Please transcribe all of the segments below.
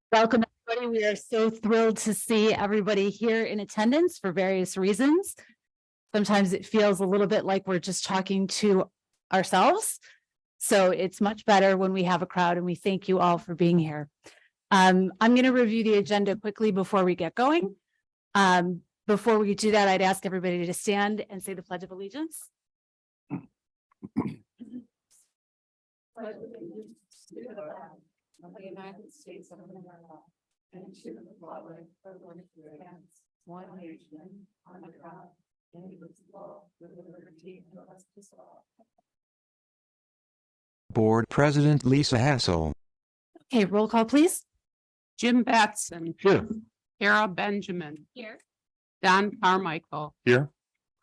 Welcome, everybody. We are so thrilled to see everybody here in attendance for various reasons. Sometimes it feels a little bit like we're just talking to ourselves. So it's much better when we have a crowd, and we thank you all for being here. I'm going to review the agenda quickly before we get going. Before we do that, I'd ask everybody to stand and say the Pledge of Allegiance. Pledge allegiance to the flag of the United States of America and to the republic for which it stands, one nation, under God, indivisible, with liberty and justice for all. Board President Lisa Hassel. Okay, roll call, please. Jim Batson. Here. Kara Benjamin. Here. Don Carmichael. Here.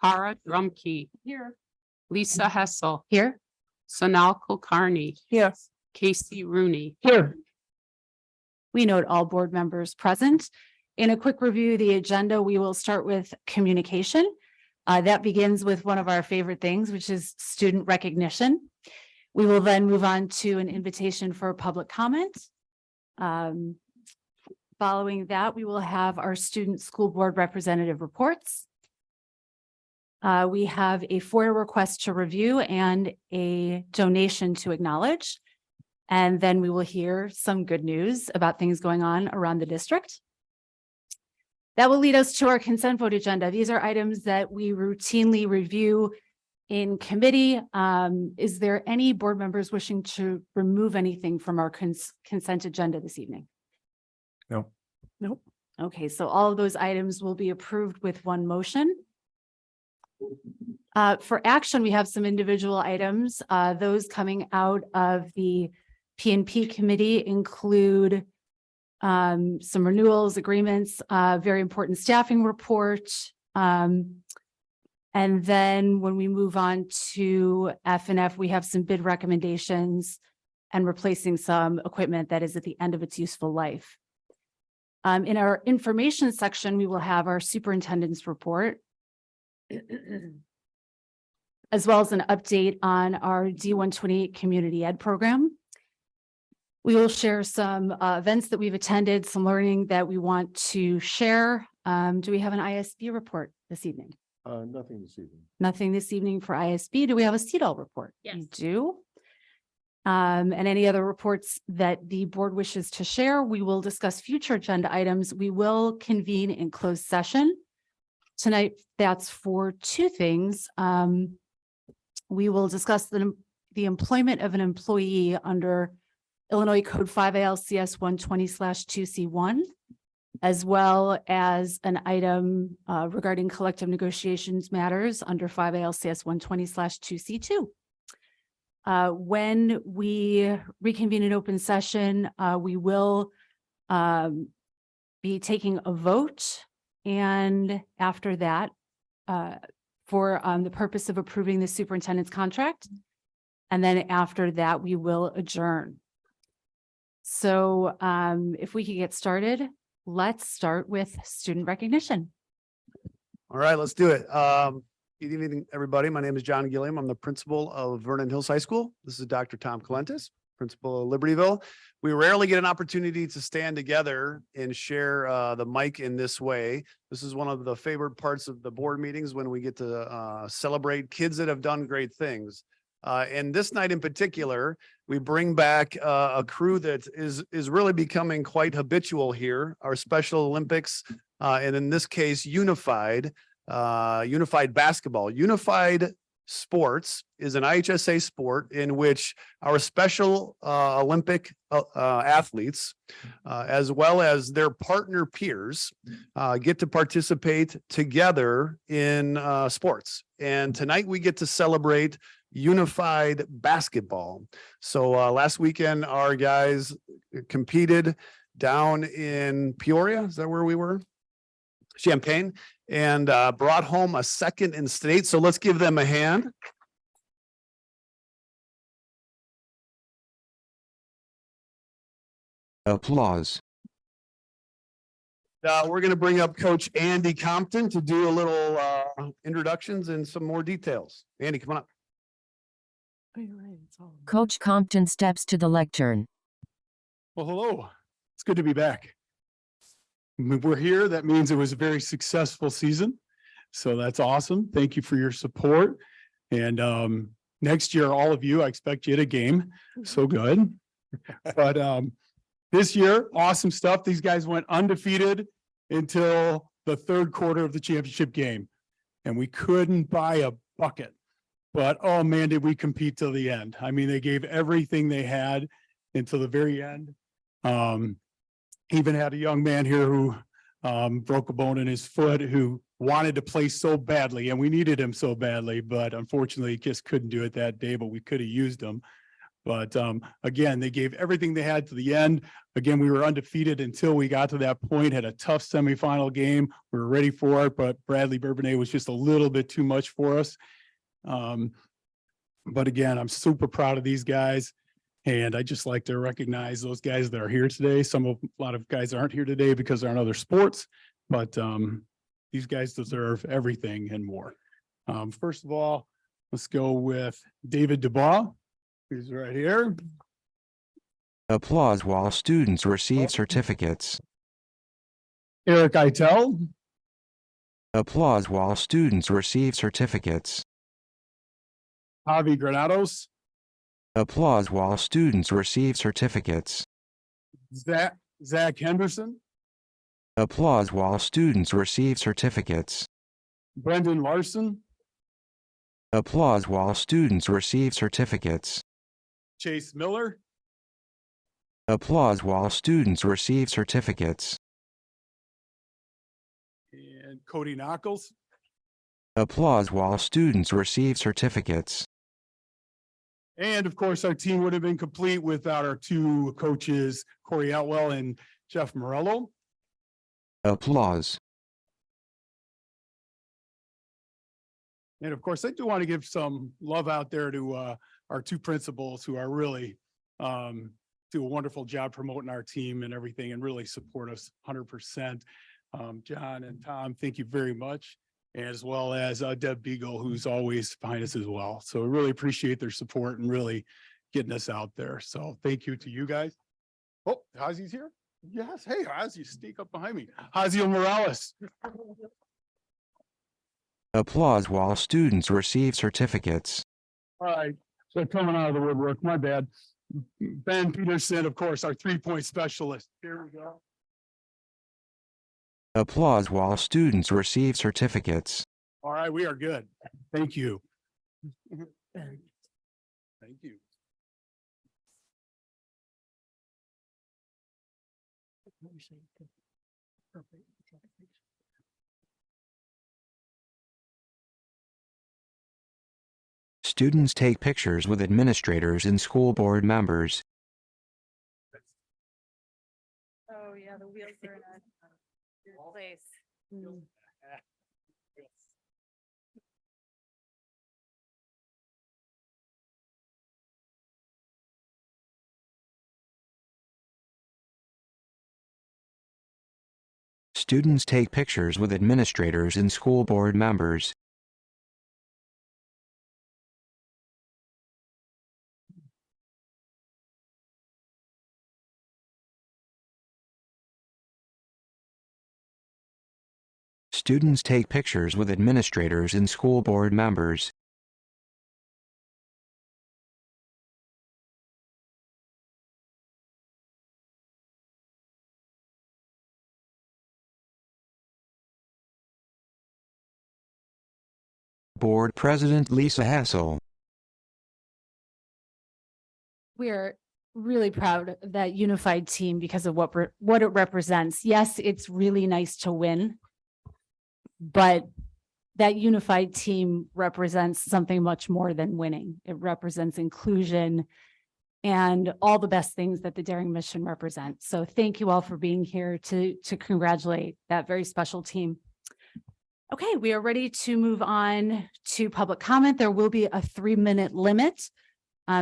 Kara Drumkey. Here. Lisa Hessel. Here. Sonal Kulkarni. Here. Casey Rooney. Here. We note all board members present. In a quick review of the agenda, we will start with communication. That begins with one of our favorite things, which is student recognition. We will then move on to an invitation for public comment. Following that, we will have our student school board representative reports. We have a FOIA request to review and a donation to acknowledge. And then we will hear some good news about things going on around the district. That will lead us to our consent vote agenda. These are items that we routinely review in committee. Is there any board members wishing to remove anything from our consent agenda this evening? No. Nope. Okay, so all of those items will be approved with one motion. For action, we have some individual items. Those coming out of the P&P committee include some renewals, agreements, very important staffing report. And then when we move on to F&F, we have some bid recommendations and replacing some equipment that is at the end of its useful life. In our information section, we will have our superintendent's report, as well as an update on our D128 community ed program. We will share some events that we've attended, some learning that we want to share. Do we have an ISB report this evening? Nothing this evening. Nothing this evening for ISB. Do we have a CEDAL report? Yes. We do. And any other reports that the board wishes to share, we will discuss future agenda items. We will convene in closed session tonight. That's for two things. We will discuss the employment of an employee under Illinois Code 5 ALCS 120/2C1, as well as an item regarding collective negotiations matters under 5 ALCS 120/2C2. When we reconvene in open session, we will be taking a vote. And after that, for the purpose of approving the superintendent's contract. And then after that, we will adjourn. So if we could get started, let's start with student recognition. All right, let's do it. Good evening, everybody. My name is John Gilliam. I'm the principal of Vernon Hills High School. This is Dr. Tom Colentis, principal of Libertyville. We rarely get an opportunity to stand together and share the mic in this way. This is one of the favorite parts of the board meetings when we get to celebrate kids that have done great things. And this night in particular, we bring back a crew that is really becoming quite habitual here, our Special Olympics, and in this case, unified basketball. Unified sports is an IHSA sport in which our Special Olympic athletes, as well as their partner peers, get to participate together in sports. And tonight we get to celebrate unified basketball. So last weekend, our guys competed down in Peoria. Is that where we were? Champaign, and brought home a second in state. So let's give them a hand. Applause. We're going to bring up Coach Andy Compton to do a little introductions and some more details. Andy, come on up. Coach Compton steps to the lectern. Well, hello. It's good to be back. We're here. That means it was a very successful season. So that's awesome. Thank you for your support. And next year, all of you, I expect you at a game. So good. But this year, awesome stuff. These guys went undefeated until the third quarter of the championship game. And we couldn't buy a bucket. But oh man, did we compete till the end. I mean, they gave everything they had until the very end. Even had a young man here who broke a bone in his foot who wanted to play so badly, and we needed him so badly, but unfortunately he just couldn't do it that day, but we could have used him. But again, they gave everything they had to the end. Again, we were undefeated until we got to that point, had a tough semifinal game. We were ready for it, but Bradley Bourbonnais was just a little bit too much for us. But again, I'm super proud of these guys. And I just like to recognize those guys that are here today. A lot of guys aren't here today because they're on other sports, but these guys deserve everything and more. First of all, let's go with David Dubois, who's right here. Applause while students receive certificates. Eric Eitel, Applause while students receive certificates. Javi Granados, Applause while students receive certificates. Zach Henderson, Applause while students receive certificates. Brendan Larson, Applause while students receive certificates. Chase Miller, Applause while students receive certificates. and Cody Knuckles. Applause while students receive certificates. And of course, our team would have been complete without our two coaches, Corey Outwell and Jeff Morello. Applause. And of course, I do want to give some love out there to our two principals who are really do a wonderful job promoting our team and everything and really support us 100%. John and Tom, thank you very much. As well as Deb Beagle, who's always behind us as well. So we really appreciate their support and really getting us out there. So thank you to you guys. Oh, Hazi's here? Yes. Hey, Hazi, sneak up behind me. Hazio Morales. Applause while students receive certificates. All right. So coming out of the woodwork, my bad. Ben Peterson, of course, our 3-point specialist. Here we go. Applause while students receive certificates. All right, we are good. Thank you. Thank you. Students take pictures with administrators and school board members. Oh, yeah, the wheels are in a place. Students take pictures with administrators and school board members. Students take pictures with administrators and school board members. Board President Lisa Hassel. We are really proud of that unified team because of what it represents. Yes, it's really nice to win, but that unified team represents something much more than winning. It represents inclusion and all the best things that the Daring Mission represents. So thank you all for being here to congratulate that very special team. Okay, we are ready to move on to public comment. There will be a 3-minute limit.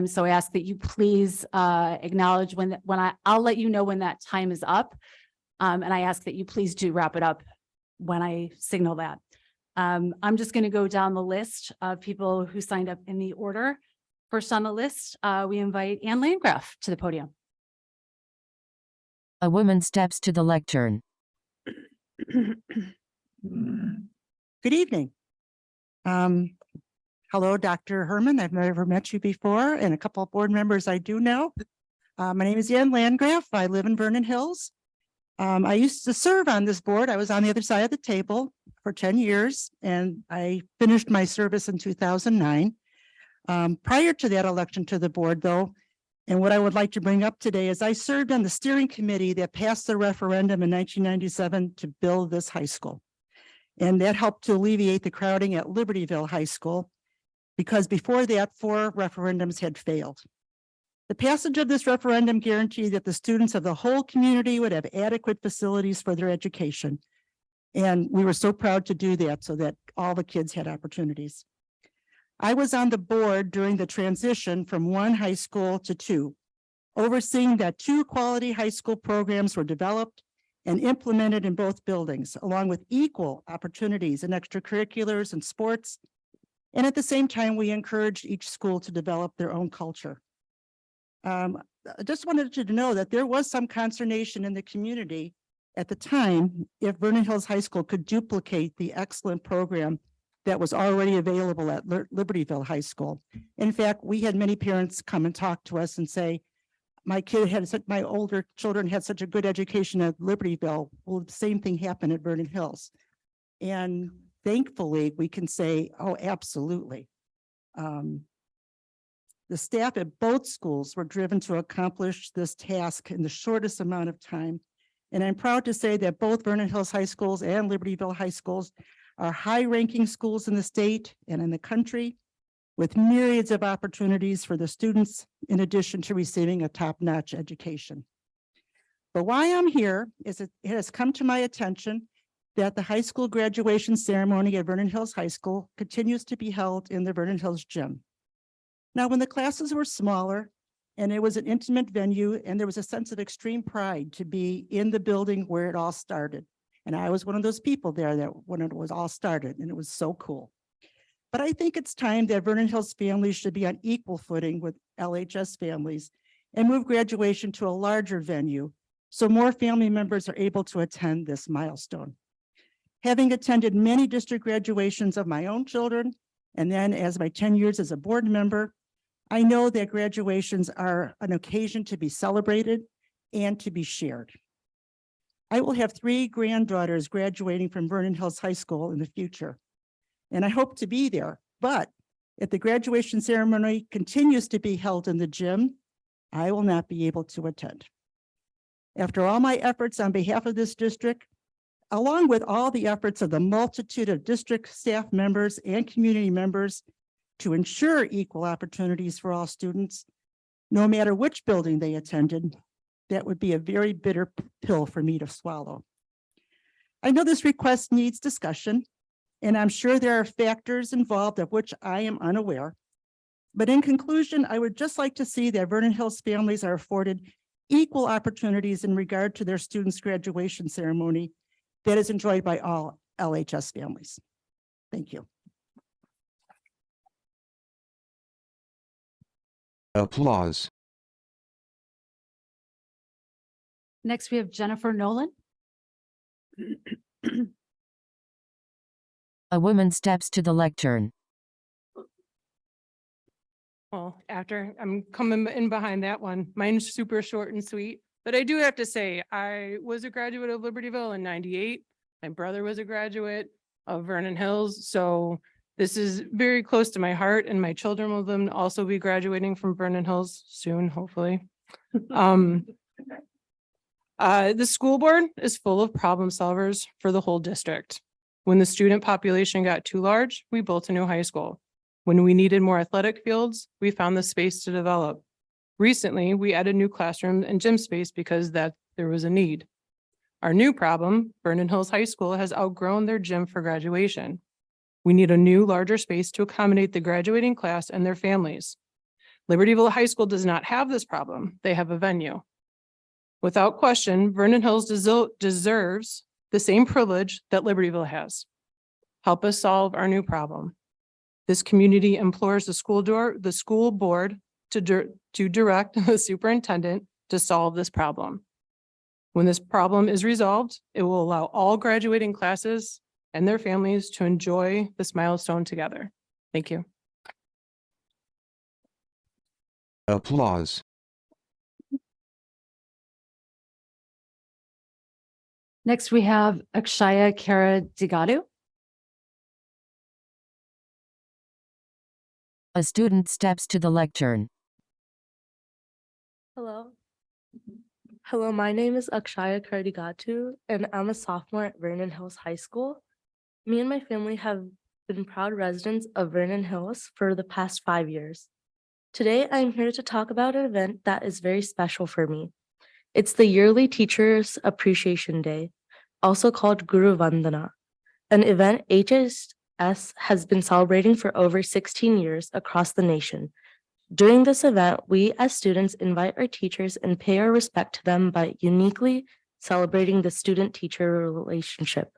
So I ask that you please acknowledge when I'll let you know when that time is up. And I ask that you please do wrap it up when I signal that. I'm just going to go down the list of people who signed up in the order. First on the list, we invite Ann Landgraf to the podium. A woman steps to the lectern. Good evening. Hello, Dr. Herman. I've never met you before, and a couple of board members I do know. My name is Ann Landgraf. I live in Vernon Hills. I used to serve on this board. I was on the other side of the table for 10 years, and I finished my service in 2009. Prior to that election to the board, though, and what I would like to bring up today is I served on the steering committee that passed the referendum in 1997 to build this high school. And that helped to alleviate the crowding at Libertyville High School, because before that, 4 referendums had failed. The passage of this referendum guaranteed that the students of the whole community would have adequate facilities for their education. And we were so proud to do that so that all the kids had opportunities. I was on the board during the transition from 1 high school to 2, overseeing that 2 quality high school programs were developed and implemented in both buildings, along with equal opportunities in extracurriculars and sports. And at the same time, we encouraged each school to develop their own culture. I just wanted you to know that there was some consternation in the community at the time if Vernon Hills High School could duplicate the excellent program that was already available at Libertyville High School. In fact, we had many parents come and talk to us and say, my older children had such a good education at Libertyville. Will the same thing happen at Vernon Hills? And thankfully, we can say, oh, absolutely. The staff at both schools were driven to accomplish this task in the shortest amount of time. And I'm proud to say that both Vernon Hills High Schools and Libertyville High Schools are high-ranking schools in the state and in the country, with myriads of opportunities for the students, in addition to receiving a top-notch education. But why I'm here is it has come to my attention that the high school graduation ceremony at Vernon Hills High School continues to be held in the Vernon Hills gym. Now, when the classes were smaller and it was an intimate venue and there was a sense of extreme pride to be in the building where it all started. And I was one of those people there that when it was all started, and it was so cool. But I think it's time that Vernon Hills families should be on equal footing with LHS families and move graduation to a larger venue so more family members are able to attend this milestone. Having attended many district graduations of my own children, and then as my 10 years as a board member, I know that graduations are an occasion to be celebrated and to be shared. I will have 3 granddaughters graduating from Vernon Hills High School in the future, and I hope to be there. But if the graduation ceremony continues to be held in the gym, I will not be able to attend. After all my efforts on behalf of this district, along with all the efforts of the multitude of district staff members and community members to ensure equal opportunities for all students, no matter which building they attended, that would be a very bitter pill for me to swallow. I know this request needs discussion, and I'm sure there are factors involved of which I am unaware. But in conclusion, I would just like to see that Vernon Hills families are afforded equal opportunities in regard to their students' graduation ceremony that is enjoyed by all LHS families. Thank you. Applause. Next, we have Jennifer Nolan. A woman steps to the lectern. Well, after I'm coming in behind that one, mine's super short and sweet, but I do have to say, I was a graduate of Libertyville in '98. My brother was a graduate of Vernon Hills. So this is very close to my heart, and my children will then also be graduating from Vernon Hills soon, hopefully. The school board is full of problem solvers for the whole district. When the student population got too large, we built a new high school. When we needed more athletic fields, we found the space to develop. Recently, we added new classroom and gym space because there was a need. Our new problem, Vernon Hills High School has outgrown their gym for graduation. We need a new, larger space to accommodate the graduating class and their families. Libertyville High School does not have this problem. They have a venue. Without question, Vernon Hills deserves the same privilege that Libertyville has. Help us solve our new problem. This community implores the school board to direct the superintendent to solve this problem. When this problem is resolved, it will allow all graduating classes and their families to enjoy this milestone together. Thank you. Applause. Next, we have Akshaya Kara Digadu. A student steps to the lectern. Hello. Hello, my name is Akshaya Kardigatu, and I'm a sophomore at Vernon Hills High School. Me and my family have been proud residents of Vernon Hills for the past 5 years. Today, I'm here to talk about an event that is very special for me. It's the yearly Teachers Appreciation Day, also called Guru Vandana, an event HSS has been celebrating for over 16 years across the nation. During this event, we as students invite our teachers and pay our respect to them by uniquely celebrating the student-teacher relationship.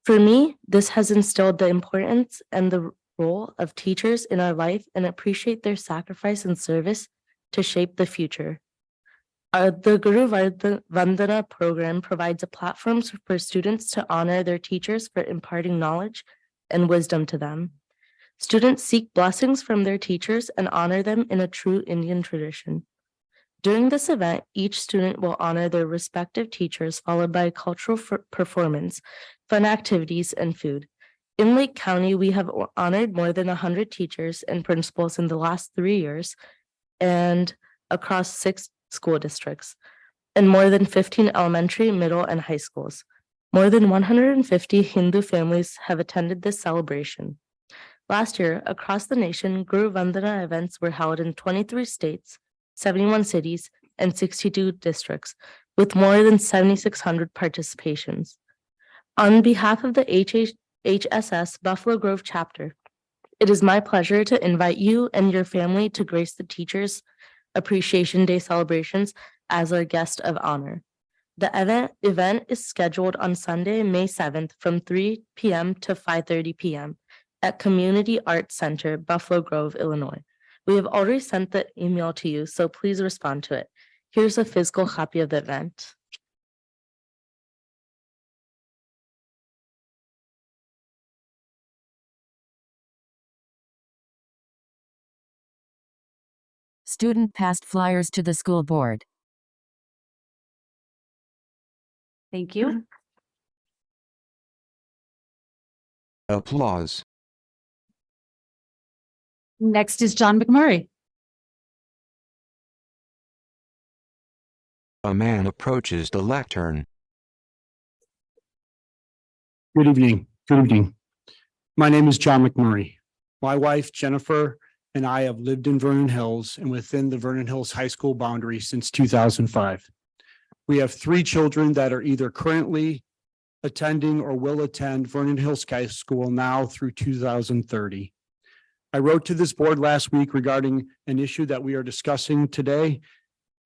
For me, this has instilled the importance and the role of teachers in our life and appreciate their sacrifice and service to shape the future. The Guru Vandana program provides a platform for students to honor their teachers for imparting knowledge and wisdom to them. Students seek blessings from their teachers and honor them in a true Indian tradition. During this event, each student will honor their respective teachers, followed by a cultural performance, fun activities, and food. In Lake County, we have honored more than 100 teachers and principals in the last 3 years and across 6 school districts and more than 15 elementary, middle, and high schools. More than 150 Hindu families have attended this celebration. Last year, across the nation, Guru Vandana events were held in 23 states, 71 cities, and 62 districts, with more than 7,600 participations. On behalf of the HSS Buffalo Grove chapter, it is my pleasure to invite you and your family to grace the Teachers Appreciation Day celebrations as our guest of honor. The event is scheduled on Sunday, May 7th from 3 p.m. to 5:30 p.m. at Community Arts Center, Buffalo Grove, Illinois. We have already sent the email to you, so please respond to it. Here's a physical copy of the event. Student passed flyers to the school board. Thank you. Applause. Next is John McMurray. A man approaches the lectern. Good evening. Good evening. My name is John McMurray. My wife, Jennifer, and I have lived in Vernon Hills and within the Vernon Hills High School boundary since 2005. We have 3 children that are either currently attending or will attend Vernon Hills High School now through 2030. I wrote to this board last week regarding an issue that we are discussing today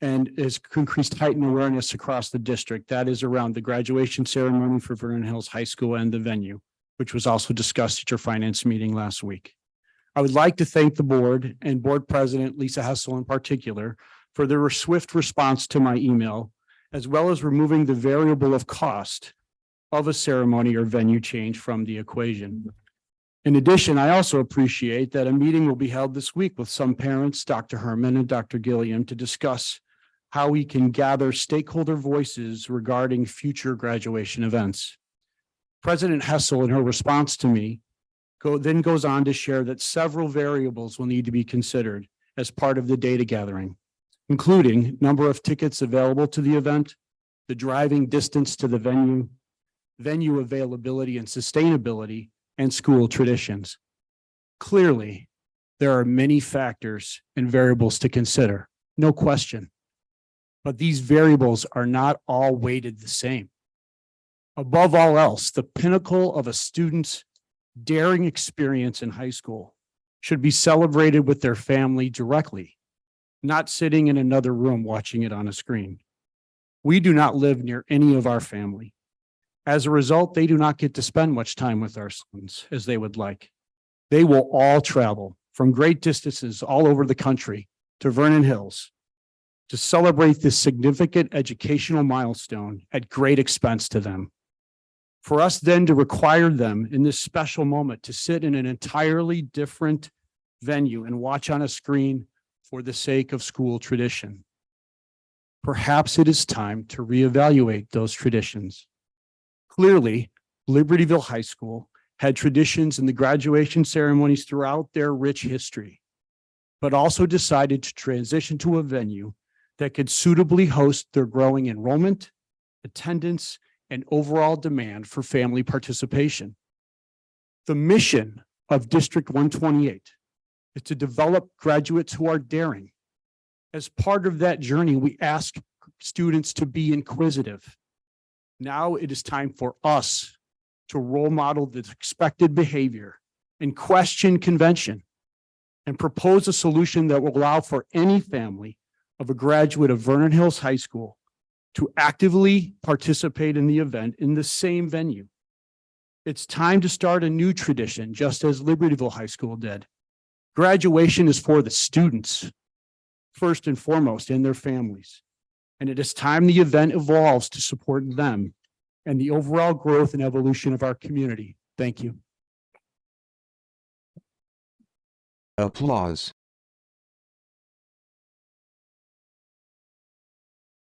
and is increased heightened awareness across the district. That is around the graduation ceremony for Vernon Hills High School and the venue, which was also discussed at your finance meeting last week. I would like to thank the board and board president, Lisa Hessel in particular, for their swift response to my email, as well as removing the variable of cost of a ceremony or venue change from the equation. In addition, I also appreciate that a meeting will be held this week with some parents, Dr. Herman and Dr. Gilliam, to discuss how we can gather stakeholder voices regarding future graduation events. President Hessel, in her response to me, then goes on to share that several variables will need to be considered as part of the data gathering, including number of tickets available to the event, the driving distance to the venue, venue availability and sustainability, and school traditions. Clearly, there are many factors and variables to consider, no question. But these variables are not all weighted the same. Above all else, the pinnacle of a student's daring experience in high school should be celebrated with their family directly, not sitting in another room watching it on a screen. We do not live near any of our family. As a result, they do not get to spend much time with our sons as they would like. They will all travel from great distances all over the country to Vernon Hills to celebrate this significant educational milestone at great expense to them. For us then to require them in this special moment to sit in an entirely different venue and watch on a screen for the sake of school tradition. Perhaps it is time to reevaluate those traditions. Clearly, Libertyville High School had traditions in the graduation ceremonies throughout their rich history, but also decided to transition to a venue that could suitably host their growing enrollment, attendance, and overall demand for family participation. The mission of District 128 is to develop graduates who are daring. As part of that journey, we ask students to be inquisitive. Now it is time for us to role model the expected behavior and question convention and propose a solution that will allow for any family of a graduate of Vernon Hills High School to actively participate in the event in the same venue. It's time to start a new tradition, just as Libertyville High School did. Graduation is for the students, first and foremost, and their families. And it is time the event evolves to support them and the overall growth and evolution of our community. Thank you. Applause.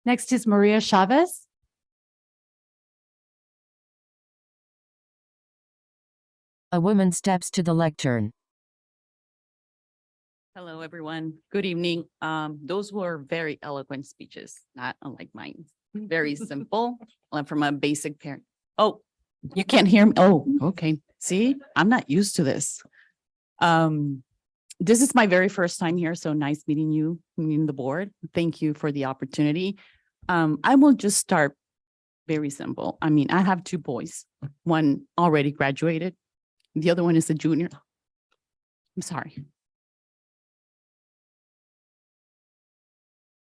Next is Maria Chavez. A woman steps to the lectern. Hello, everyone. Good evening. Those were very eloquent speeches, not unlike mine. Very simple, from a basic parent. Oh, you can't hear me? Oh, okay. See, I'm not used to this. This is my very first time here, so nice meeting you, meeting the board. Thank you for the opportunity. I will just start very simple. I mean, I have two boys. One already graduated. The other one is a junior. I'm sorry.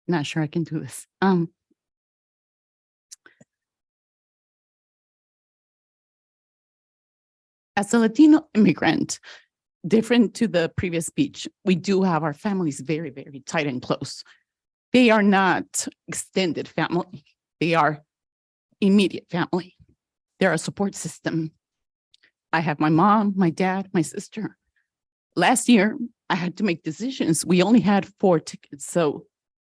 Not sure I can do this. As a Latino immigrant, different to the previous speech, we do have our families very, very tight and close. They are not extended family. They are immediate family. They're a support system. I have my mom, my dad, my sister. Last year, I had to make decisions. We only had 4 tickets, so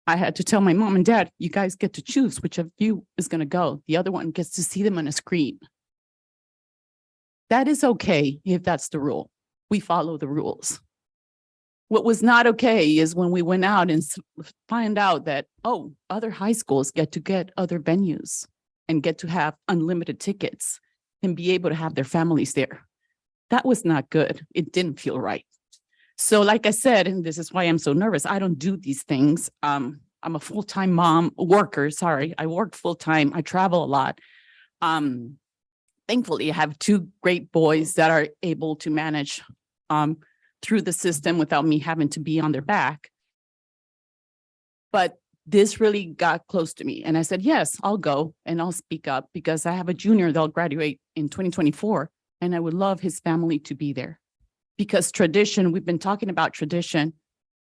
I had to tell my mom and dad, you guys get to choose which of you is going to go. The other one gets to see them on a screen. That is okay if that's the rule. We follow the rules. What was not okay is when we went out and find out that, oh, other high schools get other venues and get to have unlimited tickets and be able to have their families there. That was not good. It didn't feel right. So like I said, and this is why I'm so nervous, I don't do these things. I'm a full-time worker. I work full-time. I travel a lot. Thankfully, I have 2 great boys that are able to manage through the system without me having to be on their back. But this really got close to me. And I said, yes, I'll go and I'll speak up because I have a junior that'll graduate in 2024 and I would love his family to be there. Because tradition, we've been talking about tradition.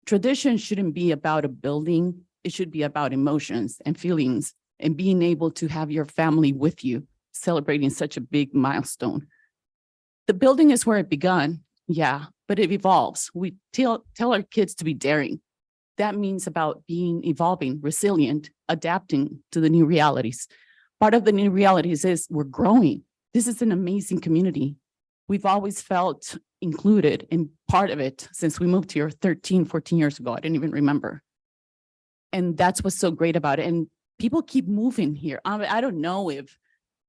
Tradition shouldn't be about a building. It should be about emotions and feelings and being able to have your family with you celebrating such a big milestone. The building is where it began, yeah, but it evolves. We tell our kids to be daring. That means about being evolving, resilient, adapting to the new realities. Part of the new realities is we're growing. This is an amazing community. We've always felt included in part of it since we moved here 13, 14 years ago. I didn't even remember. And that's what's so great about it. And people keep moving here. I don't know if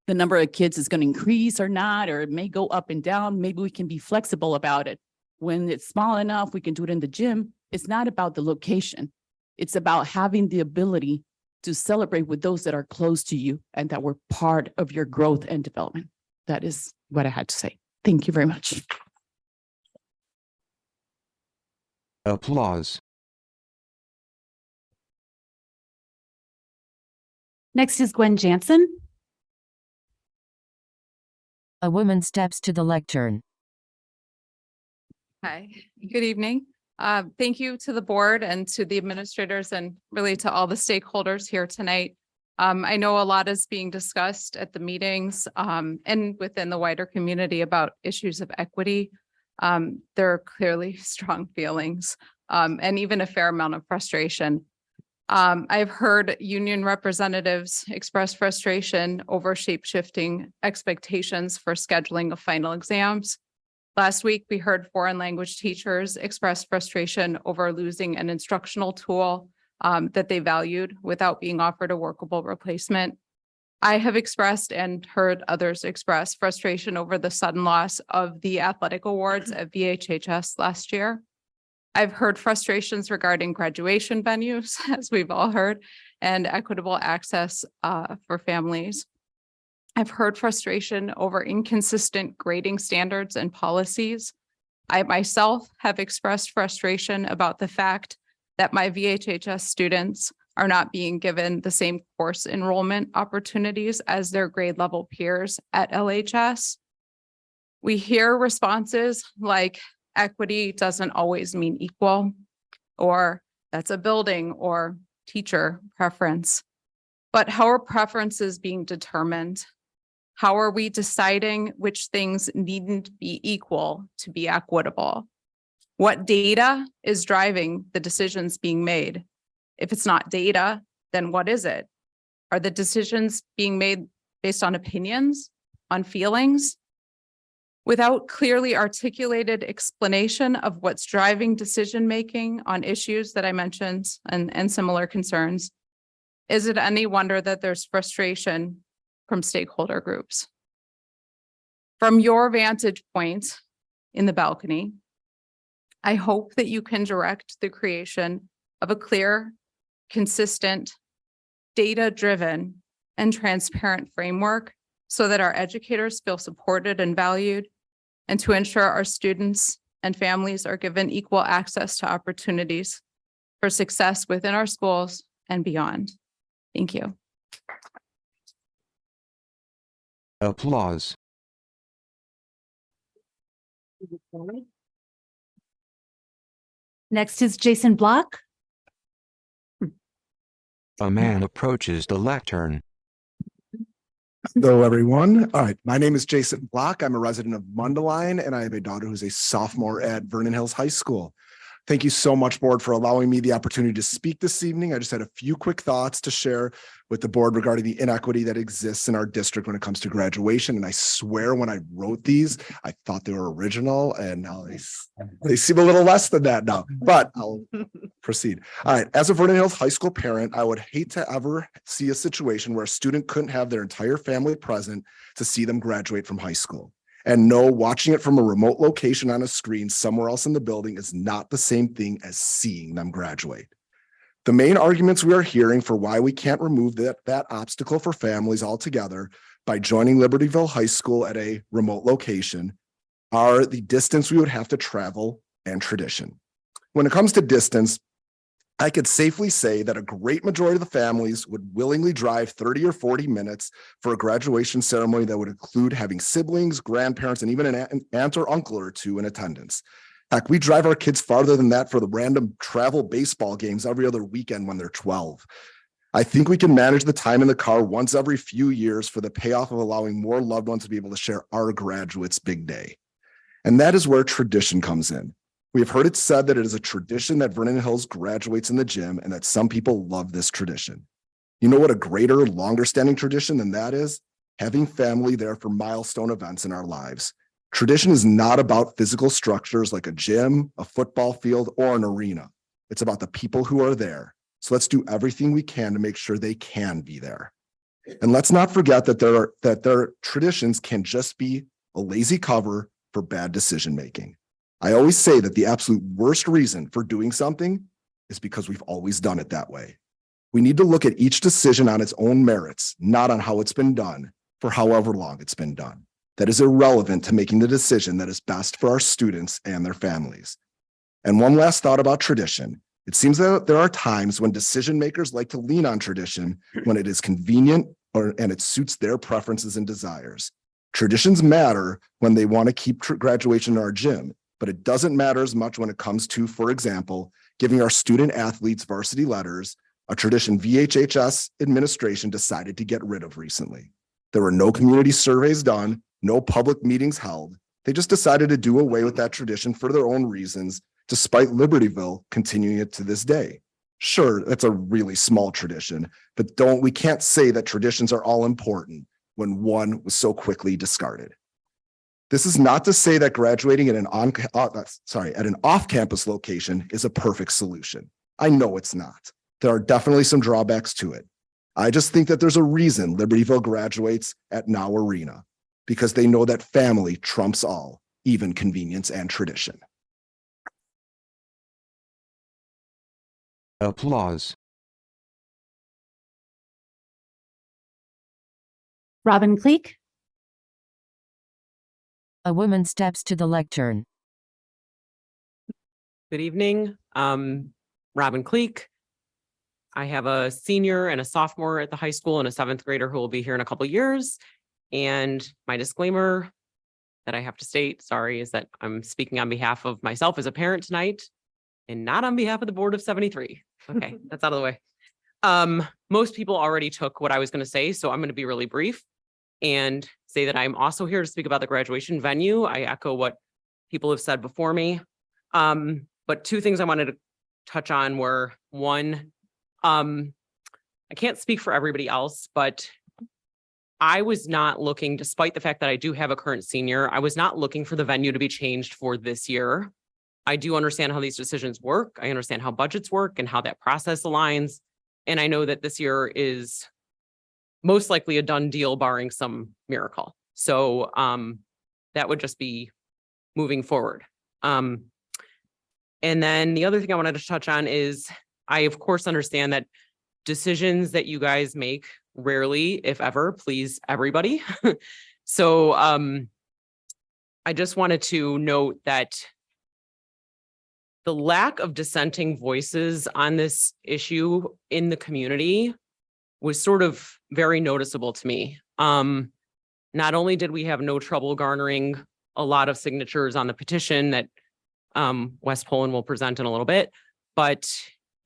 the number of kids is going to increase or not, or it may go up and down. Maybe we can be flexible about it. When it's small enough, we can do it in the gym. It's not about the location. It's about having the ability to celebrate with those that are close to you and that were part of your growth and development. That is what I had to say. Thank you very much. Applause. Next is Gwen Jansen. A woman steps to the lectern. Hi, good evening. Thank you to the board and to the administrators and really to all the stakeholders here tonight. I know a lot is being discussed at the meetings and within the wider community about issues of equity. There are clearly strong feelings and even a fair amount of frustration. I've heard union representatives express frustration over shape-shifting expectations for scheduling of final exams. Last week, we heard foreign language teachers express frustration over losing an instructional tool that they valued without being offered a workable replacement. I have expressed and heard others express frustration over the sudden loss of the athletic awards at VHHS last year. I've heard frustrations regarding graduation venues, as we've all heard, and equitable access for families. I've heard frustration over inconsistent grading standards and policies. I myself have expressed frustration about the fact that my VHHS students are not being given the same course enrollment opportunities as their grade level peers at LHS. We hear responses like equity doesn't always mean equal, or that's a building or teacher preference. But how are preferences being determined? How are we deciding which things needn't be equal to be equitable? What data is driving the decisions being made? If it's not data, then what is it? Are the decisions being made based on opinions, on feelings? Without clearly articulated explanation of what's driving decision-making on issues that I mentioned and similar concerns, is it any wonder that there's frustration from stakeholder groups? From your vantage point in the balcony, I hope that you can direct the creation of a clear, consistent, data-driven, and transparent framework so that our educators feel supported and valued, and to ensure our students and families are given equal access to opportunities for success within our schools and beyond. Thank you. Applause. Next is Jason Block. A man approaches the lectern. Hello, everyone. All right. My name is Jason Block. I'm a resident of Mundelein, and I have a daughter who's a sophomore at Vernon Hills High School. Thank you so much, board, for allowing me the opportunity to speak this evening. I just had a few quick thoughts to share with the board regarding the inequity that exists in our district when it comes to graduation. And I swear when I wrote these, I thought they were original, and now they seem a little less than that now, but I'll proceed. All right. As a Vernon Hills High School parent, I would hate to ever see a situation where a student couldn't have their entire family present to see them graduate from high school. And no, watching it from a remote location on a screen somewhere else in the building is not the same thing as seeing them graduate. The main arguments we are hearing for why we can't remove that obstacle for families altogether by joining Libertyville High School at a remote location are the distance we would have to travel and tradition. When it comes to distance, I could safely say that a great majority of the families would willingly drive 30 or 40 minutes for a graduation ceremony that would include having siblings, grandparents, and even an aunt or uncle or two in attendance. Heck, we drive our kids farther than that for the random travel baseball games every other weekend when they're 12. I think we can manage the time in the car once every few years for the payoff of allowing more loved ones to be able to share our graduates' big day. And that is where tradition comes in. We have heard it said that it is a tradition that Vernon Hills graduates in the gym and that some people love this tradition. You know what a greater, longer standing tradition than that is? Having family there for milestone events in our lives. Tradition is not about physical structures like a gym, a football field, or an arena. It's about the people who are there. So let's do everything we can to make sure they can be there. And let's not forget that their traditions can just be a lazy cover for bad decision making. I always say that the absolute worst reason for doing something is because we've always done it that way. We need to look at each decision on its own merits, not on how it's been done for however long it's been done. That is irrelevant to making the decision that is best for our students and their families. And one last thought about tradition. It seems that there are times when decision makers like to lean on tradition when it is convenient and it suits their preferences and desires. Traditions matter when they want to keep graduation in our gym. but it doesn't matter as much when it comes to, for example, giving our student athletes varsity letters, a tradition VHHS administration decided to get rid of recently. There were no community surveys done, no public meetings held. They just decided to do away with that tradition for their own reasons, despite Libertyville continuing it to this day. Sure, that's a really small tradition, but we can't say that traditions are all important when one was so quickly discarded. This is not to say that graduating at an off-campus location is a perfect solution. I know it's not. There are definitely some drawbacks to it. I just think that there's a reason Libertyville graduates at Now Arena, because they know that family trumps all, even convenience and tradition. Applause. Robin Cleek, A woman steps to the lectern. Good evening. Robin Cleek. I have a senior and a sophomore at the high school and a seventh grader who will be here in a couple years. And my disclaimer that I have to state, sorry, is that I'm speaking on behalf of myself as a parent tonight and not on behalf of the board of 73. Okay, that's out of the way. Most people already took what I was going to say, so I'm going to be really brief and say that I'm also here to speak about the graduation venue. I echo what people have said before me. But two things I wanted to touch on were, one, I can't speak for everybody else, but I was not looking, despite the fact that I do have a current senior, I was not looking for the venue to be changed for this year. I do understand how these decisions work. I understand how budgets work and how that process aligns. And I know that this year is most likely a done deal barring some miracle. So that would just be moving forward. And then the other thing I wanted to touch on is I, of course, understand that decisions that you guys make rarely, if ever, please everybody. So I just wanted to note that the lack of dissenting voices on this issue in the community was sort of very noticeable to me. Not only did we have no trouble garnering a lot of signatures on the petition that West Poland will present in a little bit, but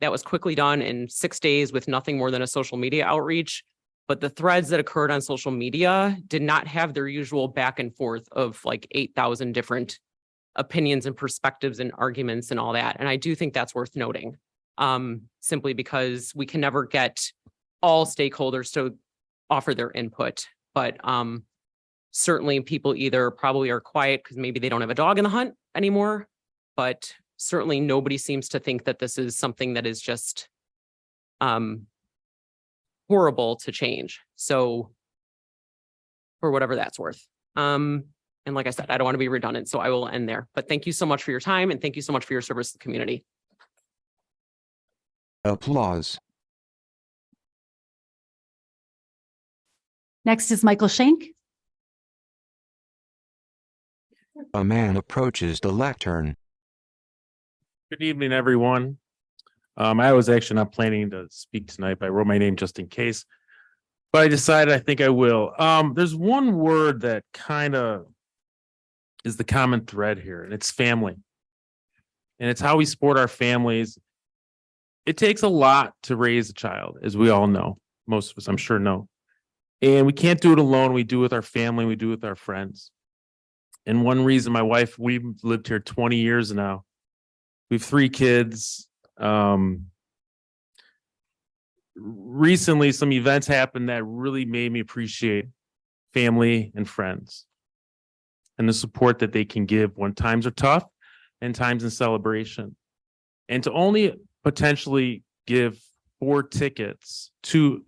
that was quickly done in 6 days with nothing more than a social media outreach. But the threads that occurred on social media did not have their usual back and forth of like 8,000 different opinions and perspectives and arguments and all that. And I do think that's worth noting, simply because we can never get all stakeholders to offer their input. But certainly people either probably are quiet because maybe they don't have a dog in the hunt anymore, but certainly nobody seems to think that this is something that is just horrible to change. So for whatever that's worth. And like I said, I don't want to be redundant, so I will end there. But thank you so much for your time and thank you so much for your service to the community. Applause. next is Michael Schenk. A man approaches the lectern. Good evening, everyone. I was actually not planning to speak tonight, but I wrote my name just in case. But I decided I think I will. There's one word that kind of is the common thread here, and it's family. And it's how we support our families. It takes a lot to raise a child, as we all know. Most of us, I'm sure, know. And we can't do it alone. We do it with our family. We do it with our friends. And one reason my wife, we've lived here 20 years now. We have 3 kids. Recently, some events happened that really made me appreciate family and friends and the support that they can give when times are tough and times in celebration. And to only potentially give 4 tickets to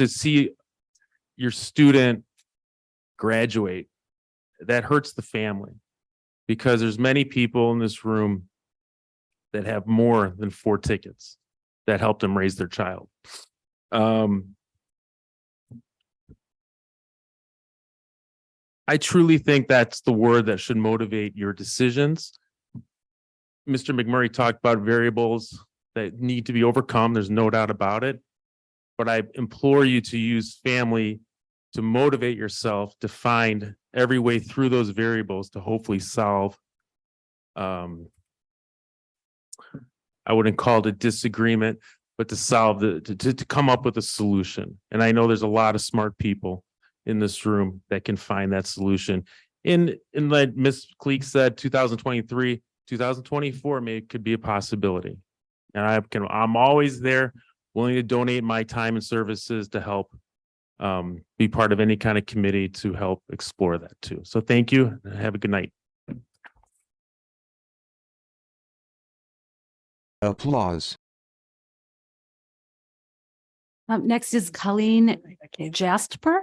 see your student graduate, that hurts the family, because there's many people in this room that have more than 4 tickets that helped them raise their child. I truly think that's the word that should motivate your decisions. Mr. McMurray talked about variables that need to be overcome. There's no doubt about it. But I implore you to use family to motivate yourself to find every way through those variables to hopefully solve I wouldn't call it a disagreement, but to solve to come up with a solution. And I know there's a lot of smart people in this room that can find that solution. In like Ms. Cleek said, 2023, 2024 could be a possibility. And I'm always there, willing to donate my time and services to help be part of any kind of committee to help explore that too. So thank you and have a good night. Applause. Next is Colleen Jasper.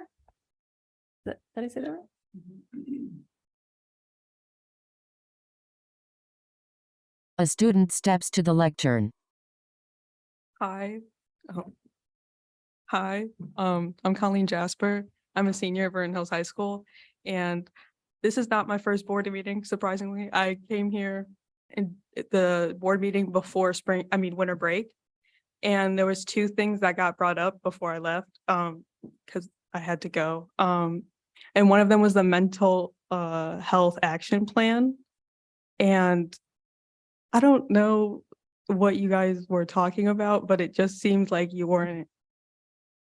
Did I say that right? A student steps to the lectern. Hi. Hi, I'm Colleen Jasper. I'm a senior at Vernon Hills High School, and this is not my first board meeting, surprisingly. I came here in the board meeting before winter break. And there was two things that got brought up before I left, because I had to go. And one of them was the mental health action plan. And I don't know what you guys were talking about, but it just seemed like you weren't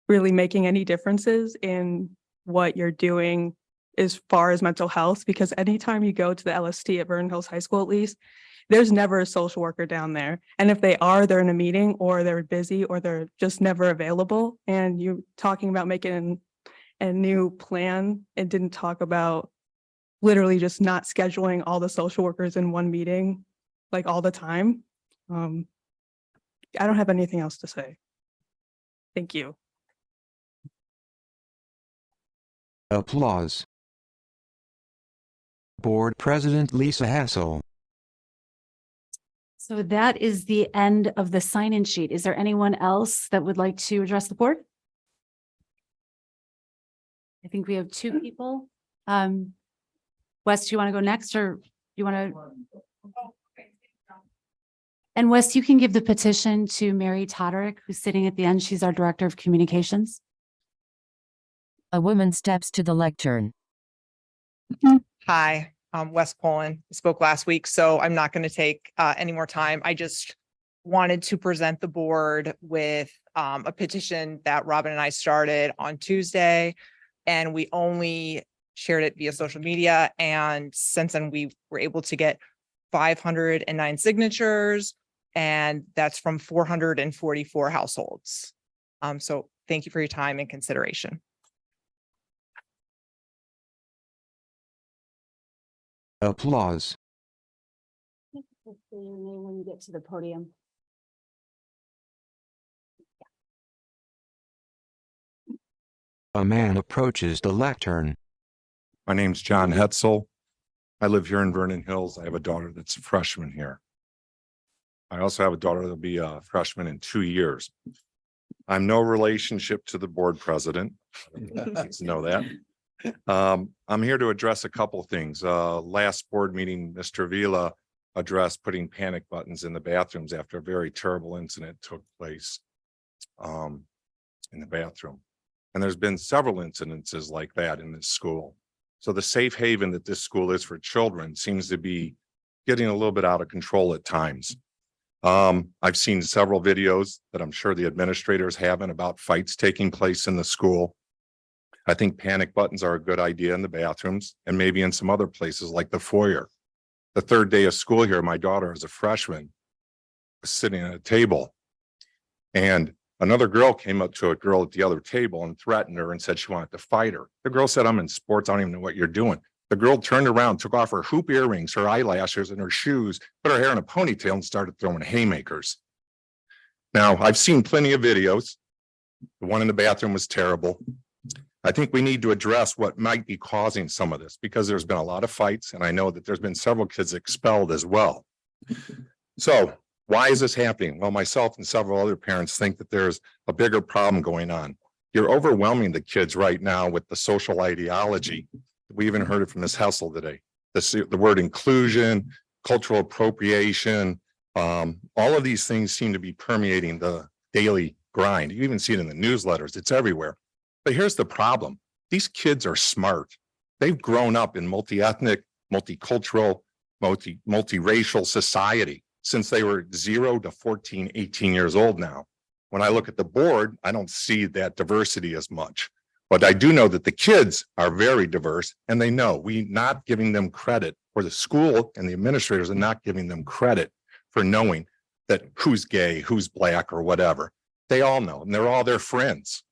really making any differences in what you're doing as far as mental health, because anytime you go to the LST at Vernon Hills High School, at least, there's never a social worker down there. And if they are, they're in a meeting or they're busy or they're just never available. And you talking about making a new plan and didn't talk about literally just not scheduling all the social workers in one meeting, like all the time. I don't have anything else to say. Thank you. Applause. Board President Lisa Hassel. So that is the end of the sign-in sheet. Is there anyone else that would like to address the board? I think we have two people. Wes, do you want to go next or you want to? And Wes, you can give the petition to Mary Toderick, who's sitting at the end. She's our Director of Communications. A woman steps to the lectern. Hi, I'm Wes Poland. I spoke last week, so I'm not going to take any more time. I just wanted to present the board with a petition that Robin and I started on Tuesday, and we only shared it via social media. And since then, we were able to get 509 signatures, and that's from 444 households. So thank you for your time and consideration. Applause. Say your name when you get to the podium. A man approaches the lectern. My name's John Hetzel. I live here in Vernon Hills. I have a daughter that's a freshman here. I also have a daughter that'll be a freshman in 2 years. I'm no relationship to the board president. Let's know that. I'm here to address a couple things. Last board meeting, Mr. Vila addressed putting panic buttons in the bathrooms after a very terrible incident took place in the bathroom. And there's been several incidences like that in this school. So the safe haven that this school is for children seems to be getting a little bit out of control at times. I've seen several videos that I'm sure the administrators haven't about fights taking place in the school. I think panic buttons are a good idea in the bathrooms and maybe in some other places like the foyer. The third day of school here, my daughter is a freshman, was sitting at a table, and another girl came up to a girl at the other table and threatened her and said she wanted to fight her. The girl said, "I'm in sports. I don't even know what you're doing." The girl turned around, took off her hoop earrings, her eyelashes, and her shoes, put her hair in a ponytail and started throwing haymakers. Now, I've seen plenty of videos. The one in the bathroom was terrible. I think we need to address what might be causing some of this, because there's been a lot of fights, and I know that there's been several kids expelled as well. So why is this happening? Well, myself and several other parents think that there's a bigger problem going on. You're overwhelming the kids right now with the social ideology. We even heard it from Ms. Hessel today. The word inclusion, cultural appropriation, all of these things seem to be permeating the daily grind. You even see it in the newsletters. It's everywhere. But here's the problem. These kids are smart. They've grown up in multi-ethnic, multicultural multiracial society since they were 0 to 14, 18 years old now. When I look at the board, I don't see that diversity as much. But I do know that the kids are very diverse and they know we not giving them credit, or the school and the administrators are not giving them credit for knowing that who's gay, who's black or whatever. They all know and they're all their friends.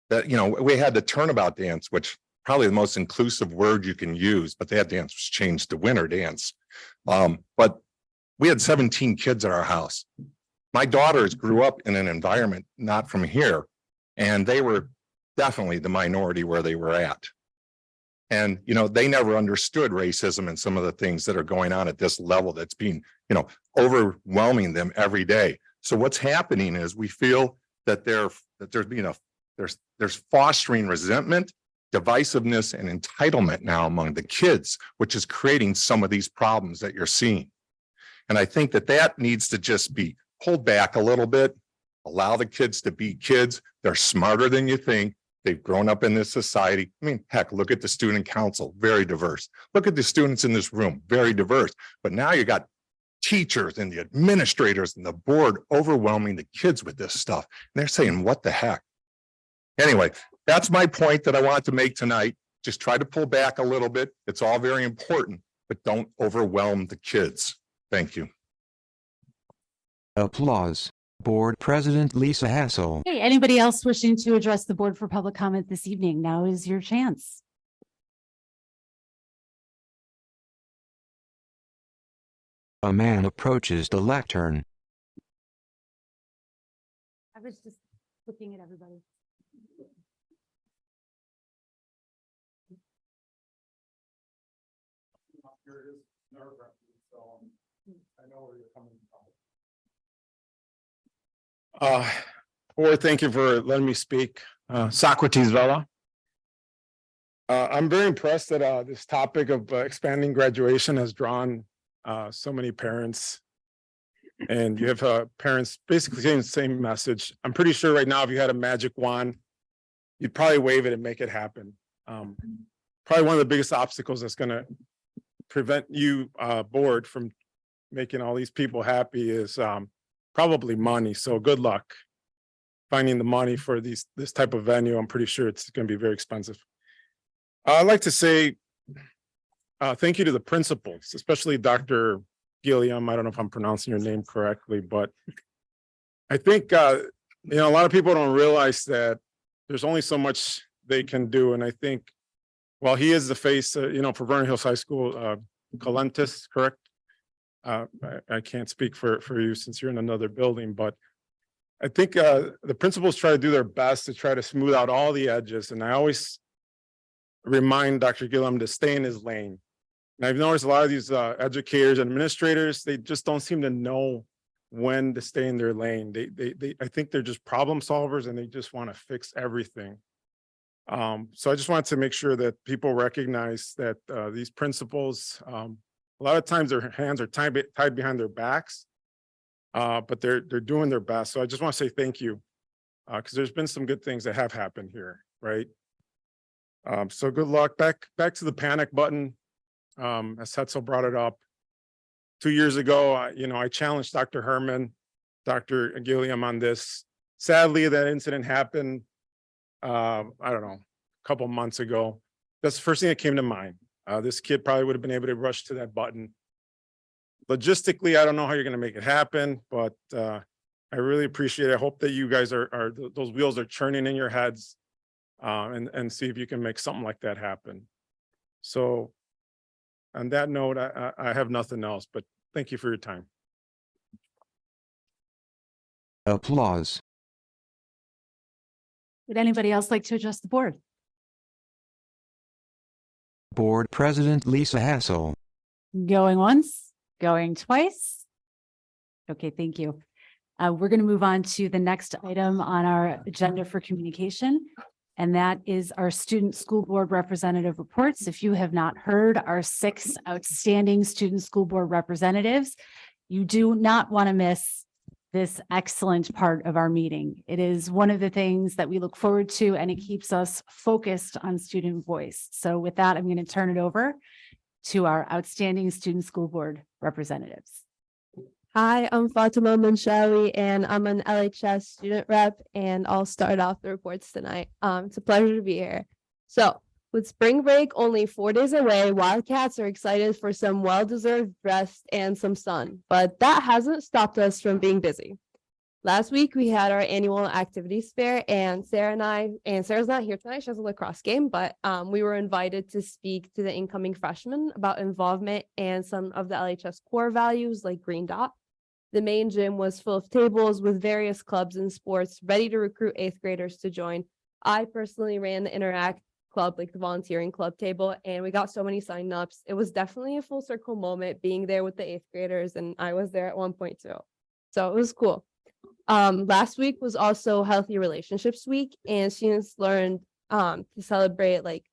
That, you know, we had the turnabout dance, which probably the most inclusive word you can use, but that dance was changed to winter dance. But we had 17 kids at our house. My daughters grew up in an environment not from here, and they were definitely the minority where they were at. And, you know, they never understood racism and some of the things that are going on at this level that's being, you know, overwhelming them every day. So what's happening is we feel that there's fostering resentment, divisiveness, and entitlement now among the kids, which is creating some of these problems that you're seeing. And I think that that needs to just be pulled back a little bit, allow the kids to be kids. They're smarter than you think. They've grown up in this society. I mean, heck, look at the student council, very diverse. Look at the students in this room, very diverse. But now you got teachers and the administrators and the board overwhelming the kids with this stuff. And they're saying, what the heck? Anyway, that's my point that I wanted to make tonight. Just try to pull back a little bit. It's all very important, but don't overwhelm the kids. Thank you. Applause. Board President Lisa Hassel. Hey, anybody else wishing to address the board for public comment this evening? Now is your chance. A man approaches the lectern. I was just looking at everybody. Board, thank you for letting me speak. Socrates Vela. I'm very impressed that this topic of expanding graduation has drawn so many parents. And you have parents basically saying the same message. I'm pretty sure right now, if you had a magic wand, you'd probably wave it and make it happen. Probably one of the biggest obstacles that's going to prevent you, board, from making all these people happy is probably money. So good luck finding the money for this type of venue. I'm pretty sure it's going to be very expensive. I'd like to say thank you to the principals, especially Dr. Gilliam. I don't know if I'm pronouncing your name correctly, but I think a lot of people don't realize that there's only so much they can do. And I think, well, he is the face, for Vernon Hills High School, Colentis, correct? I can't speak for you since you're in another building, but I think the principals try to do their best to try to smooth out all the edges. And I always remind Dr. Gillum to stay in his lane. And I've noticed a lot of these educators and administrators, they just don't seem to know when to stay in their lane. I think they're just problem solvers and they just want to fix everything. So I just wanted to make sure that people recognize that these principals, a lot of times their hands are tied behind their backs, but they're doing their best. So I just want to say thank you, because there's been some good things that have happened here, right? So good luck. Back to the panic button, as Hetzel brought it up. 2 years ago, I challenged Dr. Herman, Dr. Gilliam on this. Sadly, that incident happened, I don't know, a couple months ago. That's the first thing that came to mind. This kid probably would have been able to rush to that button. Logistically, I don't know how you're going to make it happen, but I really appreciate it. I hope that you guys those wheels are churning in your heads, and see if you can make something like that happen. So on that note, I have nothing else, but thank you for your time. Applause. Would anybody else like to address the board? Board President Lisa Hassel. Going once, going twice. Okay, thank you. We're going to move on to the next item on our agenda for communication, and that is our student school board representative reports. If you have not heard our 6 outstanding student school board representatives, you do not want to miss this excellent part of our meeting. It is one of the things that we look forward to, and it keeps us focused on student voice. So with that, I'm going to turn it over to our outstanding student school board representatives. Hi, I'm Fatima Manshawi and I'm an LHS student rep and I'll start off the reports tonight. It's a pleasure to be here. So with spring break only 4 days away, Wildcats are excited for some well-deserved rest and some sun, but that hasn't stopped us from being busy. Last week, we had our annual activities fair and Sarah's not here tonight, she has a lacrosse game, but we were invited to speak to the incoming freshmen about involvement and some of the LHS core values like Green Dot. The main gym was full of tables with various clubs and sports ready to recruit 8th graders to join. I personally ran the Interact club, like the volunteering club table, and we got so many signups. It was definitely a full circle moment being there with the 8th graders, and I was there at one point too. So it was cool. Last week was also Healthy Relationships Week, and students learned to celebrate, like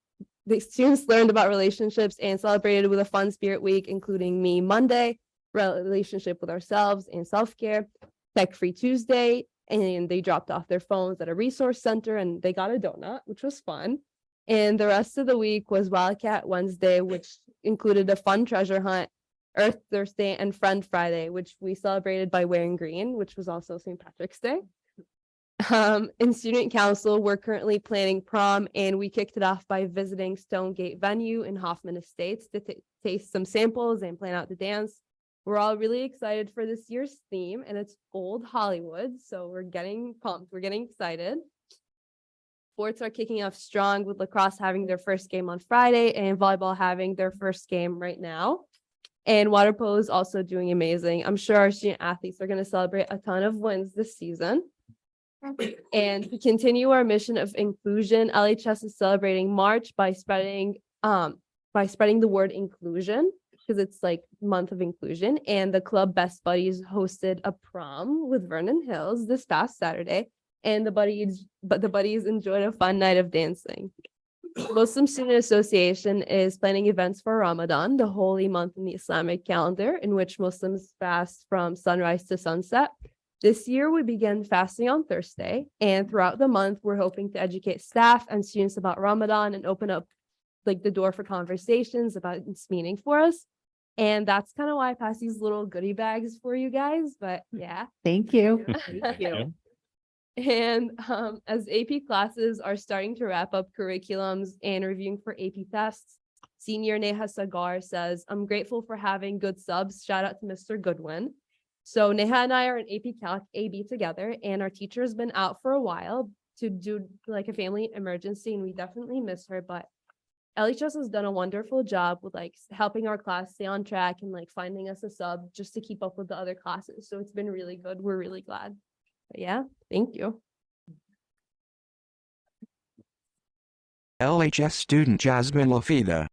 the students learned about relationships and celebrated with a fun spirit week, including Me Monday, relationship with ourselves and self-care, Tech-Free Tuesday, and they dropped off their phones at a resource center and they got a donut, which was fun. And the rest of the week was Wildcat Wednesday, which included a fun treasure hunt, Earth Thursday, and Friend Friday, which we celebrated by wearing green, which was also St. Patrick's Day. In student council, we're currently planning prom, and we kicked it off by visiting Stonegate Venue in Hoffman Estates to taste some samples and plan out the dance. We're all really excited for this year's theme, and it's Old Hollywood, so we're getting pumped. We're getting excited. Sports are kicking off strong with lacrosse having their first game on Friday and volleyball having their first game right now. And water polo is also doing amazing. I'm sure our student athletes are going to celebrate a ton of wins this season. And to continue our mission of inclusion, LHS is celebrating March by spreading the word inclusion, because it's like month of inclusion. And the club Best Buddies hosted a prom with Vernon Hills this past Saturday, and the buddies enjoyed a fun night of dancing. Muslim Student Association is planning events for Ramadan, the holy month in the Islamic calendar, in which Muslims fast from sunrise to sunset. This year, we began fasting on Thursday, and throughout the month, we're hoping to educate staff and students about Ramadan and open up like the door for conversations about its meaning for us. And that's kind of why I pass these little goodie bags for you guys, but yeah. Thank you. Thank you. And as AP classes are starting to wrap up curriculums and reviewing for AP tests, Senior Neha Sagar says, I'm grateful for having good subs. Shout out to Mr. Goodwin. So Neha and I are in AP Calc AB together, and our teacher has been out for a while to do like a family emergency, and we definitely miss her, but LHS has done a wonderful job with like helping our class stay on track and like finding us a sub just to keep up with the other classes. So it's been really good. We're really glad. But yeah, thank you. LHS student Jasmine Lafida.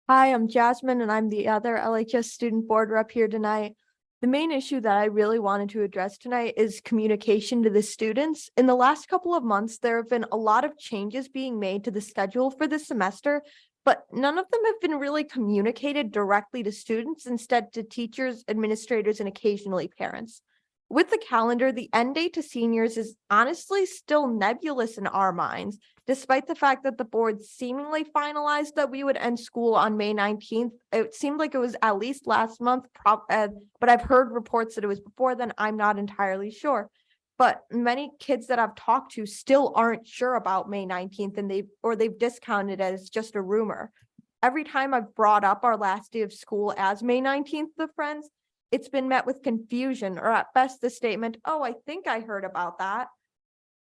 Hi, I'm Jasmine and I'm the other LHS student board rep here tonight. The main issue that I really wanted to address tonight is communication to the students. In the last couple of months, there have been a lot of changes being made to the schedule for this semester, but none of them have been really communicated directly to students, instead to teachers, administrators, and occasionally parents. With the calendar, the end date to seniors is honestly still nebulous in our minds, despite the fact that the board seemingly finalized that we would end school on May 19th. It seemed like it was at least last month, but I've heard reports that it was before then. I'm not entirely sure. But many kids that I've talked to still aren't sure about May 19th, and they've discounted it as just a rumor. Every time I've brought up our last day of school as May 19th to friends, it's been met with confusion, or at best the statement, oh, I think I heard about that.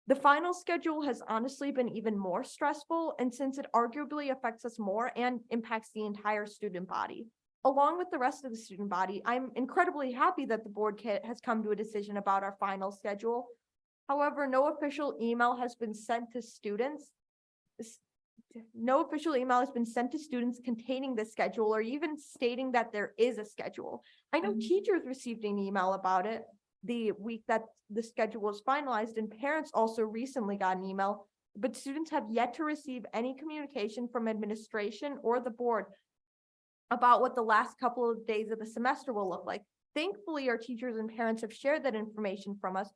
The final schedule has honestly been even more stressful, and since it arguably affects us more and impacts the entire student body, along with the rest of the student body, I'm incredibly happy that the board has come to a decision about our final schedule. However, no official email has been sent to students. No official email has been sent to students containing the schedule or even stating that there is a schedule. I know teachers received an email about it the week that the schedule was finalized, and parents also recently got an email, but students have yet to receive any communication from administration or the board about what the last couple of days of the semester will look like. Thankfully, our teachers and parents have shared that information from us,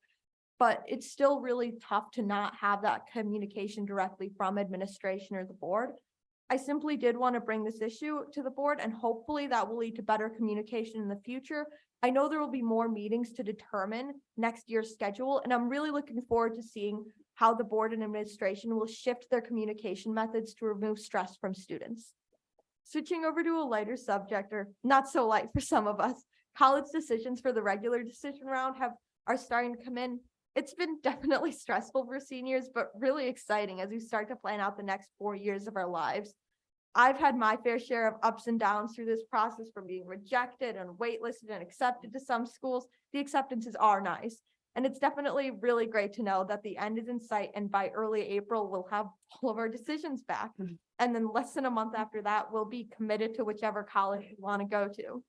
but it's still really tough to not have that communication directly from administration or the board. I simply did want to bring this issue to the board, and hopefully that will lead to better communication in the future. I know there will be more meetings to determine next year's schedule, and I'm really looking forward to seeing how the board and administration will shift their communication methods to remove stress from students. Switching over to a lighter subject, or not so light for some of us, college decisions for the regular decision round are starting to come in. It's been definitely stressful for seniors, but really exciting as we start to plan out the next 4 years of our lives. I've had my fair share of ups and downs through this process, from being rejected and waitlisted and accepted to some schools. The acceptances are nice. And it's definitely really great to know that the end is in sight, and by early April, we'll have all of our decisions back. And then less than a month after that, we'll be committed to whichever college we want to go to.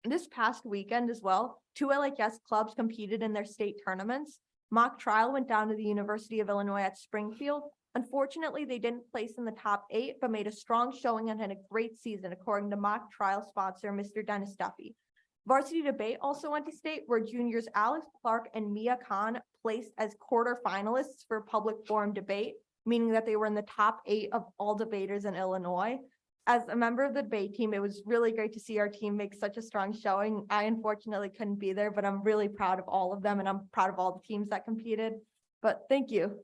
This past weekend as well, 2 LHS clubs competed in their state tournaments. Mock trial went down to the University of Illinois at Springfield. Unfortunately, they didn't place in the top 8, but made a strong showing and had a great season, according to mock trial sponsor, Mr. Dennis Duffy. Varsity debate also went to state, where juniors Alex Clark and Mia Khan placed as quarterfinalists for public forum debate, meaning that they were in the top 8 of all debaters in Illinois. As a member of the debate team, it was really great to see our team make such a strong showing. I unfortunately couldn't be there, but I'm really proud of all of them, and I'm proud of all the teams that competed. But thank you.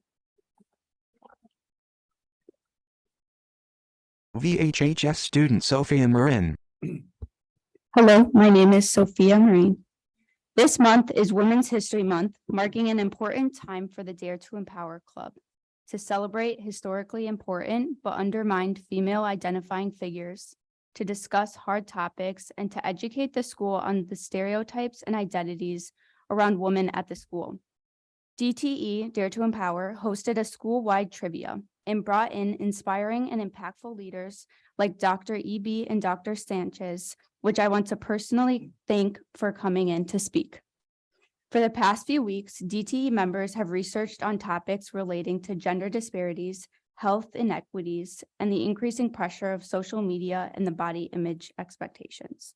VHHS student Sophia Marin. Hello, my name is Sophia Marine. This month is Women's History Month, marking an important time for the Dare to Empower Club to celebrate historically important but undermined female identifying figures, to discuss hard topics, and to educate the school on the stereotypes and identities around women at the school. DTE, Dare to Empower, hosted a school-wide trivia and brought in inspiring and impactful leaders like Dr. E.B. and Dr. Sanchez, which I want to personally thank for coming in to speak. For the past few weeks, DTE members have researched on topics relating to gender disparities, health inequities, and the increasing pressure of social media and the body image expectations.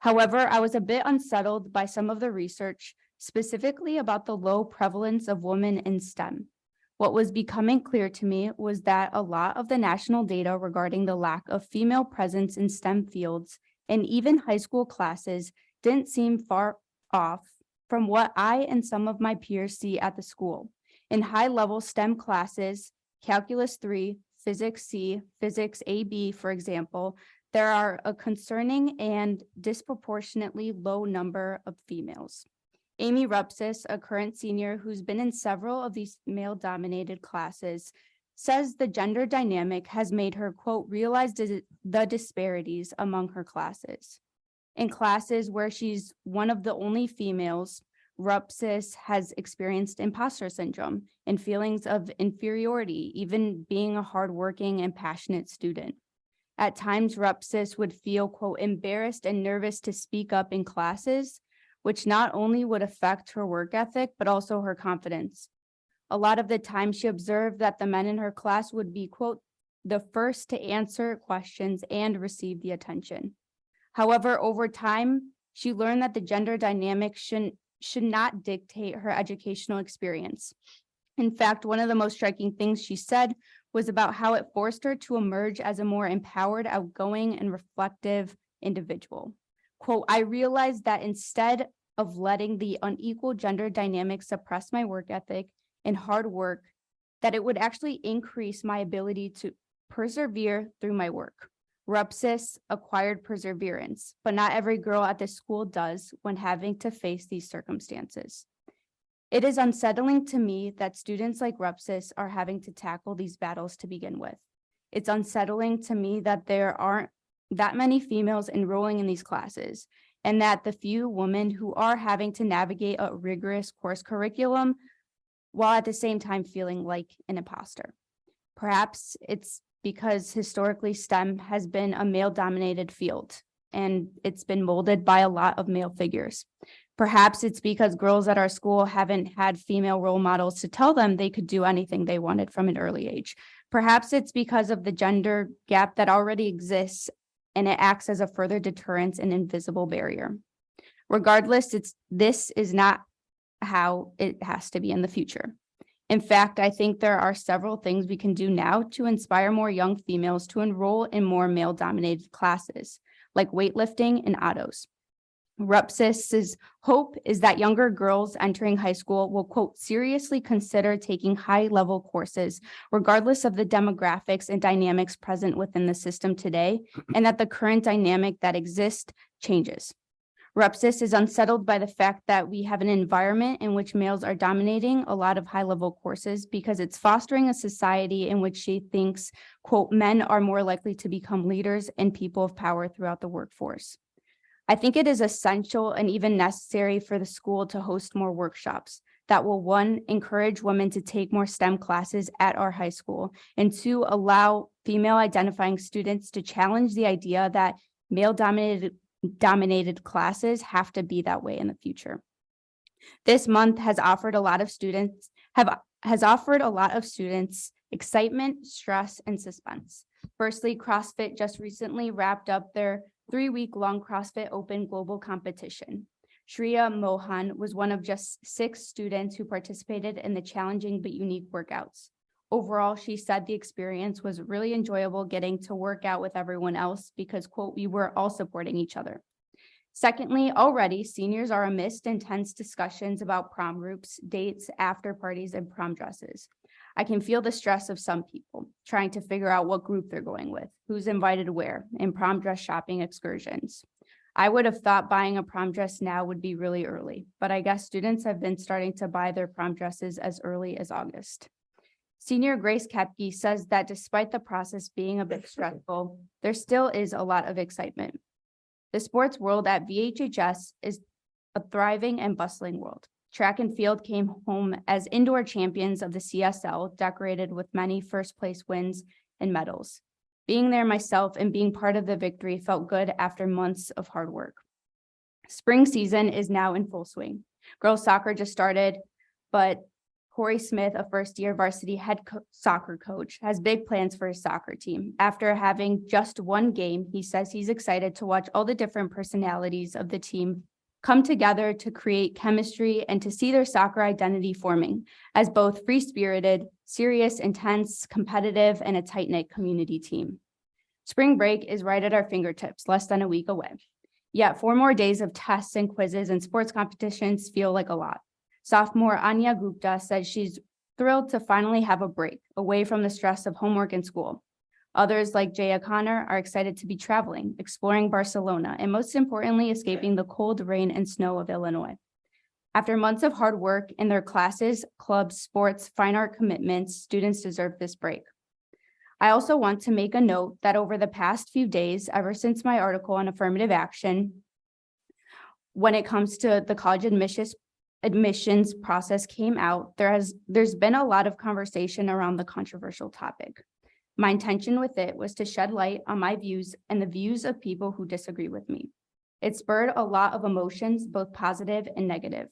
However, I was a bit unsettled by some of the research, specifically about the low prevalence of women in STEM. What was becoming clear to me was that a lot of the national data regarding the lack of female presence in STEM fields and even high school classes didn't seem far off from what I and some of my peers see at the school. In high-level STEM classes, Calculus 3, Physics C, Physics AB, for example, there are a concerning and disproportionately low number of females. Amy Rupsis, a current senior who's been in several of these male-dominated classes, says the gender dynamic has made her, quote, realize the disparities among her classes. In classes where she's one of the only females, Rupsis has experienced imposter syndrome and feelings of inferiority, even being a hardworking and passionate student. At times, Rupsis would feel, quote, embarrassed and nervous to speak up in classes, which not only would affect her work ethic, but also her confidence. A lot of the time she observed that the men in her class would be, quote, the first to answer questions and receive the attention. However, over time, she learned that the gender dynamic should not dictate her educational experience. In fact, one of the most striking things she said was about how it forced her to emerge as a more empowered, outgoing, and reflective individual. Quote, I realized that instead of letting the unequal gender dynamic suppress my work ethic and hard work, that it would actually increase my ability to persevere through my work. Rupsis acquired perseverance, but not every girl at this school does when having to face these circumstances. It is unsettling to me that students like Rupsis are having to tackle these battles to begin with. It's unsettling to me that there aren't that many females enrolling in these classes, and that the few women who are having to navigate a rigorous course curriculum while at the same time feeling like an imposter. Perhaps it's because historically STEM has been a male-dominated field, and it's been molded by a lot of male figures. Perhaps it's because girls at our school haven't had female role models to tell them they could do anything they wanted from an early age. Perhaps it's because of the gender gap that already exists, and it acts as a further deterrence and invisible barrier. Regardless, this is not how it has to be in the future. In fact, I think there are several things we can do now to inspire more young females to enroll in more male-dominated classes, like weightlifting and autos. RUPSIS's hope is that younger girls entering high school will, quote, seriously consider taking high-level courses, regardless of the demographics and dynamics present within the system today, and that the current dynamic that exists changes. RUPSIS is unsettled by the fact that we have an environment in which males are dominating a lot of high-level courses because it's fostering a society in which she thinks, quote, men are more likely to become leaders and people of power throughout the workforce. I think it is essential and even necessary for the school to host more workshops that will, one, encourage women to take more STEM classes at our high school, and two, allow female identifying students to challenge the idea that male-dominated classes have to be that way in the future. This month has offered a lot of students excitement, stress, and suspense. Firstly, CrossFit just recently wrapped up their 3-week-long CrossFit Open Global Competition. Shreya Mohan was one of just 6 students who participated in the challenging but unique workouts. Overall, she said the experience was really enjoyable getting to work out with everyone else because, quote, we were all supporting each other. Secondly, already seniors are amidst intense discussions about prom groups, dates, after parties, and prom dresses. I can feel the stress of some people trying to figure out what group they're going with, who's invited where, and prom dress shopping excursions. I would have thought buying a prom dress now would be really early, but I guess students have been starting to buy their prom dresses as early as August. Senior Grace Kepke says that despite the process being a bit stressful, there still is a lot of excitement. The sports world at VHHS is a thriving and bustling world. Track and field came home as indoor champions of the CSL, decorated with many first place wins and medals. Being there myself and being part of the victory felt good after months of hard work. Spring season is now in full swing. Girls soccer just started, but Corey Smith, a first-year varsity soccer coach, has big plans for his soccer team. After having just one game, he says he's excited to watch all the different personalities of the team come together to create chemistry and to see their soccer identity forming as both free-spirited, serious, intense, competitive, and a tight-knit community team. Spring break is right at our fingertips, less than a week away. Yet 4 more days of tests and quizzes and sports competitions feel like a lot. Sophomore Anya Gupta says she's thrilled to finally have a break away from the stress of homework and school. Others, like Jaya Connor, are excited to be traveling, exploring Barcelona, and most importantly, escaping the cold, rain, and snow of Illinois. After months of hard work in their classes, clubs, sports, fine art commitments, students deserve this break. I also want to make a note that over the past few days, ever since my article on affirmative action, when it comes to the college admissions process came out, there's been a lot of conversation around the controversial topic. My intention with it was to shed light on my views and the views of people who disagree with me. It spurred a lot of emotions, both positive and negative.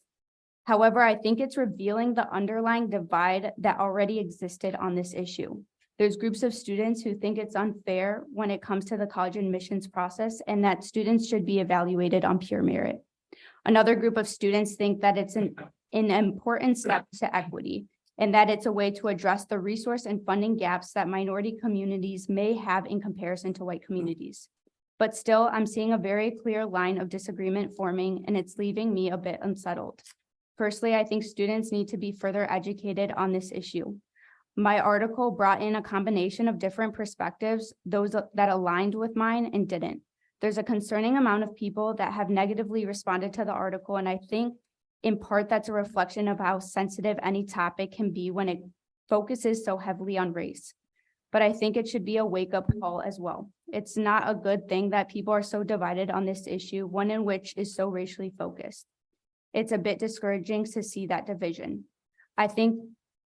However, I think it's revealing the underlying divide that already existed on this issue. There's groups of students who think it's unfair when it comes to the college admissions process and that students should be evaluated on pure merit. Another group of students think that it's an important step to equity and that it's a way to address the resource and funding gaps that minority communities may have in comparison to white communities. But still, I'm seeing a very clear line of disagreement forming, and it's leaving me a bit unsettled. Personally, I think students need to be further educated on this issue. My article brought in a combination of different perspectives, those that aligned with mine and didn't. There's a concerning amount of people that have negatively responded to the article, and I think in part that's a reflection of how sensitive any topic can be when it focuses so heavily on race. But I think it should be a wake-up call as well. It's not a good thing that people are so divided on this issue, one in which is so racially focused. It's a bit discouraging to see that division. I think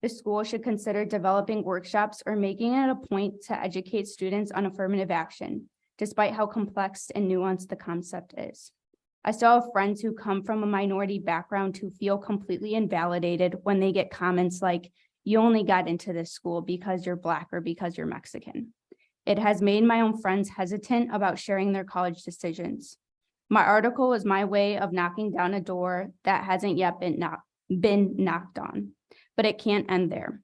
the school should consider developing workshops or making it a point to educate students on affirmative action, despite how complex and nuanced the concept is. I still have friends who come from a minority background who feel completely invalidated when they get comments like, you only got into this school because you're Black or because you're Mexican. It has made my own friends hesitant about sharing their college decisions. My article was my way of knocking down a door that hasn't yet been knocked on. But it can't end there.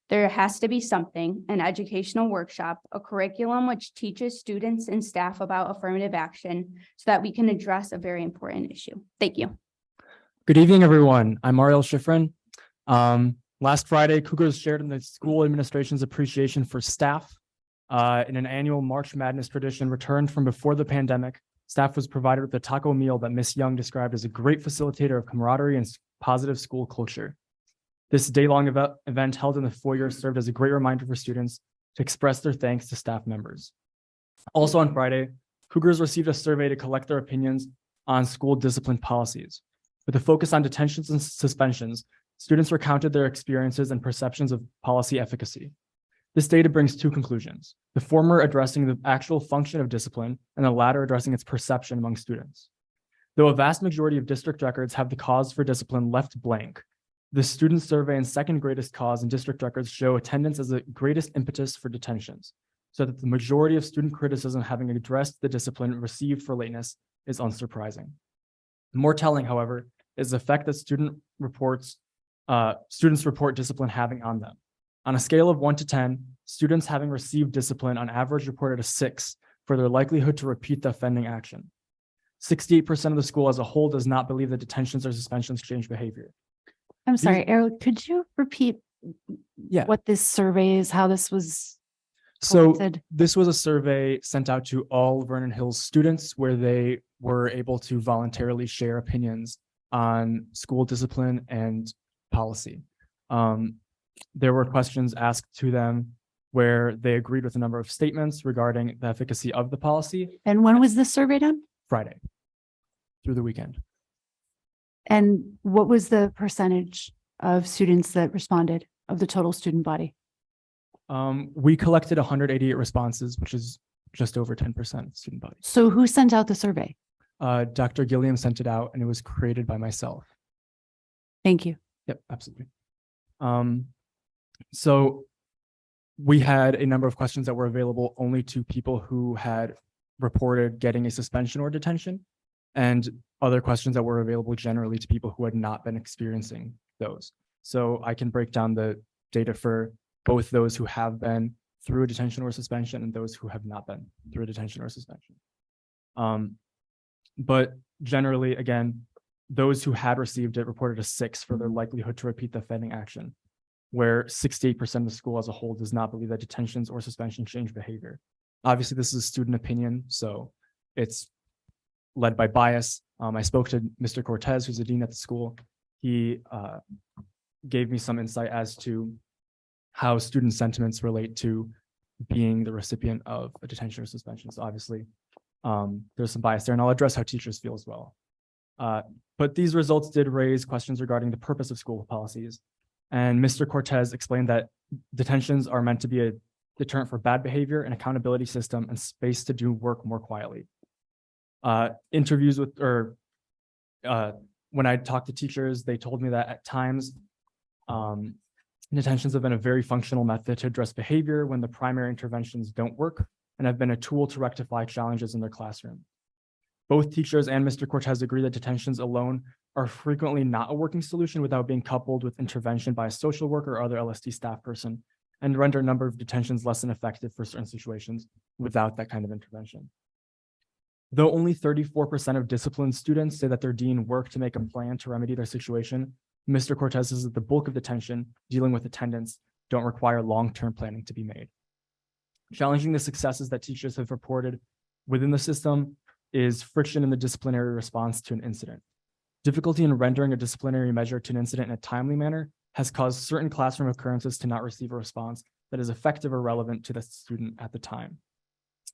There has to be something, an educational workshop, a curriculum which teaches students and staff about affirmative action so that we can address a very important issue. Thank you. Good evening, everyone. I'm Ariel Schifrin. Last Friday, Cougars shared in the school administration's appreciation for staff. In an annual March Madness tradition returned from before the pandemic, staff was provided with a taco meal that Miss Young described as a great facilitator of camaraderie and positive school culture. This day-long event held in the foyer served as a great reminder for students to express their thanks to staff members. Also on Friday, Cougars received a survey to collect their opinions on school discipline policies. With a focus on detentions and suspensions, students recounted their experiences and perceptions of policy efficacy. This data brings two conclusions, the former addressing the actual function of discipline and the latter addressing its perception among students. Though a vast majority of district records have the cause for discipline left blank, the student survey and second greatest cause in district records show attendance as the greatest impetus for detentions, so that the majority of student criticism having addressed the discipline received for lateness is unsurprising. More telling, however, is the effect that students report discipline having on them. On a scale of 1 to 10, students having received discipline on average reported a 6 for their likelihood to repeat the offending action. 68% of the school as a whole does not believe that detentions or suspensions change behavior. I'm sorry, Errol, could you repeat what this survey is, how this was So collected? this was a survey sent out to all Vernon Hills students where they were able to voluntarily share opinions on school discipline and policy. There were questions asked to them where they agreed with a number of statements regarding the efficacy of the policy. And when was this survey done? Friday through the weekend. And what was the percentage of students that responded of the total student body? We collected 188 responses, which is just over 10% of student body. So who sent out the survey? Dr. Gilliam sent it out and it was created by myself. Thank you. Yep, absolutely. So we had a number of questions that were available only to people who had reported getting a suspension or detention, and other questions that were available generally to people who had not been experiencing those. So I can break down the data for both those who have been through a detention or suspension and those who have not been through a detention or suspension. But generally, again, those who had received it reported a 6 for their likelihood to repeat the offending action, where 68% of the school as a whole does not believe that detentions or suspension change behavior. Obviously, this is a student opinion, so it's led by bias. I spoke to Mr. Cortez, who's the dean at the school. He gave me some insight as to how student sentiments relate to being the recipient of a detention or suspension. So obviously, there's some bias there, and I'll address how teachers feel as well. But these results did raise questions regarding the purpose of school policies. And Mr. Cortez explained that detentions are meant to be a deterrent for bad behavior, an accountability system, and space to do work more quietly. Interviews with, when I talked to teachers, they told me that at times, detentions have been a very functional method to address behavior when the primary interventions don't work and have been a tool to rectify challenges in their classroom. Both teachers and Mr. Cortez agree that detentions alone are frequently not a working solution without being coupled with intervention by a social worker or other LSD staff person, and render a number of detentions less than effective for certain situations without that kind of intervention. Though only 34% of disciplined students say that their dean worked to make a plan to remedy their situation, Mr. Cortez says that the bulk of detention dealing with attendance don't require long-term planning to be made. Challenging the successes that teachers have reported within the system is friction in the disciplinary response to an incident. Difficulty in rendering a disciplinary measure to an incident in a timely manner has caused certain classroom occurrences to not receive a response that is effective or relevant to the student at the time.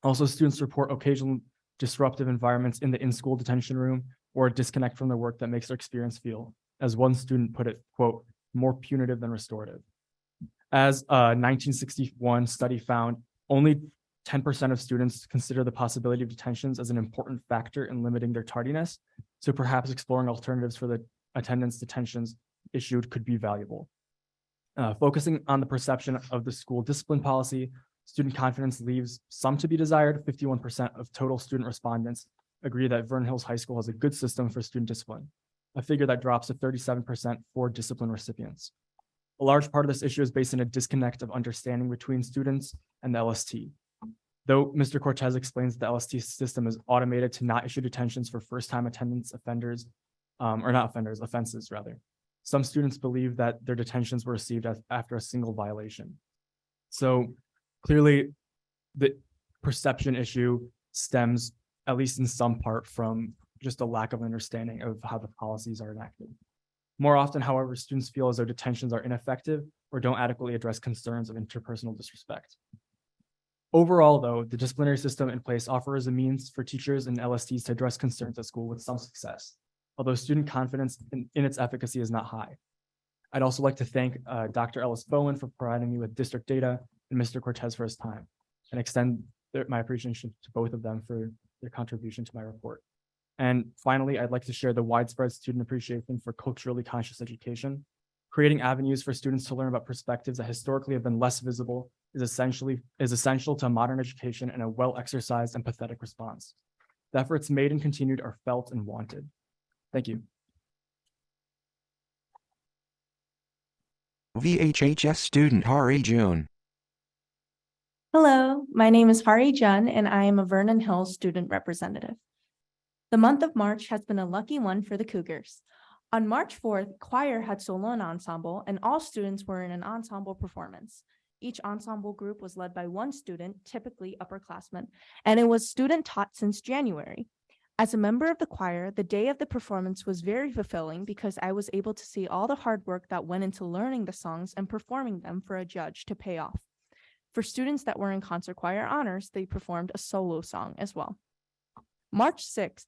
Also, students report occasional disruptive environments in the in-school detention room or a disconnect from their work that makes their experience feel, as one student put it, quote, more punitive than restorative. As a 1961 study found, only 10% of students consider the possibility of detentions as an important factor in limiting their tardiness, so perhaps exploring alternatives for the attendance detentions issued could be valuable. Focusing on the perception of the school discipline policy, student confidence leaves some to be desired. 51% of total student respondents agree that Vernon Hills High School has a good system for student discipline, a figure that drops to 37% for discipline recipients. A large part of this issue is based on a disconnect of understanding between students and the LST. Though Mr. Cortez explains that the LST system is automated to not issue detentions for first-time attendance offenders, or not offenders, offenses rather. Some students believe that their detentions were received after a single violation. So clearly, the perception issue stems, at least in some part, from just a lack of understanding of how the policies are enacted. More often, however, students feel as though detentions are ineffective or don't adequately address concerns of interpersonal disrespect. Overall, though, the disciplinary system in place offers a means for teachers and LSTs to address concerns at school with some success, although student confidence in its efficacy is not high. I'd also like to thank Dr. Ellis Bowen for providing me with district data and Mr. Cortez for his time, and extend my appreciation to both of them for their contribution to my report. And finally, I'd like to share the widespread student appreciation for culturally conscious education. Creating avenues for students to learn about perspectives that historically have been less visible is essential to modern education and a well-exercised and empathetic response. The efforts made and continued are felt and wanted. Thank you. VHHS student Hari June. Hello, my name is Hari Jun, and I am a Vernon Hills student representative. The month of March has been a lucky one for the Cougars. On March 4th, choir had solo and ensemble, and all students were in an ensemble performance. Each ensemble group was led by one student, typically upperclassmen, and it was student taught since January. As a member of the choir, the day of the performance was very fulfilling because I was able to see all the hard work that went into learning the songs and performing them for a judge to pay off. For students that were in concert choir honors, they performed a solo song as well. March 6th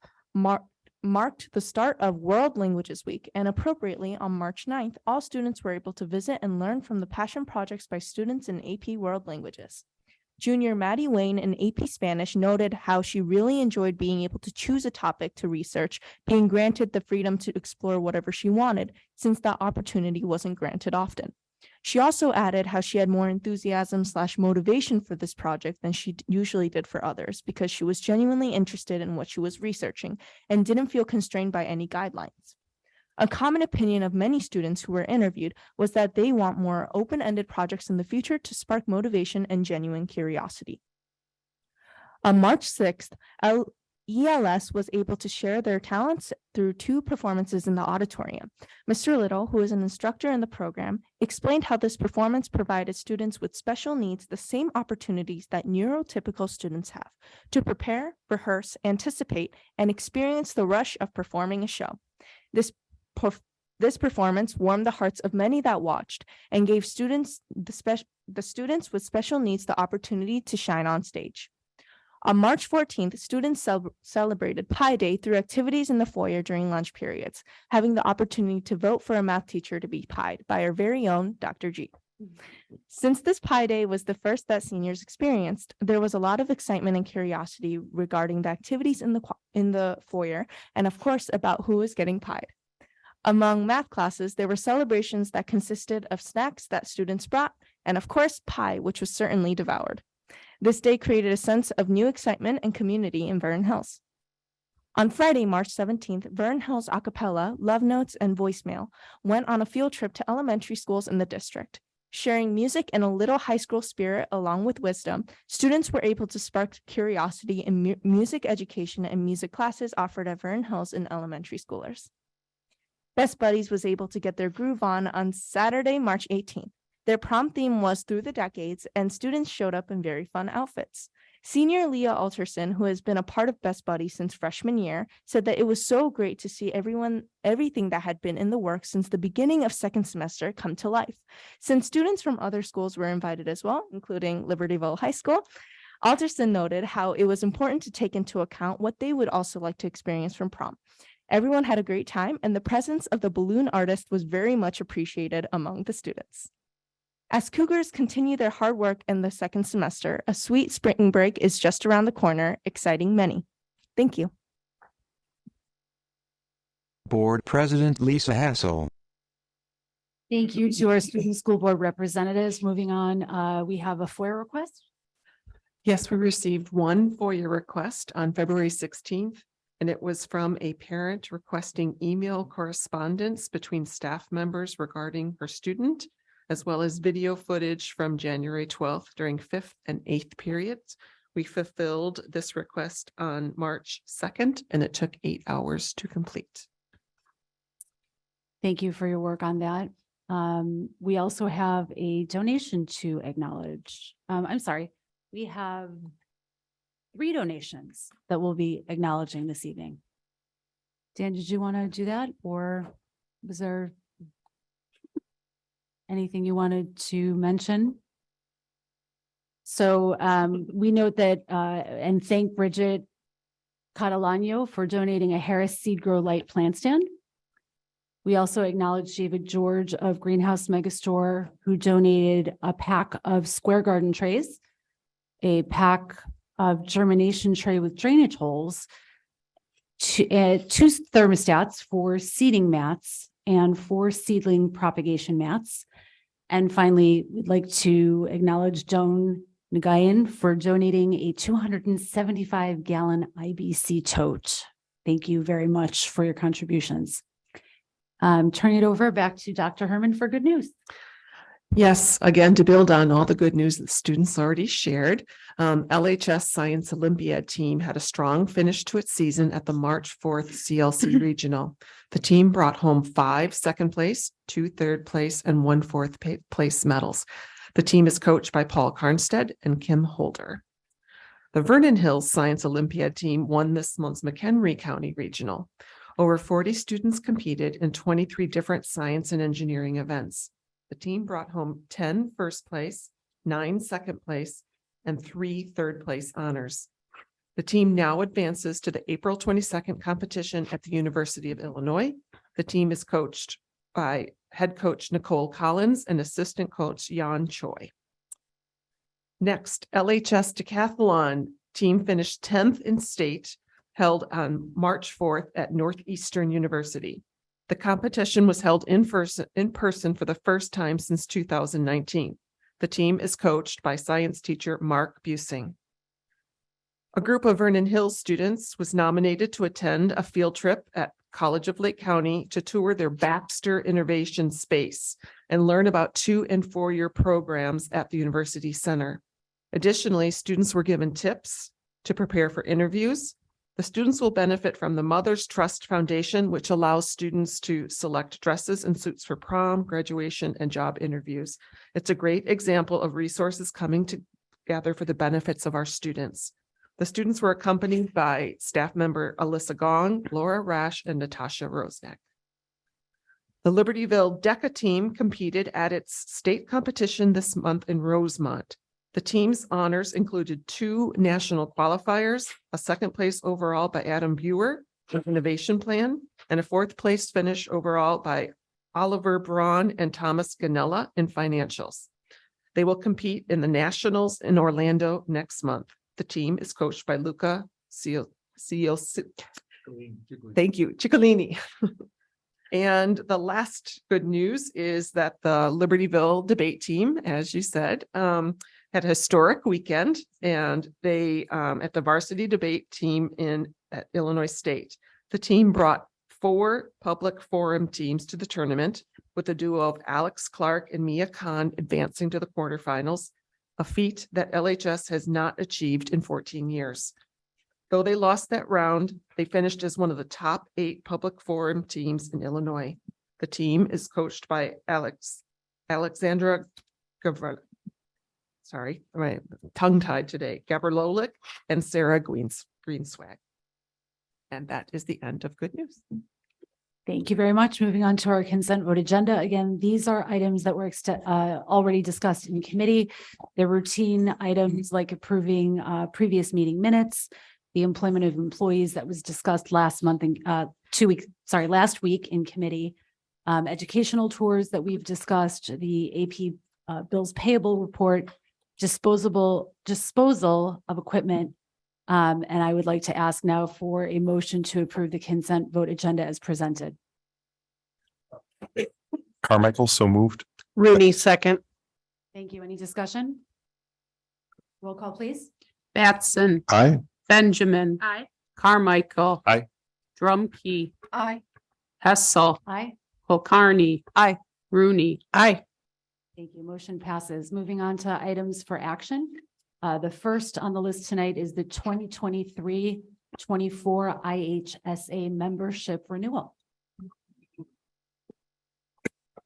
marked the start of World Languages Week, and appropriately on March 9th, all students were able to visit and learn from the passion projects by students in AP World Languages. Junior Maddie Wayne in AP Spanish noted how she really enjoyed being able to choose a topic to research, being granted the freedom to explore whatever she wanted, since that opportunity wasn't granted often. She also added how she had more enthusiasm/motivation for this project than she usually did for others because she was genuinely interested in what she was researching and didn't feel constrained by any guidelines. A common opinion of many students who were interviewed was that they want more open-ended projects in the future to spark motivation and genuine curiosity. On March 6th, ELS was able to share their talents through 2 performances in the auditorium. Mr. Little, who is an instructor in the program, explained how this performance provided students with special needs the same opportunities that neurotypical students have to prepare, rehearse, anticipate, and experience the rush of performing a show. This performance warmed the hearts of many that watched and gave students the students with special needs the opportunity to shine on stage. On March 14th, students celebrated Pi Day through activities in the foyer during lunch periods, having the opportunity to vote for a math teacher to be pied by our very own Dr. G. Since this Pi Day was the first that seniors experienced, there was a lot of excitement and curiosity regarding the activities in the foyer, and of course about who was getting pied. Among math classes, there were celebrations that consisted of snacks that students brought, and of course pie, which was certainly devoured. This day created a sense of new excitement and community in Vernon Hills. On Friday, March 17th, Vernon Hills a cappella, love notes, and voicemail went on a field trip to elementary schools in the district. Sharing music and a little high school spirit along with wisdom, students were able to spark curiosity in music education and music classes offered at Vernon Hills in elementary schoolers. Best Buddies was able to get their groove on Saturday, March 18th. Their prom theme was Through the Decades, and students showed up in very fun outfits. Senior Leah Alterson, who has been a part of Best Buddies since freshman year, said that it was so great to see everything that had been in the works since the beginning of second semester come to life. Since students from other schools were invited as well, including Libertyville High School, Alterson noted how it was important to take into account what they would also like to experience from prom. Everyone had a great time, and the presence of the balloon artist was very much appreciated among the students. As Cougars continue their hard work in the second semester, a sweet spring break is just around the corner, exciting many. Thank you. Board President Lisa Hassel. Thank you to our student school board representatives. Moving on, we have a FOIA request. Yes, we received one FOIA request on February 16th, and it was from a parent requesting email correspondence between staff members regarding her student. as well as video footage from January 12th during 5th and 8th periods. We fulfilled this request on March 2nd, and it took 8 hours to complete. Thank you for your work on that. We also have a donation to acknowledge. I'm sorry, we have 3 donations that we'll be acknowledging this evening. Dan, did you want to do that, or was there anything you wanted to mention? So we note that and thank Bridget Catalano for donating a Harris Seed Grow Light plant stand. We also acknowledge David George of Greenhouse Megastore, who donated a pack of square garden trays, a pack of germination tray with drainage holes, 2 thermostats for seeding mats, and 4 seedling propagation mats. And finally, we'd like to acknowledge Joan Nagayan for donating a 275-gallon IBC tote. Thank you very much for your contributions. Turning it over back to Dr. Herman for good news. Yes, again, to build on all the good news that students already shared, LHS Science Olympiad team had a strong finish to its season at the March 4th CLC Regional. The team brought home 5 second place, 2 third place, and 1 fourth place medals. The team is coached by Paul Carnstead and Kim Holder. The Vernon Hills Science Olympiad team won this month's McHenry County Regional. Over 40 students competed in 23 different science and engineering events. The team brought home 10 first place, 9 second place, and 3 third place honors. The team now advances to the April 22nd competition at the University of Illinois. The team is coached by head coach Nicole Collins and assistant coach Jan Choi. Next, LHS Decathlon team finished 10th in state, held on March 4th at Northeastern University. The competition was held in person for the first time since 2019. The team is coached by science teacher Mark Busing. A group of Vernon Hills students was nominated to attend a field trip at College of Lake County to tour their Baxter Innovation Space and learn about 2- and 4-year programs at the University Center. Additionally, students were given tips to prepare for interviews. The students will benefit from the Mother's Trust Foundation, which allows students to select dresses and suits for prom, graduation, and job interviews. It's a great example of resources coming together for the benefits of our students. The students were accompanied by staff member Alyssa Gong, Laura Rash, and Natasha Rosnack. The Libertyville DECA team competed at its state competition this month in Rosemont. The team's honors included 2 national qualifiers, a 2nd place overall by Adam Buer, Innovation Plan, and a 4th place finish overall by Oliver Braun and Thomas Ganella in Financials. They will compete in the Nationals in Orlando next month. The team is coached by Luca Ciccolini. And the last good news is that the Libertyville debate team, as you said, had a historic weekend, and they at the varsity debate team at Illinois State. The team brought 4 public forum teams to the tournament, with a duo of Alex Clark and Mia Khan advancing to the quarterfinals, a feat that LHS has not achieved in 14 years. Though they lost that round, they finished as one of the top 8 public forum teams in Illinois. The team is coached by Alexandra Gavrila. Sorry, my tongue-tied today. Gavrlolik and Sarah Greenswag. And that is the end of good news. Thank you very much. Moving on to our consent vote agenda. Again, these are items that were already discussed in committee. They're routine items like approving previous meeting minutes, the employment of employees that was discussed last week in committee, educational tours that we've discussed, the AP bills payable report, disposal of equipment. And I would like to ask now for a motion to approve the consent vote agenda as presented. Carmichael, so moved. Rooney, second. Thank you. Any discussion? Roll call, please. Batson. Aye. Benjamin. Aye. Carmichael. Aye. Drumkey. Aye. Hessel. Aye. Kulkarni. Aye. Rooney. Aye. Thank you. Motion passes. Moving on to items for action. The first on the list tonight is the 2023-24 IHSA membership renewal.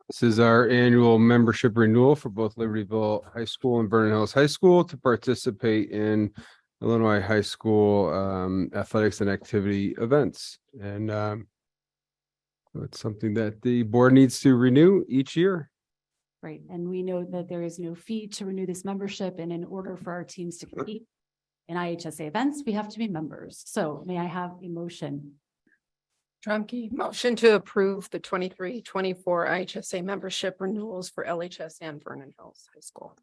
This is our annual membership renewal for both Libertyville High School and Vernon Hills High School to participate in Illinois high school athletics and activity events. And it's something that the board needs to renew each year. Right. And we know that there is no fee to renew this membership. And in order for our teams to compete in IHSA events, we have to be members. So may I have a motion? Drumkey, motion to approve the 23-24 IHSA membership renewals for LHS and Vernon Hills High School.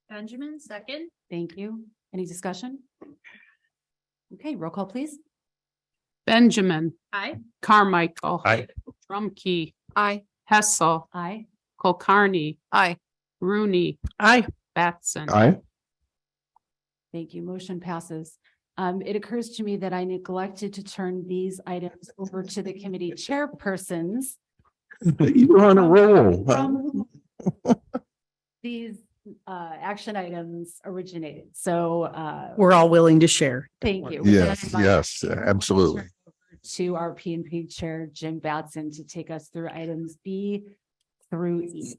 Benjamin, second. Thank you. Any discussion? Okay, roll call, please. Benjamin. Aye. Carmichael. Aye. Drumkey. Aye. Hessel. Aye. Kulkarni. Aye. Rooney. Aye. Batson. Aye. Thank you. Motion passes. It occurs to me that I neglected to turn these items over to the committee chairpersons. You're on a roll. From these action items originated. So We're all willing to share. thank you. Yes, Then I yes, absolutely. turn over to our P&P chair, Jim Batson, to take us through items B through E.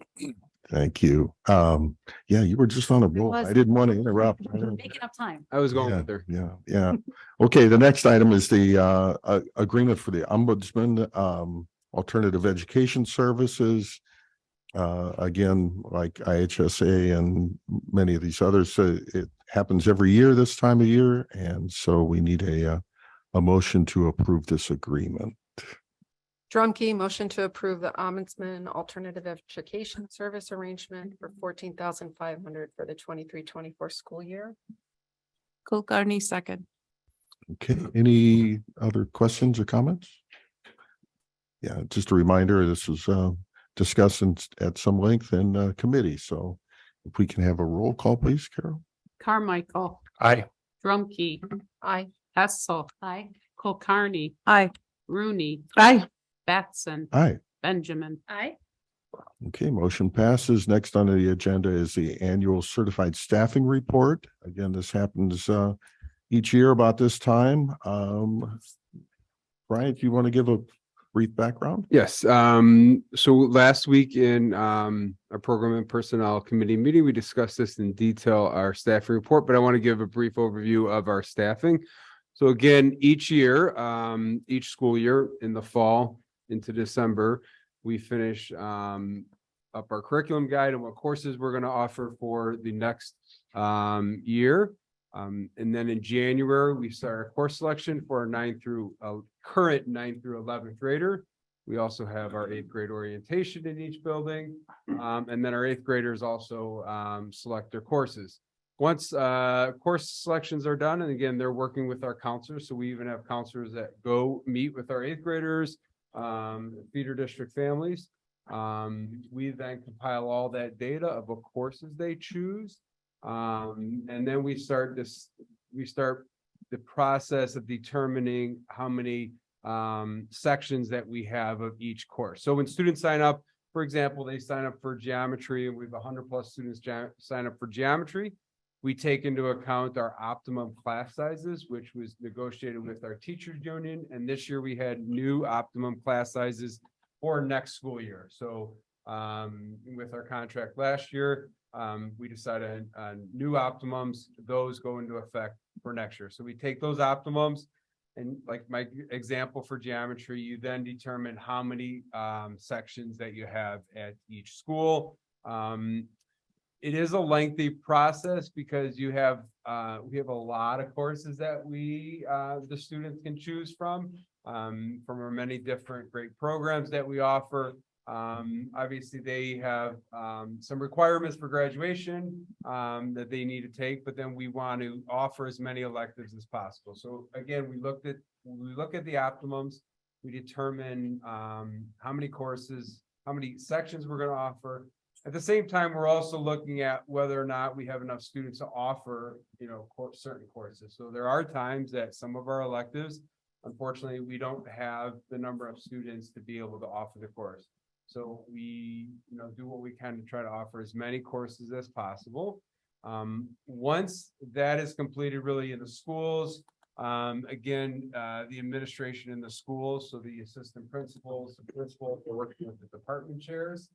Thank you. Yeah, you were just on a roll. was. I didn't want to interrupt. Making up time. I was going Yeah, with her. yeah. Okay, the next item is the agreement for the ombudsman, alternative education services. Again, like IHSA and many of these others, it happens every year this time of year. And so we need a motion to approve this agreement. Drumkey, motion to approve the Ombudsman Alternative Education Service Arrangement for $14,500 for the 23-24 school year. Kulkarni, second. Okay, any other questions or comments? Yeah, just a reminder, this was discussed at some length in committee. So if we can have a roll call, please, Carol. Carmichael. Aye. Drumkey. Aye. Hessel. Aye. Kulkarni. Aye. Rooney. Aye. Batson. Aye. Benjamin. Aye. Okay, motion passes. Next on the agenda is the annual certified staffing report. Again, this happens each year about this time. Brian, do you want to give a brief background? Yes. So last week in our program and personnel committee meeting, we discussed this in detail, our staffing report, but I want to give a brief overview of our staffing. So again, each year, each school year in the fall into December, we finish up our curriculum guide and what courses we're going to offer for the next year. And then in January, we start our course selection for our current 9th through 11th grader. We also have our 8th grade orientation in each building. And then our 8th graders also select their courses. Once course selections are done, and again, they're working with our counselors. So we even have counselors that go meet with our 8th graders, feeder district families. We then compile all that data of what courses they choose. And then we start the process of determining how many sections that we have of each course. So when students sign up, for example, they sign up for geometry, and we have 100+ students sign up for geometry. We take into account our optimum class sizes, which was negotiated with our teachers union. And this year we had new optimum class sizes for next school year. So with our contract last year, we decided on new optimums. Those go into effect for next year. So we take those optimums, and like my example for geometry, you then determine how many sections that you have at each school. It is a lengthy process because we have a lot of courses that the students can choose from our many different great programs that we offer. Obviously they have some requirements for graduation that they need to take, but then we want to offer as many electives as possible. So again, we look at the optimums, we determine how many courses, how many sections we're going to offer. At the same time, we're also looking at whether or not we have enough students to offer, certain courses. So there are times that some of our electives, unfortunately, we don't have the number of students to be able to offer the course. So we, do what we can to try to offer as many courses as possible. Once that is completed really in the schools, again, the administration in the schools, so the assistant principals, the principal, we're working with the department chairs.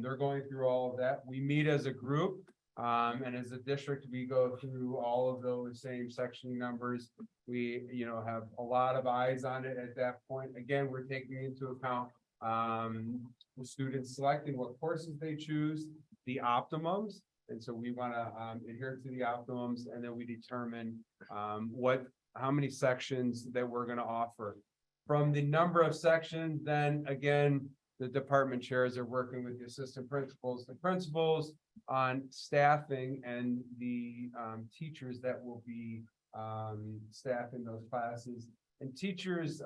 They're going through all of that. We meet as a group, and as a district, we go through all of those same section numbers. We, have a lot of eyes on it at that point. Again, we're taking into account the students selecting what courses they choose, the optimums. And so we want to adhere to the optimums, and then we determine how many sections that we're going to offer. From the number of sections, then again, the department chairs are working with the assistant principals, the principals on staffing, and the teachers that will be staffing those classes. And teachers,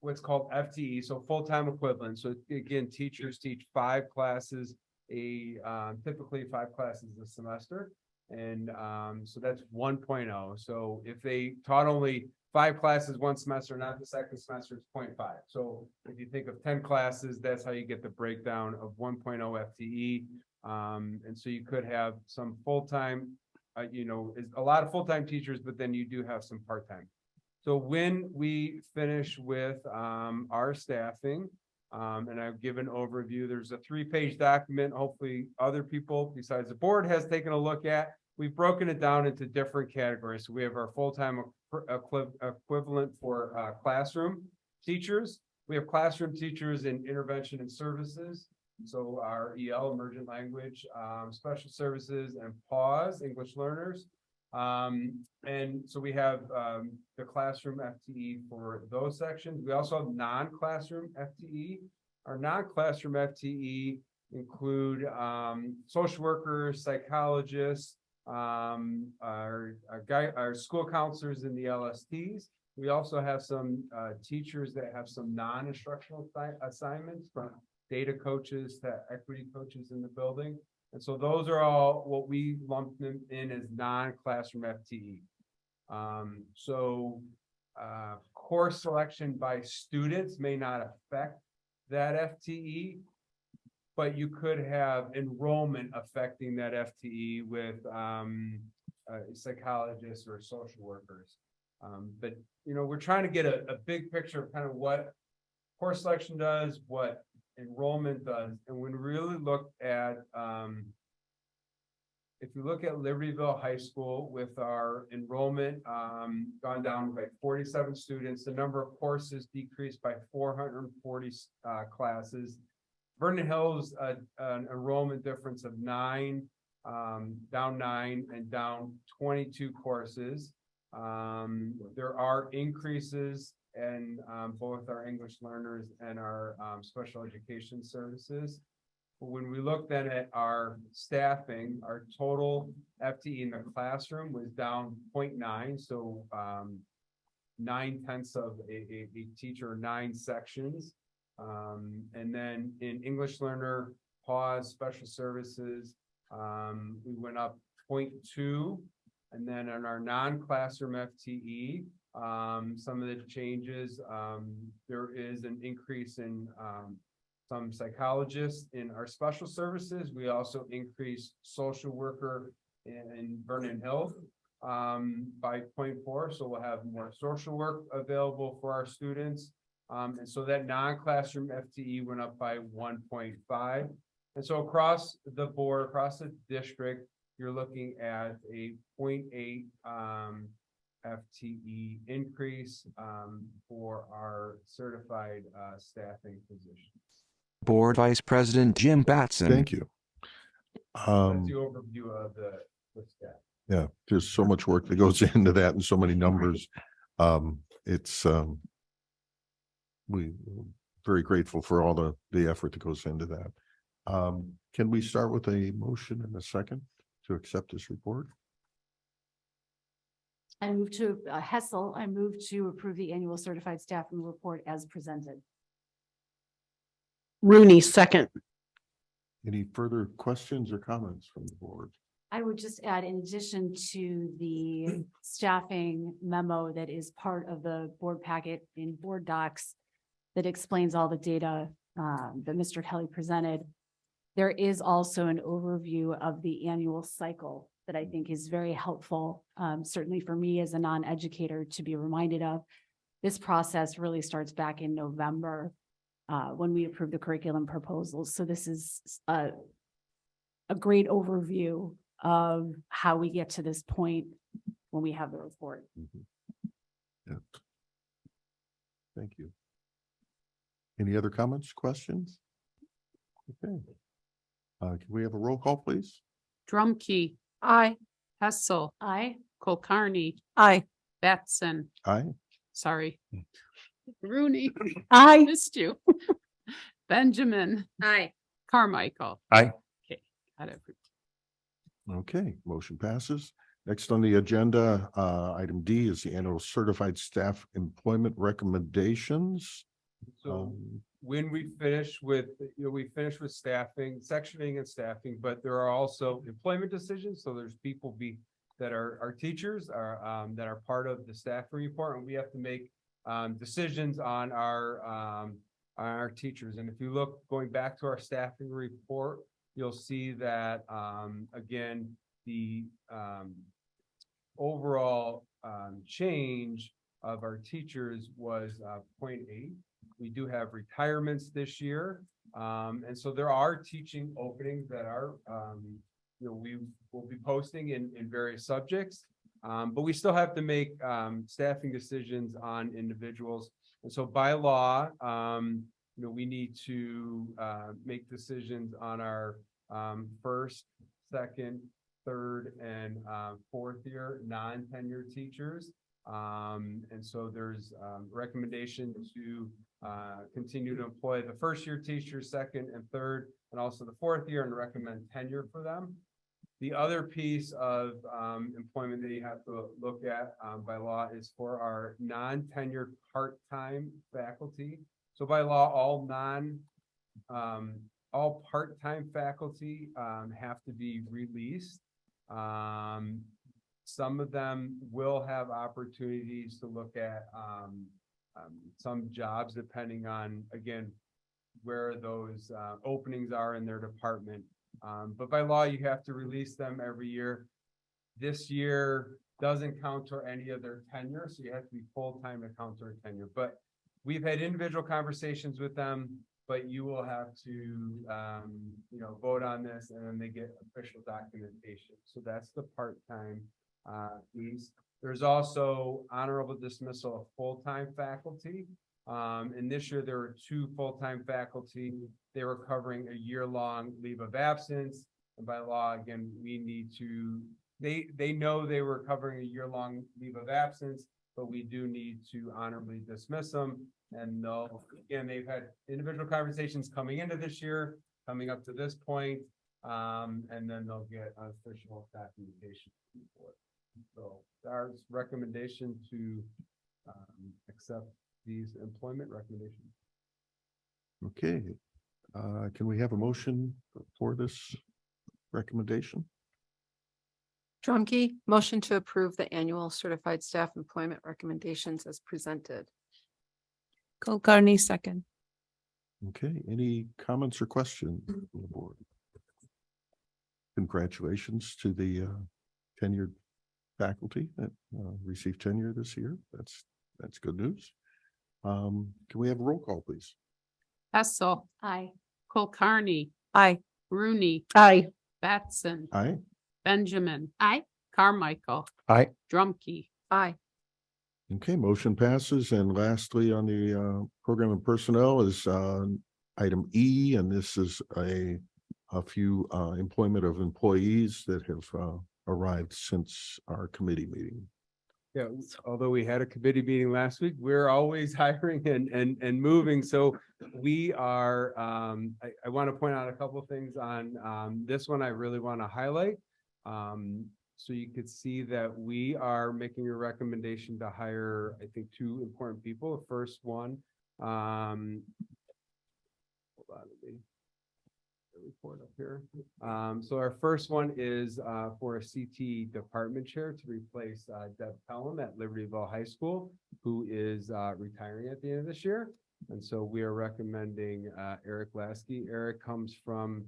what's called FTE, so full-time equivalent. So again, teachers teach 5 classes, typically 5 classes a semester. And so that's 1.0. So if they taught only 5 classes one semester, not the second semester, it's 0.5. So if you think of 10 classes, that's how you get the breakdown of 1.0 FTE. And so you could have some full-time, a lot of full-time teachers, but then you do have some part-time. So when we finish with our staffing, and I've given an overview, there's a 3-page document, hopefully other people besides the board has taken a look at. We've broken it down into different categories. So we have our full-time equivalent for classroom teachers. We have classroom teachers in intervention and services. So our EL, emergent language, special services, and PAWS, English learners. And so we have the classroom FTE for those sections. We also have non-classroom FTE. Our non-classroom FTE include social workers, psychologists, our school counselors in the LSTs. We also have some teachers that have some non-instructional assignments, from data coaches to equity coaches in the building. And so those are all what we lump them in as non-classroom FTE. Course selection by students may not affect that FTE, but you could have enrollment affecting that FTE with psychologists or social workers. But we're trying to get a big picture of kind of what course selection does, what enrollment does. And when we really look at, if you look at Libertyville High School, with our enrollment gone down by 47 students, the number of courses decreased by 440 classes. Vernon Hills, an enrollment difference of 9, down 9 and down 22 courses. There are increases in both our English learners and our special education services. But when we look then at our staffing, our total FTE in the classroom was down 0.9. So 9/10 of a teacher, 9 sections. And then in English learner, PAWS, special services, we went up 0.2. And then in our non-classroom FTE, some of the changes, there is an increase in some psychologists in our special services. We also increased social worker in Vernon Hills by 0.4. So we'll have more social work available for our students. And so that non-classroom FTE went up by 1.5. And so across the board, across the district, you're looking at a 0.8 FTE increase for our certified staffing positions. Board Vice President Jim Batson. Thank you. That's the overview of the staff. Yeah, there's so much work that goes into that and so many numbers. We're very grateful for all the effort that goes into that. Can we start with a motion in a second to accept this report? I move to Hessel. I move to approve the annual certified staffing report as presented. Rooney, second. Any further questions or comments from the board? I would just add, in addition to the staffing memo that is part of the board packet in board docs that explains all the data that Mr. Kelly presented, there is also an overview of the annual cycle that I think is very helpful, certainly for me as a non-educator to be reminded of. This process really starts back in November when we approve the curriculum proposals. So this is a great overview of how we get to this point when we have the report. Yeah. Thank you. Any other comments, questions? Okay. Can we have a roll call, please? Drumkey. Aye. Hessel. Aye. Kulkarni. Aye. Batson. Aye. Sorry. Rooney. Aye. Missed you. Benjamin. Aye. Carmichael. Aye. Okay. Got it. Okay, motion passes. Next on the agenda, item D is the annual certified staff employment recommendations. So when we finish with, we finish with staffing, sectioning and staffing, but there are also employment decisions. So there's people that are teachers that are part of the staffing report, and we have to make decisions on our teachers. And if you look, going back to our staffing report, you'll see that again, the overall change of our teachers was 0.8. We do have retirements this year. And so there are teaching openings that are, we will be posting in various subjects. But we still have to make staffing decisions on individuals. And so by law, we need to make decisions on our first, second, third, and fourth year non-tenured teachers. And so there's recommendation to continue to employ the first year teachers, second and third, and also the fourth year, and recommend tenure for them. The other piece of employment that you have to look at by law is for our non-tenured part-time faculty. So by law, all part-time faculty have to be released. Some of them will have opportunities to look at some jobs depending on, again, where those openings are in their department. But by law, you have to release them every year. This year doesn't count toward any of their tenure, so you have to be full-time to count toward tenure. But we've had individual conversations with them, but you will have to, vote on this, and then they get official documentation. So that's the part-time piece. There's also honorable dismissal of full-time faculty. And this year there were 2 full-time faculty. They were covering a year-long leave of absence. And by law, again, we need to, they know they were covering a year-long leave of absence, but we do need to honorably dismiss them. And again, they've had individual conversations coming into this year, coming up to this point, and then they'll get official documentation for it. So our recommendation to accept these employment recommendations. Okay, can we have a motion for this recommendation? Drumkey, motion to approve the annual certified staff employment recommendations as presented. Kulkarni, second. Okay, any comments or questions from the board? Congratulations to the tenured faculty that received tenure this year. That's good news. Can we have a roll call, please? Hessel. Aye. Kulkarni. Aye. Rooney. Aye. Batson. Aye. Benjamin. Aye. Carmichael. Aye. Drumkey. Aye. Okay, motion passes. And lastly, on the program and personnel is item E, and this is a few employment of employees that have arrived since our committee meeting. Yeah, although we had a committee meeting last week, we're always hiring and moving. So we are, I want to point out a couple of things on this one I really want to highlight. So you could see that we are making a recommendation to hire, I think, 2 important people. The first one, hold on, let me report up here. So our first one is for a CT department chair to replace Deb Pelham at Libertyville High School, who is retiring at the end of this year. And so we are recommending Eric Lasky. Eric comes from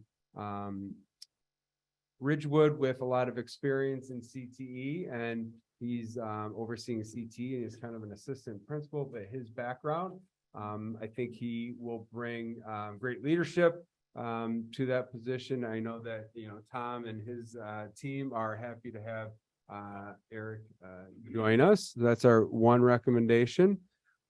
Ridgewood with a lot of experience in CTE, and he's overseeing CTE and is kind of an assistant principal, but his background, I think he will bring great leadership to that position. I know that, Tom and his team are happy to have Eric join us. That's our one recommendation.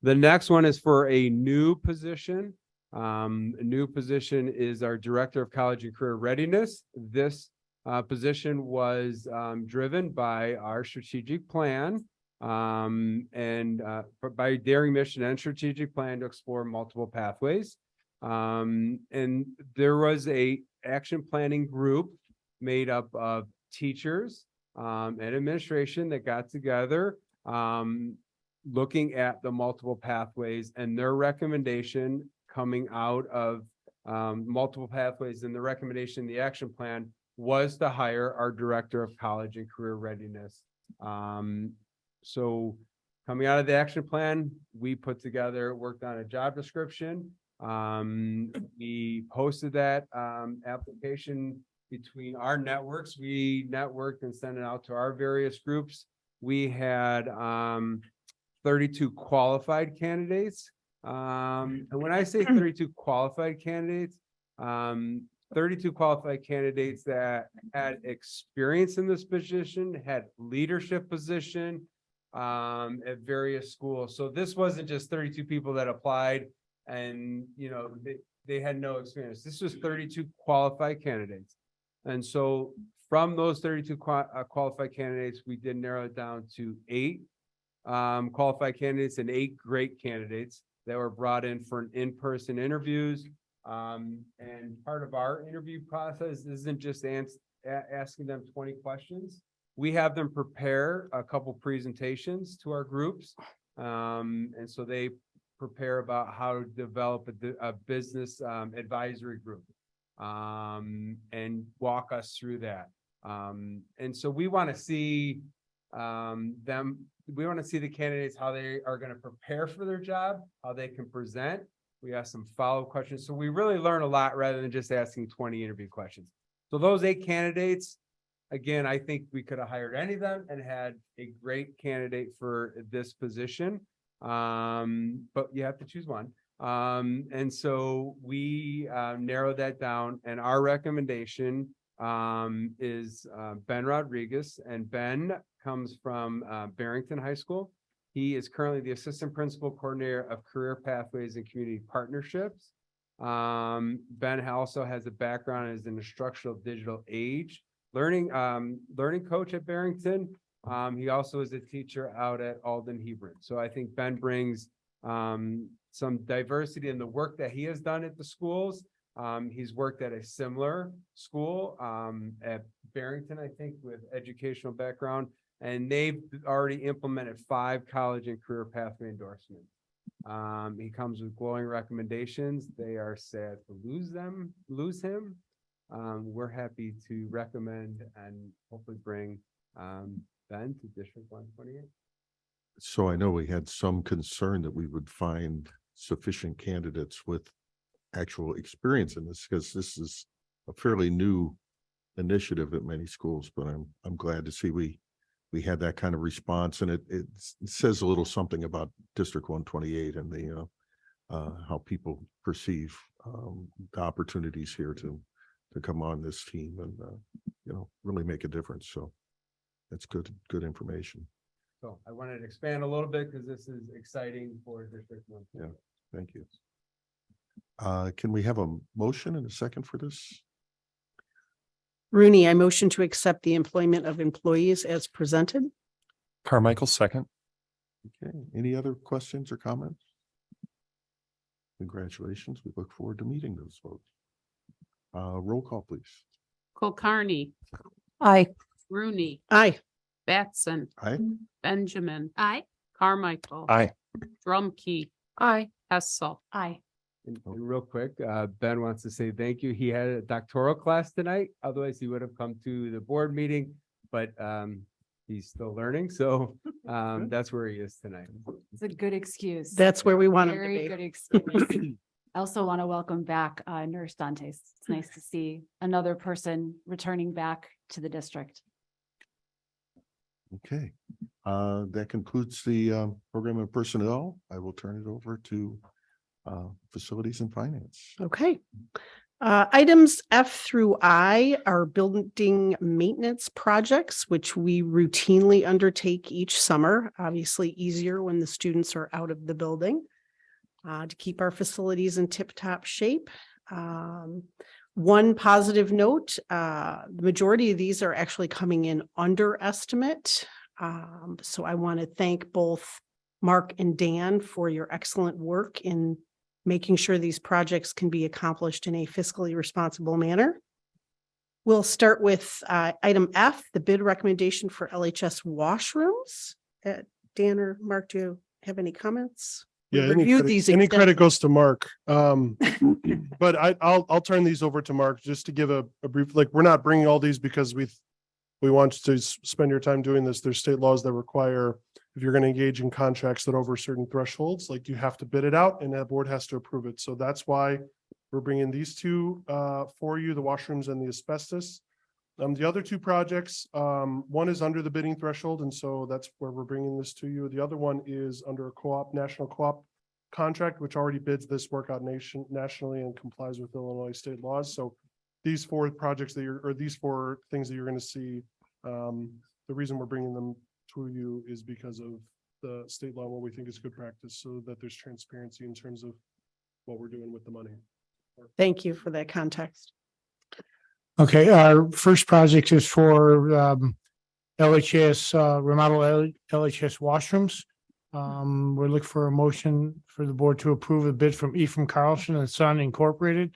The next one is for a new position. A new position is our Director of College and Career Readiness. This position was driven by our strategic plan and by Daring Mission and strategic plan to explore multiple pathways. And there was a action planning group made up of teachers and administration that got together looking at the multiple pathways, and their recommendation coming out of multiple pathways and the recommendation, the action plan was to hire our Director of College and Career Readiness. So coming out of the action plan, we worked on a job description. We posted that application between our networks. We networked and sent it out to our various groups. We had 32 qualified candidates. And when I say 32 qualified candidates, 32 qualified candidates that had experience in this position, had leadership position at various schools. So this wasn't just 32 people that applied and, they had no experience. This was 32 qualified candidates. And so from those 32 qualified candidates, we did narrow it down to 8 qualified candidates and 8 great candidates that were brought in for in-person interviews. And part of our interview process isn't just asking them 20 questions. We have them prepare a couple presentations to our groups. And so they prepare about how to develop a business advisory group and walk us through that. And so we want to see we want to see the candidates, how they are going to prepare for their job, how they can present. We ask some follow-up questions. So we really learn a lot rather than just asking 20 interview questions. So those 8 candidates, again, I think we could have hired any of them and had a great candidate for this position. But you have to choose one. And so we narrowed that down, and our recommendation is Ben Rodriguez, and Ben comes from Barrington High School. He is currently the Assistant Principal Coordinator of Career Pathways and Community Partnerships. Ben also has a background as an instructional digital age learning coach at Barrington. He also is a teacher out at Alden Hebron. So I think Ben brings some diversity in the work that he has done at the schools. He's worked at a similar school at Barrington, I think, with educational background, and they've already implemented 5 college and career pathway endorsements. He comes with glowing recommendations. They are sad to lose him. We're happy to recommend and hopefully bring Ben to District 128. So I know we had some concern that we would find sufficient candidates with actual experience in this, because this is a fairly new initiative at many schools, but I'm glad to see we had that kind of response, and it says a little something about District 128 and the how people perceive the opportunities here to come on this team and really make a difference. So that's good information. So I wanted to expand a little bit because this is exciting for District 128. Yeah, thank you. Can we have a motion and a second for this? Rooney, I motion to accept the employment of employees as presented. Carmichael, second. Okay, any other questions or comments? Congratulations. We look forward to meeting those folks. Roll call, please. Kulkarni. Aye. Rooney. Aye. Batson. Aye. Benjamin. Aye. Carmichael. Aye. Drumkey. Aye. Hessel. Aye. And real quick, Ben wants to say thank you. He had a doctoral class tonight. Otherwise, he would have come to the board meeting, but he's still learning. So that's where he is tonight. It's a good excuse. That's where we want them to Very be. good excuse. I also want to welcome back Nurse Dantes. It's nice to see another person returning back to the district. Okay, that concludes the program and personnel. I will turn it over to facilities and finance. Okay. Items F through I are building maintenance projects, which we routinely undertake each summer. Obviously easier when the students are out of the building to keep our facilities in tip-top shape. One positive note, the majority of these are actually coming in under estimate. So I want to thank both Mark and Dan for your excellent work in making sure these projects can be accomplished in a fiscally responsible manner. We'll start with item F, the bid recommendation for LHS washrooms. Dan or Mark, do you have any comments? We Yeah, reviewed these any credit extensively. goes to Mark. But I'll turn these over to Mark just to give a brief, like, we're not bringing all these because we want to spend your time doing this. There's state laws that require, if you're going to engage in contracts that over certain thresholds, like you have to bid it out and that board has to approve it. So that's why we're bringing these two for you, the washrooms and the asbestos. The other two projects, one is under the bidding threshold, and so that's where we're bringing this to you. The other one is under a co-op, national co-op contract, which already bids this work out nationally and complies with Illinois state laws. So these four projects these four things that you're going to see, the reason we're bringing them to you is because of the state law, what we think is good practice, so that there's transparency in terms of what we're doing with the money. Thank you for that context. Okay, our first project is for LHS, remodel LHS washrooms. We're looking for a motion for the board to approve a bid from Ephraim Carlson and Son Incorporated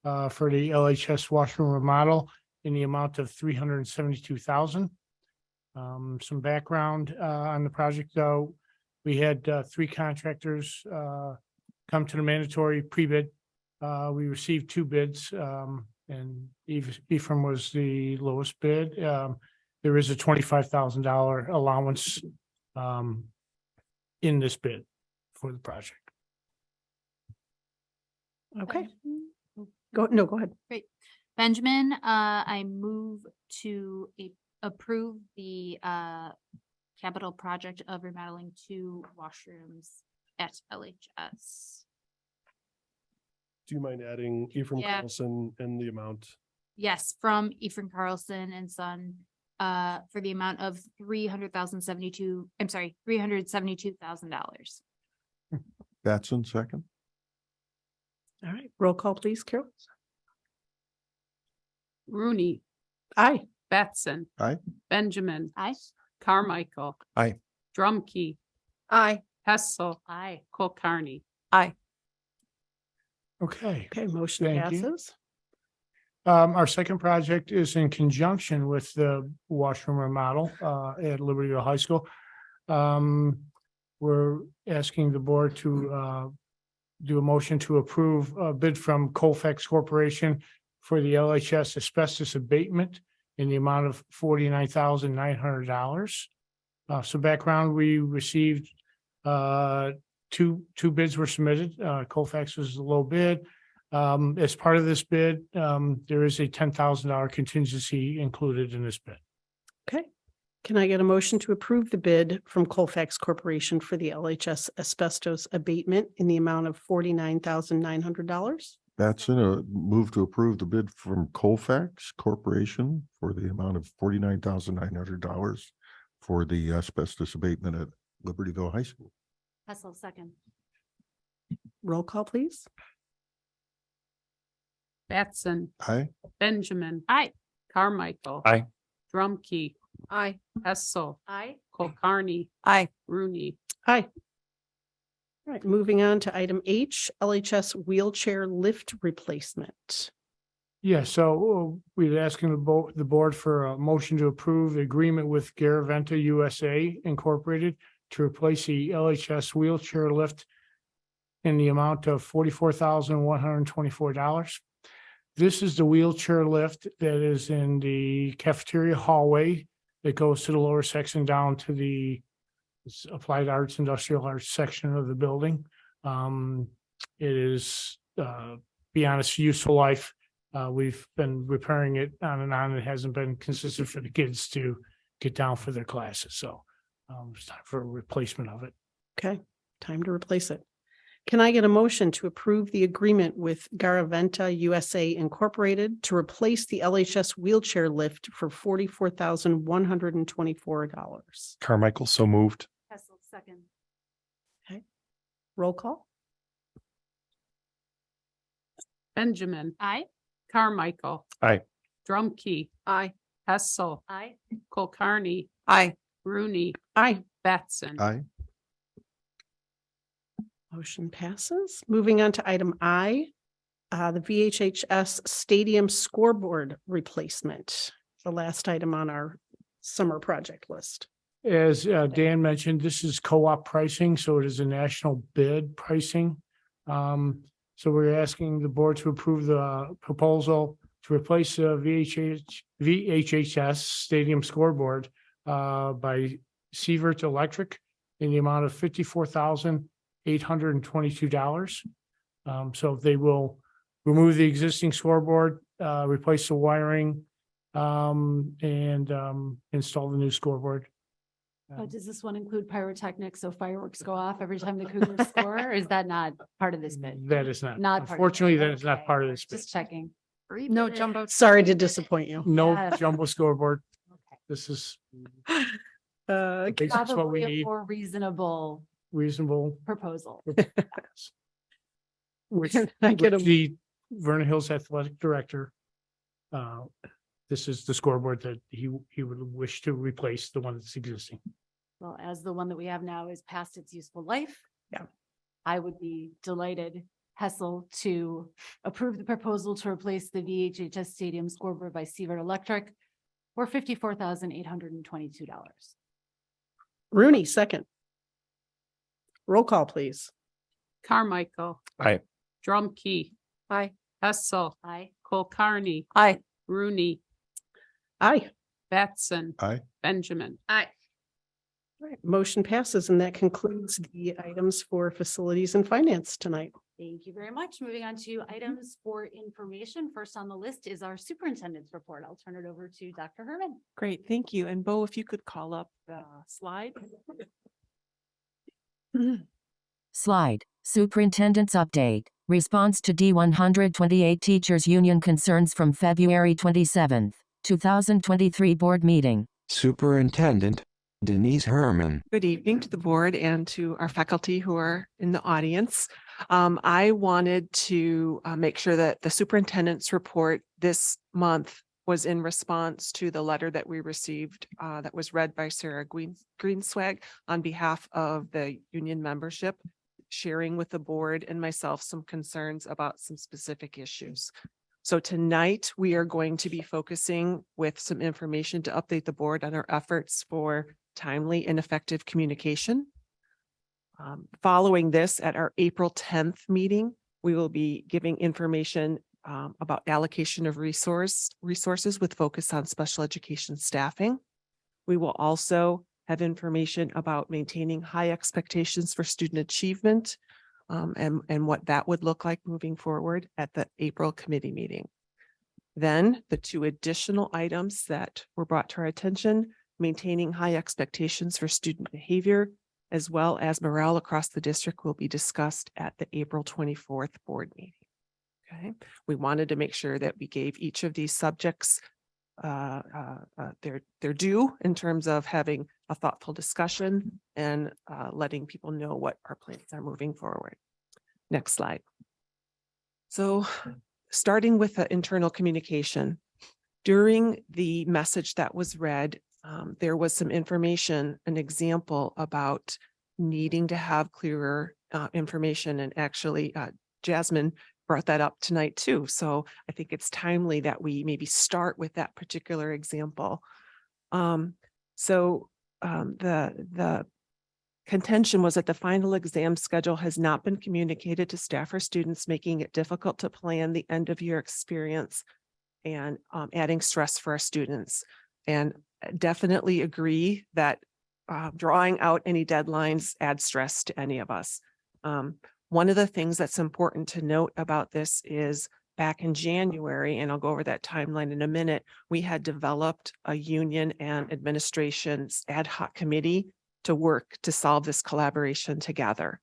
for the LHS washroom remodel in the amount of $372,000. Some background on the project, though. We had three contractors come to the mandatory pre-bid. We received two bids, and Ephraim was the lowest bid. There is a $25,000 allowance in this bid for the project. Okay. Go ahead. Great. Benjamin, I move to approve the capital project of remodeling 2 washrooms at LHS. Do you mind adding Ephraim Yeah. Carlson and the amount? Yes, from Ephraim Carlson and Son, for the amount of $372,000. Batson, second. All right, roll call, please, Carol. Rooney. Aye. Batson. Aye. Benjamin. Aye. Carmichael. Aye. Drumkey. Aye. Hessel. Aye. Kulkarni. Aye. Okay. Okay, motion Thank you. passes. Our second project is in conjunction with the washroom remodel at Libertyville High School. We're asking the board to do a motion to approve a bid from Colfax Corporation for the LHS asbestos abatement in the amount of $49,900. So background, we received two bids were submitted. Colfax was the low bid. As part of this bid, there is a $10,000 contingency included in this bid. Okay. Can I get a motion to approve the bid from Colfax Corporation for the LHS asbestos abatement in the amount of $49,900? Batson, move to approve the bid from Colfax Corporation for the amount of $49,900 for the asbestos abatement at Libertyville High School. Hessel, second. Roll call, please. Batson. Aye. Benjamin. Aye. Carmichael. Aye. Drumkey. Aye. Hessel. Aye. Kulkarni. Aye. Rooney. Aye. All right, moving on to item H, LHS wheelchair lift replacement. Yeah, so we're asking the board for a motion to approve the agreement with Garaventa USA Incorporated to replace the LHS wheelchair lift in the amount of $44,124. This is the wheelchair lift that is in the cafeteria hallway that goes to the lower section down to the It's Applied Arts, Industrial Arts section of the building. It is beyond its useful life. We've been repairing it on and on. It hasn't been consistent for the kids to get down for their classes. So it's time for a replacement of it. Okay, time to replace it. Can I get a motion to approve the agreement with Garaventa USA Incorporated to replace the LHS wheelchair lift for $44,124? Carmichael, so moved. Hessel, second. Roll call? Benjamin. Aye. Carmichael. Aye. Drumkey. Aye. Hessel. Aye. Kulkarni. Aye. Rooney. Aye. Batson. Aye. Motion passes. Moving on to item I, the VHHS Stadium scoreboard replacement, the last item on our summer project list. As Dan mentioned, this is co-op pricing, so it is a national bid pricing. So we're asking the board to approve the proposal to replace the VHHS Stadium scoreboard by Sievert Electric in the amount of $54,822. So they will remove the existing scoreboard, replace the wiring, and install the new scoreboard. Does this one include pyrotechnics? So fireworks go off every time the Cougars score? Or is that not part of this bid? That is not. Not part of the Unfortunately, bid. that is not Okay. part of this bid. Just checking. No jumbo. Sorry to disappoint you. No Yeah. jumbo scoreboard. This is basically what we Probably a need. more reasonable Reasonable. proposal. Which I get which 'em. the Vernon Hills Athletic Director. This is the scoreboard that he would wish to replace the one that's existing. Well, as the one that we have now is past its useful life. Yeah. I would be delighted, Hessel, to approve the proposal to replace the VHHS Stadium scoreboard by Sievert Electric for $54,822. Rooney, second. Roll call, please. Carmichael. Aye. Drumkey. Aye. Hessel. Aye. Kulkarni. Aye. Rooney. Aye. Batson. Aye. Benjamin. Aye. All right, motion passes, and that concludes the items for facilities and finance tonight. Thank you very much. Moving on to items for information. First on the list is our superintendent's report. I'll turn it over to Dr. Herman. Great, thank you. And Bo, if you could call up the slide. Slide, Superintendent's Update, Response to D128 Teachers Union Concerns from February 27, 2023 Board Meeting. Superintendent Denise Herman. Good evening to the board and to our faculty who are in the audience. I wanted to make sure that the superintendent's report this month was in response to the letter that we received that was read by Sarah Greenswag on behalf of the union membership, sharing with the board and myself some concerns about some specific issues. So tonight we are going to be focusing with some information to update the board on our efforts for timely and effective communication. Following this, at our April 10th meeting, we will be giving information about allocation of resources with focus on special education staffing. We will also have information about maintaining high expectations for student achievement and what that would look like moving forward at the April committee meeting. Then the two additional items that were brought to our attention, maintaining high expectations for student behavior, as well as morale across the district, will be discussed at the April 24th board meeting. Okay, we wanted to make sure that we gave each of these subjects their due in terms of having a thoughtful discussion and letting people know what our plans are moving forward. Next slide. So starting with the internal communication, during the message that was read, there was some information, an example about needing to have clearer information, and actually Jasmine brought that up tonight too. So I think it's timely that we maybe start with that particular example. The contention was that the final exam schedule has not been communicated to staff or students, making it difficult to plan the end of year experience and adding stress for our students. And definitely agree that drawing out any deadlines adds stress to any of us. One of the things that's important to note about this is back in January, and I'll go over that timeline in a minute, we had developed a union and administration's ad hoc committee to work to solve this collaboration together.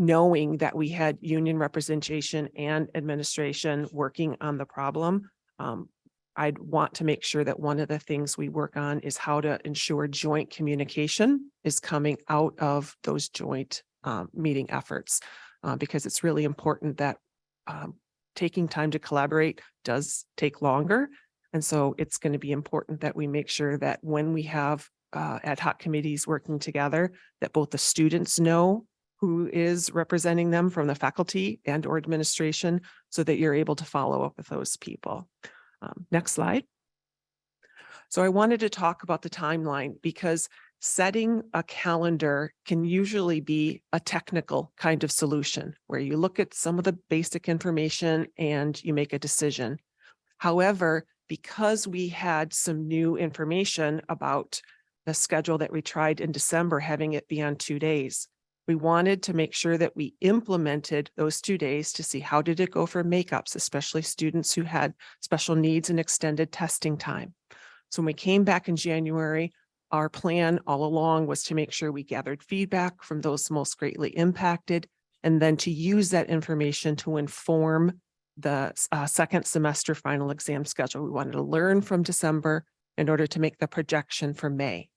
Knowing that we had union representation and administration working on the problem, I'd want to make sure that one of the things we work on is how to ensure joint communication is coming out of those joint meeting efforts, because it's really important that taking time to collaborate does take longer. And so it's going to be important that we make sure that when we have ad hoc committees working together, that both the students know who is representing them from the faculty and or administration, so that you're able to follow up with those people. Next slide. So I wanted to talk about the timeline because setting a calendar can usually be a technical kind of solution where you look at some of the basic information and you make a decision. However, because we had some new information about the schedule that we tried in December, having it be on 2 days, we wanted to make sure that we implemented those 2 days to see how did it go for makeups, especially students who had special needs and extended testing time. So when we came back in January, our plan all along was to make sure we gathered feedback from those most greatly impacted, and then to use that information to inform the second semester final exam schedule. We wanted to learn from December in order to make the projection for May.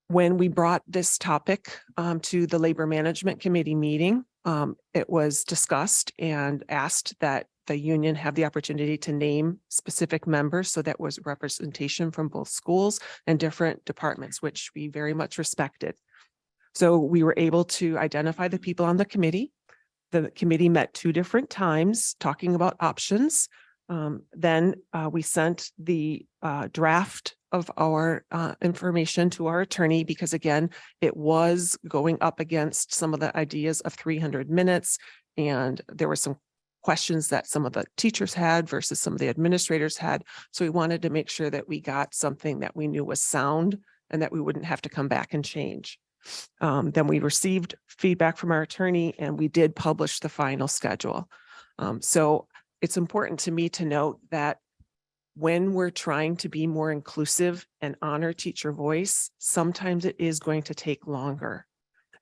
When we brought this topic to the Labor Management Committee meeting, it was discussed and asked that the union have the opportunity to name specific members. So that was representation from both schools and different departments, which we very much respected. So we were able to identify the people on the committee. The committee met 2 different times talking about options. Then we sent the draft of our information to our attorney because, again, it was going up against some of the ideas of 300 minutes. And there were some questions that some of the teachers had versus some of the administrators had. So we wanted to make sure that we got something that we knew was sound and that we wouldn't have to come back and change. Then we received feedback from our attorney and we did publish the final schedule. So it's important to me to note that when we're trying to be more inclusive and honor teacher voice, sometimes it is going to take longer.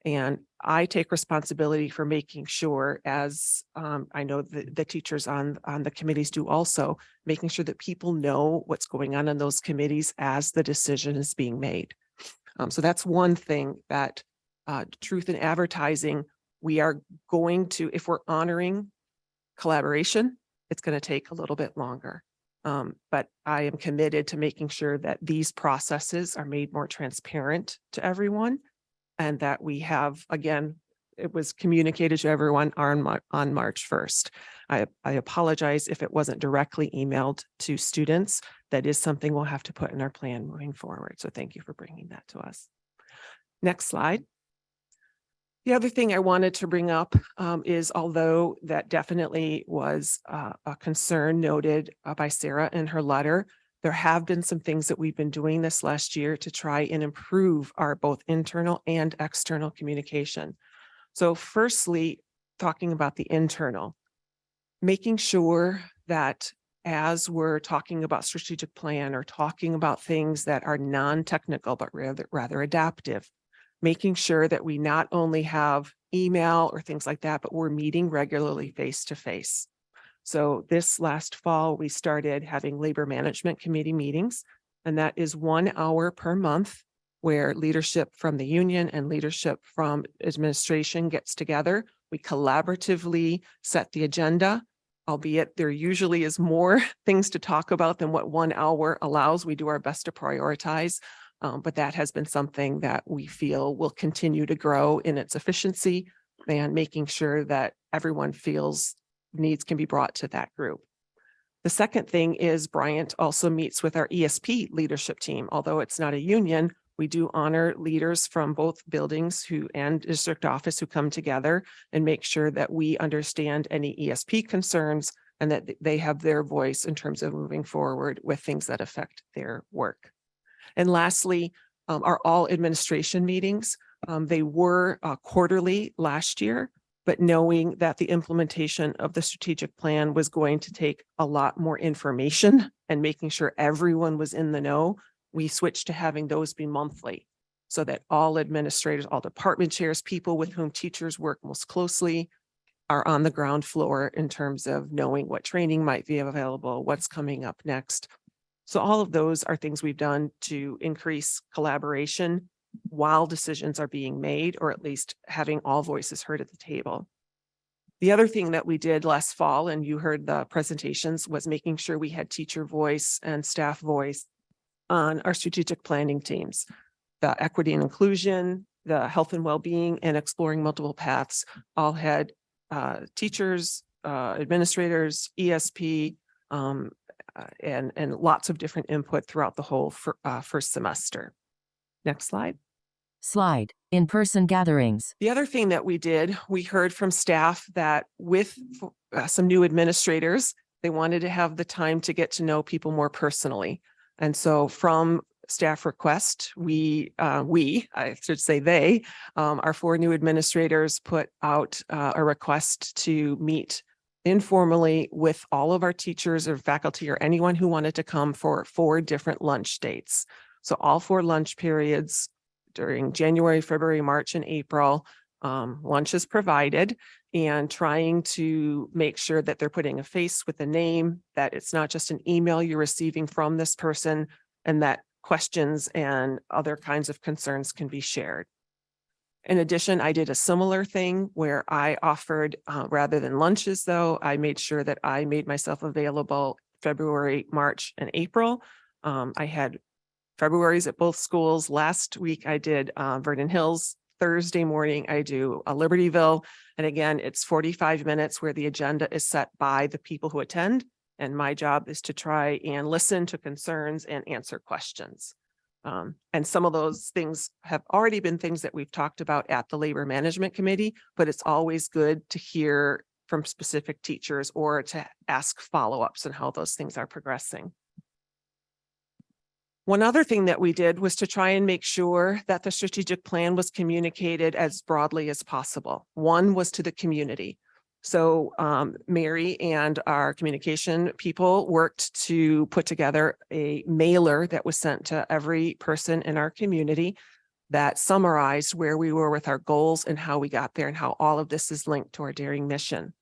And I take responsibility for making sure, as I know the teachers on the committees do also, making sure that people know what's going on in those committees as the decision is being made. So that's one thing that Truth in Advertising, we are going to, if we're honoring collaboration, it's going to take a little bit longer. But I am committed to making sure that these processes are made more transparent to everyone and that we have, again, it was communicated to everyone on March 1st. I apologize if it wasn't directly emailed to students. That is something we'll have to put in our plan moving forward. So thank you for bringing that to us. Next slide. The other thing I wanted to bring up is, although that definitely was a concern noted by Sarah in her letter, there have been some things that we've been doing this last year to try and improve our both internal and external communication. So firstly, talking about the internal, making sure that as we're talking about strategic plan or talking about things that are non-technical, but rather adaptive, making sure that we not only have email or things like that, but we're meeting regularly face-to-face. So this last fall, we started having Labor Management Committee meetings, and that is 1 hour per month where leadership from the union and leadership from administration gets together. We collaboratively set the agenda, albeit there usually is more things to talk about than what 1 hour allows. We do our best to prioritize. But that has been something that we feel will continue to grow in its efficiency and making sure that everyone feels needs can be brought to that group. The second thing is Bryant also meets with our ESP leadership team. Although it's not a union, we do honor leaders from both buildings and district office who come together and make sure that we understand any ESP concerns and that they have their voice in terms of moving forward with things that affect their work. And lastly, are all administration meetings. They were quarterly last year, but knowing that the implementation of the strategic plan was going to take a lot more information and making sure everyone was in the know, we switched to having those be monthly so that all administrators, all department chairs, people with whom teachers work most closely are on the ground floor in terms of knowing what training might be available, what's coming up next. So all of those are things we've done to increase collaboration while decisions are being made, or at least having all voices heard at the table. The other thing that we did last fall, and you heard the presentations, was making sure we had teacher voice and staff voice on our strategic planning teams. The equity and inclusion, the health and well-being, and exploring multiple paths all had teachers, administrators, ESP, and lots of different input throughout the whole first semester. Next slide. Slide, in-person gatherings. The other thing that we did, we heard from staff that with some new administrators, they wanted to have the time to get to know people more personally. And so from staff request, I should say they, our 4 new administrators put out a request to meet informally with all of our teachers or faculty or anyone who wanted to come for 4 different lunch dates. So all 4 lunch periods during January, February, March, and April, lunch is provided, and trying to make sure that they're putting a face with a name, that it's not just an email you're receiving from this person, and that questions and other kinds of concerns can be shared. In addition, I did a similar thing where I offered, rather than lunches though, I made sure that I made myself available February, March, and April. I had February's at both schools. Last week I did Vernon Hills. Thursday morning I do Libertyville. And again, it's 45 minutes where the agenda is set by the people who attend. And my job is to try and listen to concerns and answer questions. And some of those things have already been things that we've talked about at the Labor Management Committee, but it's always good to hear from specific teachers or to ask follow-ups on how those things are progressing. One other thing that we did was to try and make sure that the strategic plan was communicated as broadly as possible. One was to the community. So Mary and our communication people worked to put together a mailer that was sent to every person in our community that summarized where we were with our goals and how we got there and how all of this is linked to our Daring mission.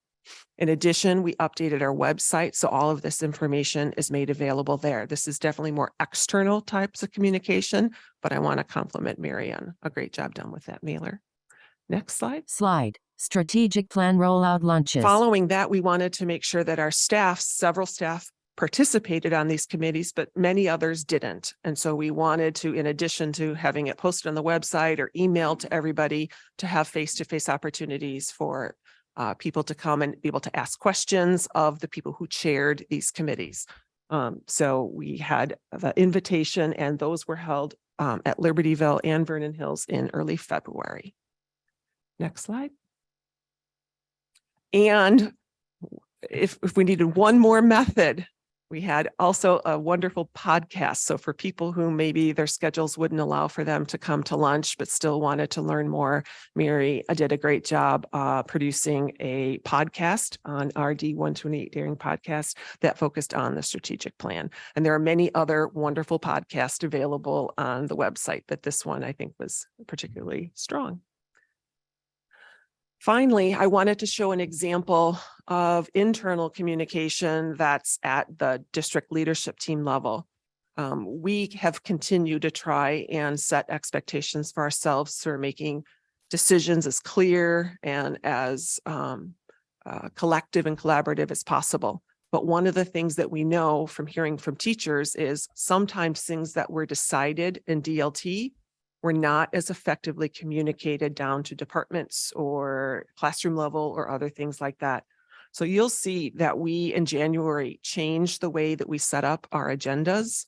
In addition, we updated our website, so all of this information is made available there. This is definitely more external types of communication, but I want to compliment Mary on a great job done with that mailer. Next slide. Slide, strategic plan rollout lunches. Following that, we wanted to make sure that our staff, several staff participated on these committees, but many others didn't. And so we wanted to, in addition to having it posted on the website or emailed to everybody, to have face-to-face opportunities for people to come and be able to ask questions of the people who chaired these committees. So we had the invitation, and those were held at Libertyville and Vernon Hills in early February. Next slide. And if we needed one more method, we had also a wonderful podcast. So for people who maybe their schedules wouldn't allow for them to come to lunch, but still wanted to learn more, Mary did a great job producing a podcast on our D128 Daring podcast that focused on the strategic plan. And there are many other wonderful podcasts available on the website, but this one I think was particularly strong. Finally, I wanted to show an example of internal communication that's at the district leadership team level. We have continued to try and set expectations for ourselves for making decisions as clear and as collective and collaborative as possible. But one of the things that we know from hearing from teachers is sometimes things that were decided in DLT were not as effectively communicated down to departments or classroom level or other things like that. So you'll see that we in January changed the way that we set up our agendas,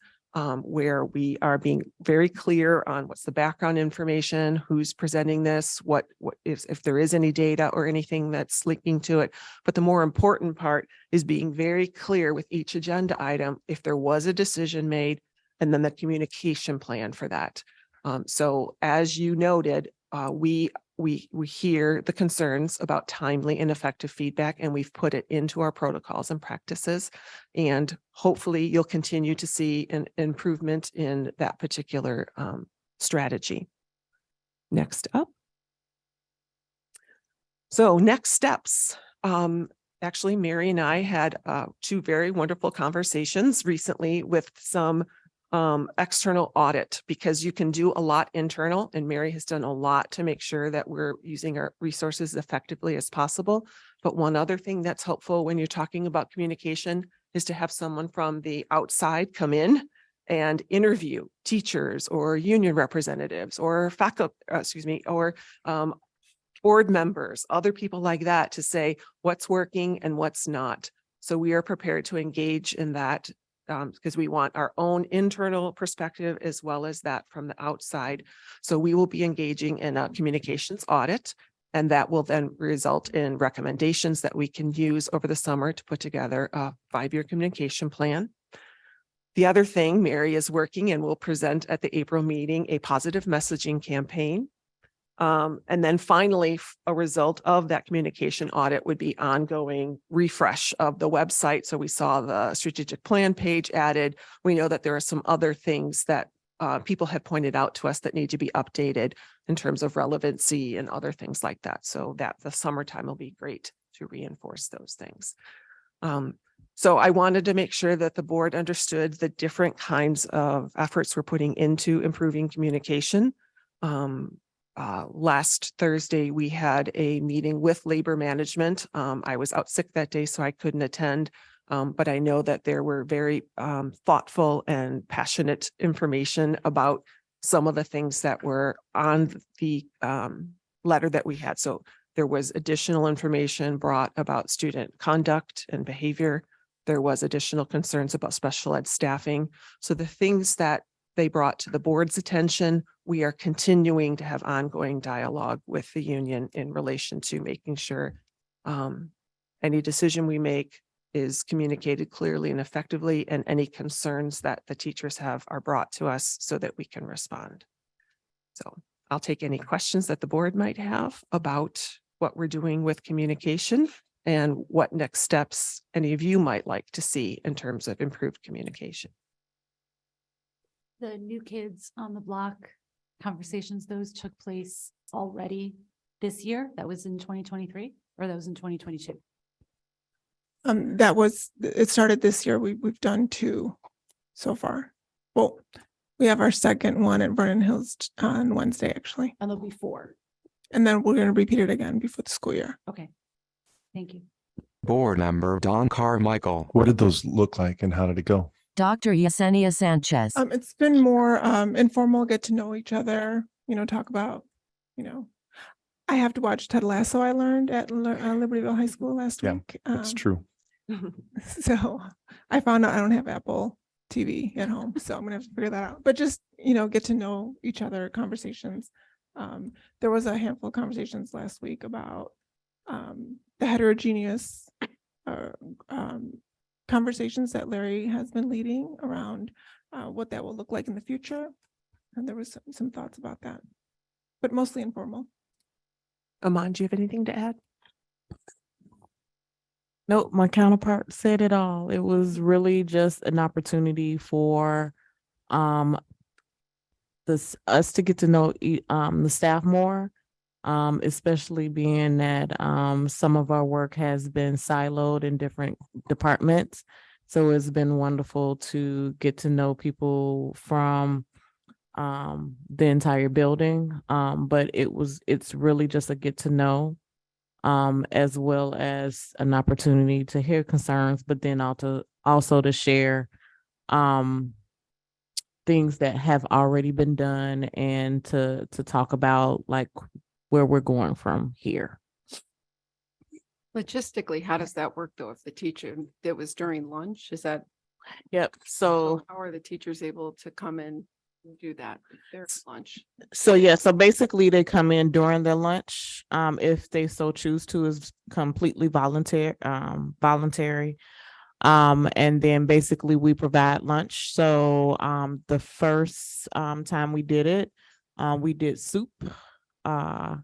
where we are being very clear on what's the background information, who's presenting this, what if there is any data or anything that's linking to it. But the more important part is being very clear with each agenda item if there was a decision made, and then the communication plan for that. So as you noted, we hear the concerns about timely and effective feedback, and we've put it into our protocols and practices. And hopefully you'll continue to see an improvement in that particular strategy. Next up. So next steps. Actually, Mary and I had two very wonderful conversations recently with some external audit, because you can do a lot internal, and Mary has done a lot to make sure that we're using our resources effectively as possible. But one other thing that's helpful when you're talking about communication is to have someone from the outside come in and interview teachers or union representatives or faculty, or board members, other people like that, to say what's working and what's not. So we are prepared to engage in that because we want our own internal perspective as well as that from the outside. So we will be engaging in a communications audit, and that will then result in recommendations that we can use over the summer to put together a 5-year communication plan. The other thing, Mary is working and will present at the April meeting a positive messaging campaign. And then finally, a result of that communication audit would be ongoing refresh of the website. So we saw the strategic plan page added. We know that there are some other things that people have pointed out to us that need to be updated in terms of relevancy and other things like that. So that the summertime will be great to reinforce those things. So I wanted to make sure that the board understood the different kinds of efforts we're putting into improving communication. Last Thursday, we had a meeting with labor management. I was out sick that day, so I couldn't attend. But I know that there were very thoughtful and passionate information about some of the things that were on the letter that we had. So there was additional information brought about student conduct and behavior. There was additional concerns about special ed staffing. So the things that they brought to the board's attention, we are continuing to have ongoing dialogue with the union in relation to making sure any decision we make is communicated clearly and effectively, and any concerns that the teachers have are brought to us so that we can respond. So I'll take any questions that the board might have about what we're doing with communication and what next steps any of you might like to see in terms of improved communication. The new kids on the block conversations, those took place already this year. That was in 2023, or that was in 2022? It started this year. We've done 2 so far. Well, we have our second one at Vernon Hills on Wednesday, actually. And there'll be 4. And then we're going to repeat it again before the school year. Okay. Thank you. Board member Don Carmichael. What did those look like and how did it go? Dr. Yesenia Sanchez. It's been more informal, get to know each other, talk about, I have to watch Ted Lasso, I learned at Libertyville High School last week. That's true. So I found out I don't have Apple TV at home, so I'm gonna have to figure that out. But just, get to know each other, conversations. There was a handful of conversations last week about the heterogeneous conversations that Larry has been leading around what that will look like in the future. And there was some thoughts about that, but mostly informal. Aman, do you have anything to add? Nope, my counterpart said it all. It was really just an opportunity for us to get to know the staff more, especially being that some of our work has been siloed in different departments. So it's been wonderful to get to know people from the entire building. But it's really just a get to know, as well as an opportunity to hear concerns, but then also to share things that have already been done and to talk about like where we're going from here. Logistically, how does that work though? If the teacher, that was during lunch, is that? Yep. So how are the teachers able to come in and do that? Their lunch. So basically they come in during their lunch. If they so choose to, is completely voluntary. And then basically we provide lunch. So the first time we did it, we did soup and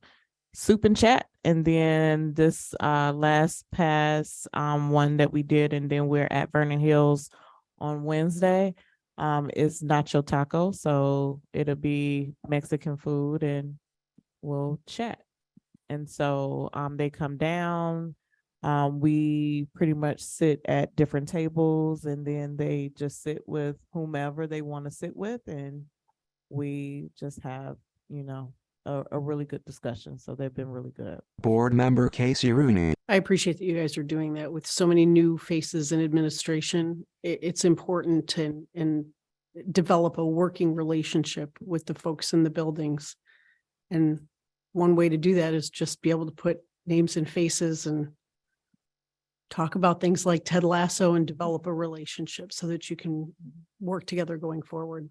chat. And then this last pass one that we did, and then we're at Vernon Hills on Wednesday, is nacho taco. So it'll be Mexican food and we'll chat. And so they come down. We pretty much sit at different tables, and then they just sit with whomever they want to sit with, and we just have, a really good discussion. So they've been really good. Board Member Casey Rooney. I appreciate that you guys are doing that with so many new faces in administration. It's important to and develop a working relationship with the folks in the buildings. And one way to do that is just be able to put names and faces and talk about things like Ted Lasso and develop a relationship so that you can work together going forward.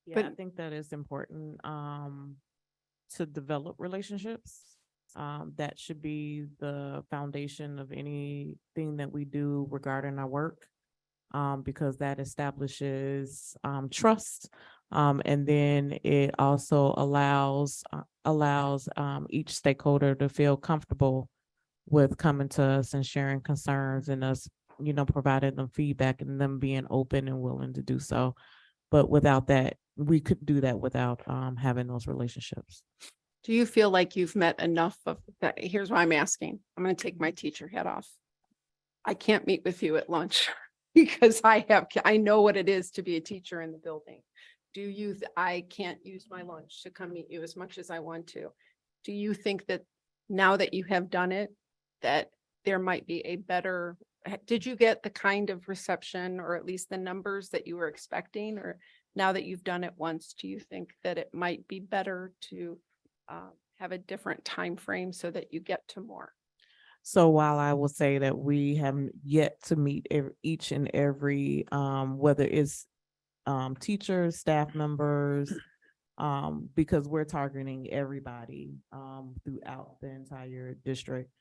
Yeah, I think that is important to develop relationships. That should be the foundation of anything that we do regarding our work, because that establishes trust. And then it also allows each stakeholder to feel comfortable with coming to us and sharing concerns, and us, providing them feedback and them being open and willing to do so. But without that, we could do that without having those relationships. Do you feel like you've met enough of that? Here's why I'm asking. I'm going to take my teacher hat off. I can't meet with you at lunch because I know what it is to be a teacher in the building. I can't use my lunch to come meet you as much as I want to. Do you think that now that you have done it, that there might be a better, did you get the kind of reception or at least the numbers that you were expecting? Or now that you've done it once, do you think that it might be better to have a different time frame so that you get to more? So while I will say that we have yet to meet each and every, whether it's teachers, staff members, because we're targeting everybody throughout the entire district.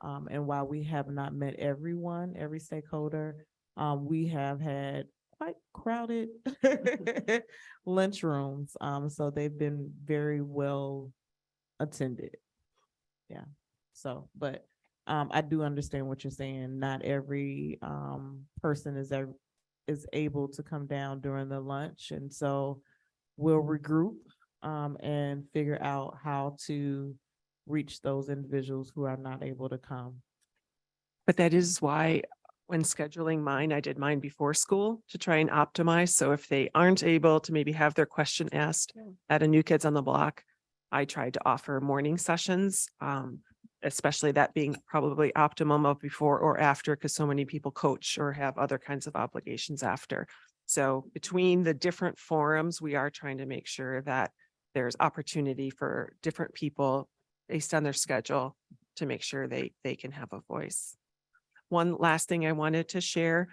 And while we have not met every stakeholder, we have had quite crowded lunchrooms. So they've been very well attended. Yeah. So, but I do understand what you're saying. Not every person is able to come down during the lunch. And so we'll regroup and figure out how to reach those individuals who are not able to come. But that is why when scheduling mine, I did mine before school to try and optimize. So if they aren't able to maybe have their question asked at a New Kids on the Block, I tried to offer morning sessions, especially that being probably optimum of before or after, because so many people coach or have other kinds of obligations after. So between the different forums, we are trying to make sure that there's opportunity for different people based on their schedule to make sure they can have a voice. One last thing I wanted to share,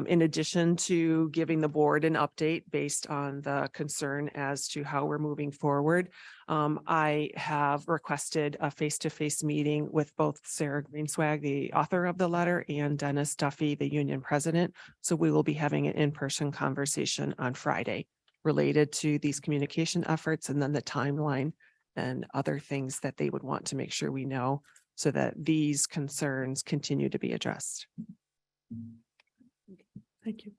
in addition to giving the board an update based on the concern as to how we're moving forward, I have requested a face-to-face meeting with both Sarah Greenswag, the author of the letter, and Dennis Duffy, the union president. So we will be having an in-person conversation on Friday related to these communication efforts, and then the timeline and other things that they would want to make sure we know, so that these concerns continue to be addressed. Thank you.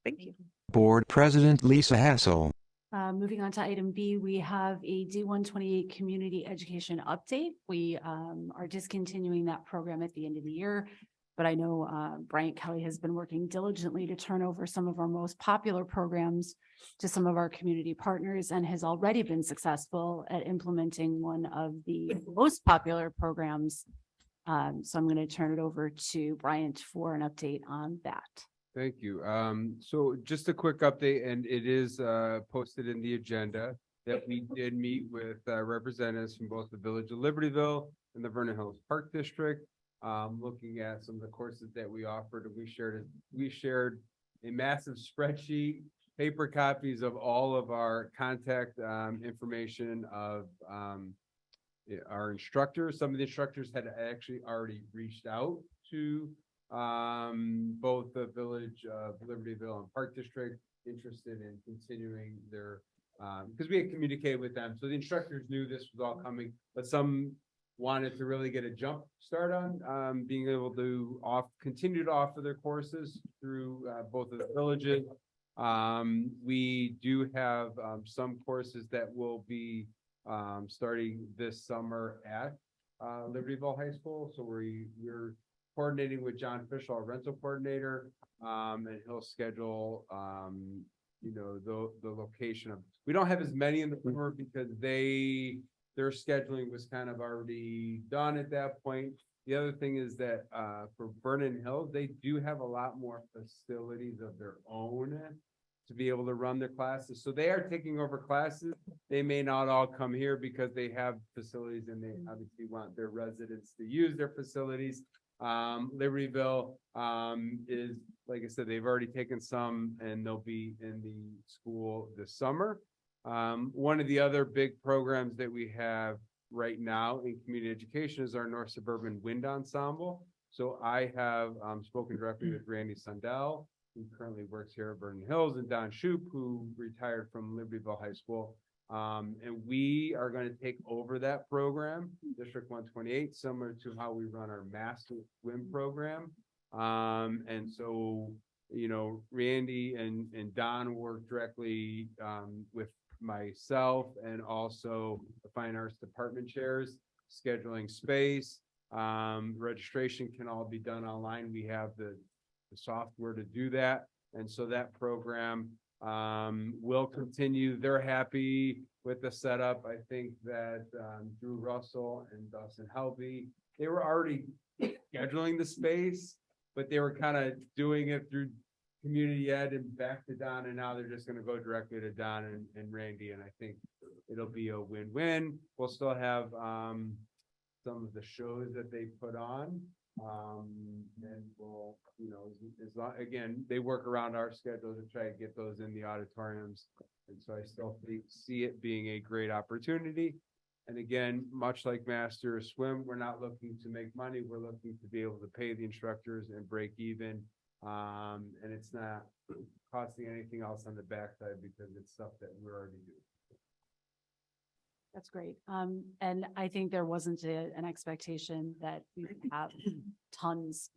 Thank you. Board President Lisa Hassel. Moving on to item B, we have a D128 community education update. We are discontinuing that program at the end of the year, but I know Bryant Kelly has been working diligently to turn over some of our most popular programs to some of our community partners, and has already been successful at implementing one of the most popular programs. So I'm going to turn it over to Bryant for an update on that. Thank you. So just a quick update, and it is posted in the agenda that we did meet with representatives from both the Village of Libertyville and the Vernon Hills Park District, looking at some of the courses that we offered. And we shared a massive spreadsheet, paper copies of all of our contact information of our instructors. Some of the instructors had actually already reached out to both the Village of Libertyville and Park District interested in continuing their, because we had communicated with them, so the instructors knew this was all coming, but some wanted to really get a jump start on, being able to continue to offer their courses through, both of the villages. We do have, some courses that will be, starting this summer at, Libertyville High School, so we're coordinating with John Fischel, our rental coordinator, and he'll schedule, the location of, we don't have as many in the summer because their scheduling was kind of already done at that point. The other thing is that, for Vernon Hills, they do have a lot more facilities of their own to be able to run their classes. So they are taking over classes. They may not all come here because they have facilities and they obviously want their residents to use their facilities. Libertyville, is, like I said, they've already taken some and they'll be in the school this summer. One of the other big programs that we have right now in community education is our North Suburban Wind Ensemble. So I have, spoken directly with Randy Sundell, who currently works here at Vernon Hills, and Don Shoup, who retired from Libertyville High School. And we are going to take over that program, District 128, similar to how we run our Master Swim program. And so, Randy and Don work directly, with myself and also the Fine Arts Department chairs, scheduling space. Registration can all be done online. We have the software to do that. And so that program, will continue. They're happy with the setup. I think that, Drew Russell and Dustin Helvey, they were already scheduling the space, but they were kind of doing it through community ed and back to Don, and now they're just going to go directly to Don and Randy, and I think it'll be a win-win. We'll still have, some of the shows that they put on, and we'll, as long, again, they work around our schedule to try to get those in the auditoriums, and so I still see it being a great opportunity. And again, much like Master Swim, we're not looking to make money. We're looking to be able to pay the instructors and break even. And it's not costing anything else on the backside because it's stuff that we're already doing. That's great. And I think there wasn't an expectation that we would have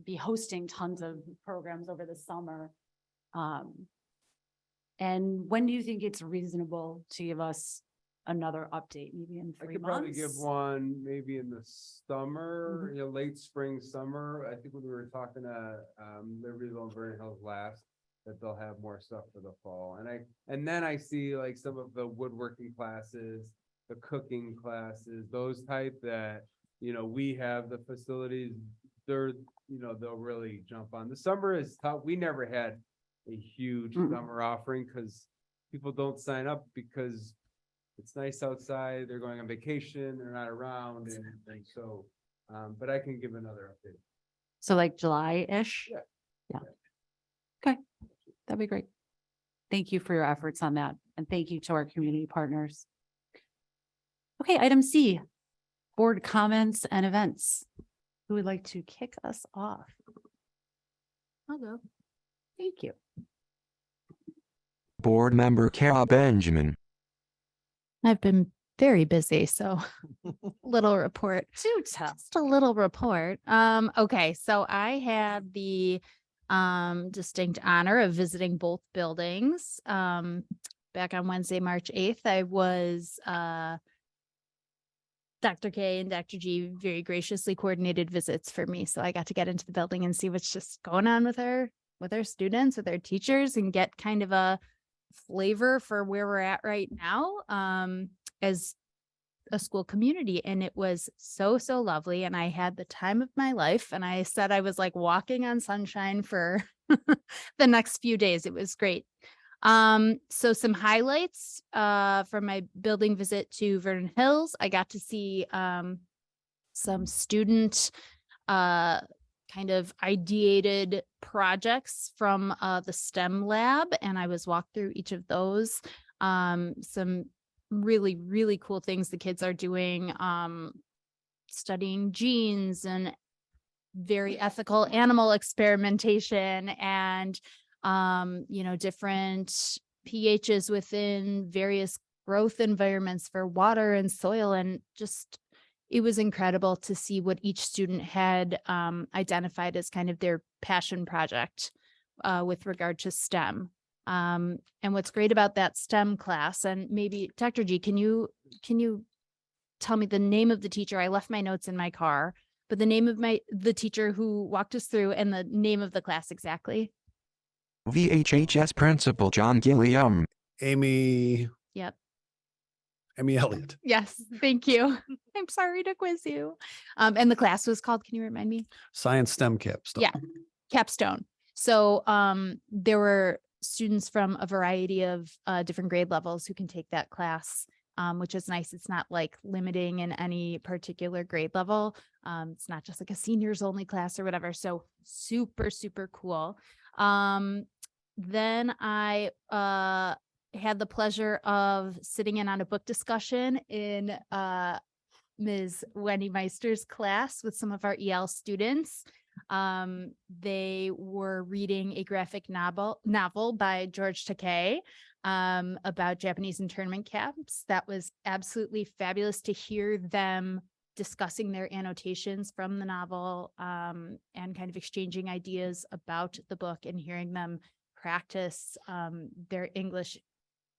be hosting tons of programs over the summer. And when do you think it's reasonable to give us another update? Maybe in 3 months? I could probably give one maybe in the summer, late spring, summer. I think when we were talking to Libertyville and Vernon Hills last, that they'll have more stuff for the fall. And then I see like some of the woodworking classes, the cooking classes, those type that, we have the facilities, they'll really jump on. The summer is tough. We never had a huge summer offering because people don't sign up because it's nice outside, they're going on vacation, they're not around, and so, but I can give another update. So like July-ish? Yeah. Okay, that'd be great. Thank you for your efforts on that, and thank you to our community partners. Okay, item C, board comments and events. Who would like to kick us off? I'll go. Thank you. Board Member Kara Benjamin. I've been very busy, so little report. Do tell. Just a little report. Okay, so I had the distinct honor of visiting both buildings. Back on Wednesday, March 8th, I was Dr. K and Dr. G very graciously coordinated visits for me. So I got to get into the building and see what's just going on with our students, with our teachers, and get kind of a flavor for where we're at right now as a school community. And it was so lovely. And I had the time of my life. And I said I was like walking on sunshine for the next few days. It was great. So some highlights from my building visit to Vernon Hills. I got to see some student kind of ideated projects from the STEM lab, and I was walked through each of those. Some really cool things the kids are doing, studying genes and very ethical animal experimentation and, different pHs within various growth environments for water and soil. And just, it was incredible to see what each student had identified as kind of their passion project with regard to STEM. And what's great about that STEM class, and maybe Dr. G, can you tell me the name of the teacher? I left my notes in my car, but the name of the teacher who walked us through and the name of the class exactly. VHHS Principal John Gilliam. Amy Yep. Elliott. Yes. Thank you. I'm sorry to quiz you. And the class was called, can you remind me? Science STEM Capstone. Yeah. Capstone. So there were students from a variety of different grade levels who can take that class, which is nice. It's not like limiting in any particular grade level. It's not just like a seniors only class or whatever. So super, super cool. Then I had the pleasure of sitting in on a book discussion in Ms. Wendy Meister's class with some of our EL students. They were reading a graphic novel by George Takei about Japanese internment camps. That was absolutely fabulous to hear them discussing their annotations from the novel and kind of exchanging ideas about the book and hearing them practice their English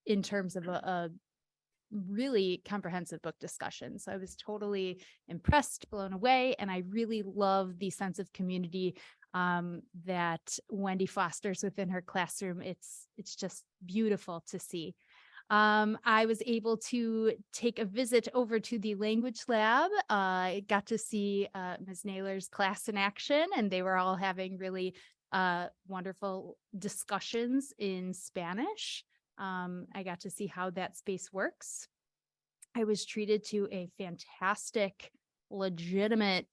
in terms of a really comprehensive book discussion. So I was totally impressed, blown away, and I really love the sense of community that Wendy fosters within her classroom. It's just beautiful to see. I was able to take a visit over to the language lab. I got to see Ms. Naylor's class in action, and they were all having really wonderful discussions in Spanish. I got to see how that space works. I was treated to a fantastic, legitimate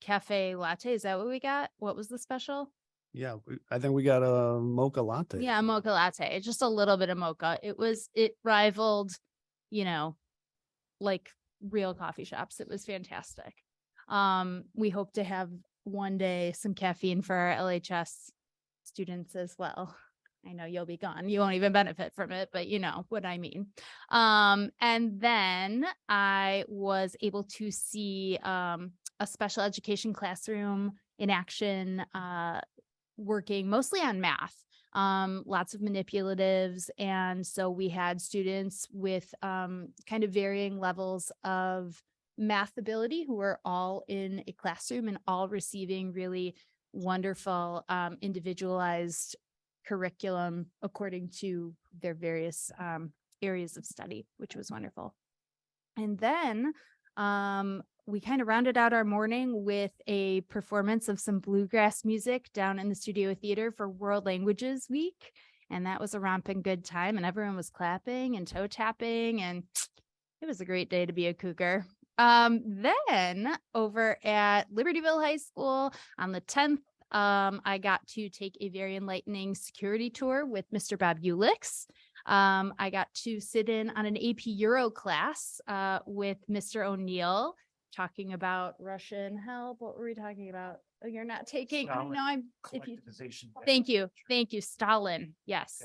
cafe latte. Is that what we got? What was the special? Yeah, I think we got a mocha latte. Yeah, mocha latte. Just a little bit of mocha. It rivaled, like real coffee shops. It was fantastic. We hope to have one day some caffeine for our LHS students as well. I know you'll be gone. You won't even benefit from it, but you know what I mean. And then I was able to see a special education classroom in action, working mostly on math, lots of manipulatives. And so we had students with kind of varying levels of math ability who were all in a classroom and all receiving really wonderful individualized curriculum according to their various areas of study, which was wonderful. And then we kind of rounded out our morning with a performance of some bluegrass music down in the Studio Theater for World Languages Week. And that was a romping good time, and everyone was clapping and toe tapping, and it was a great day to be a cougar. Then over at Libertyville High School on the 10th, I got to take a very enlightening security tour with Mr. Bob Ulix. I got to sit in on an AP Euro class with Mr. O'Neill, talking about Russian help. What were we talking about? Oh, you're not taking. I know I'm. If you, thank you, Stalin. Yes.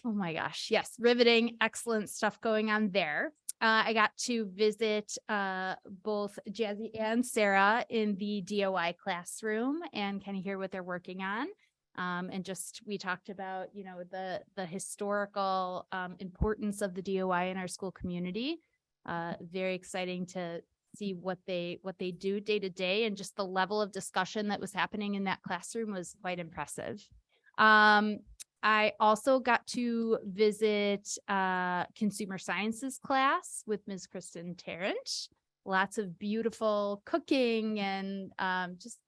Oh my gosh. Yes, riveting, excellent stuff going on there. I got to visit both Jazzy and Sarah in the DOI classroom and kind of hear what they're working on. And just, we talked about, the historical importance of the DOI in our school community. Very exciting to see what they do day to day, and just the level of discussion that was happening in that classroom was quite impressive. I also got to visit consumer sciences class with Ms. Kristen Tarrant. Lots of beautiful cooking and just,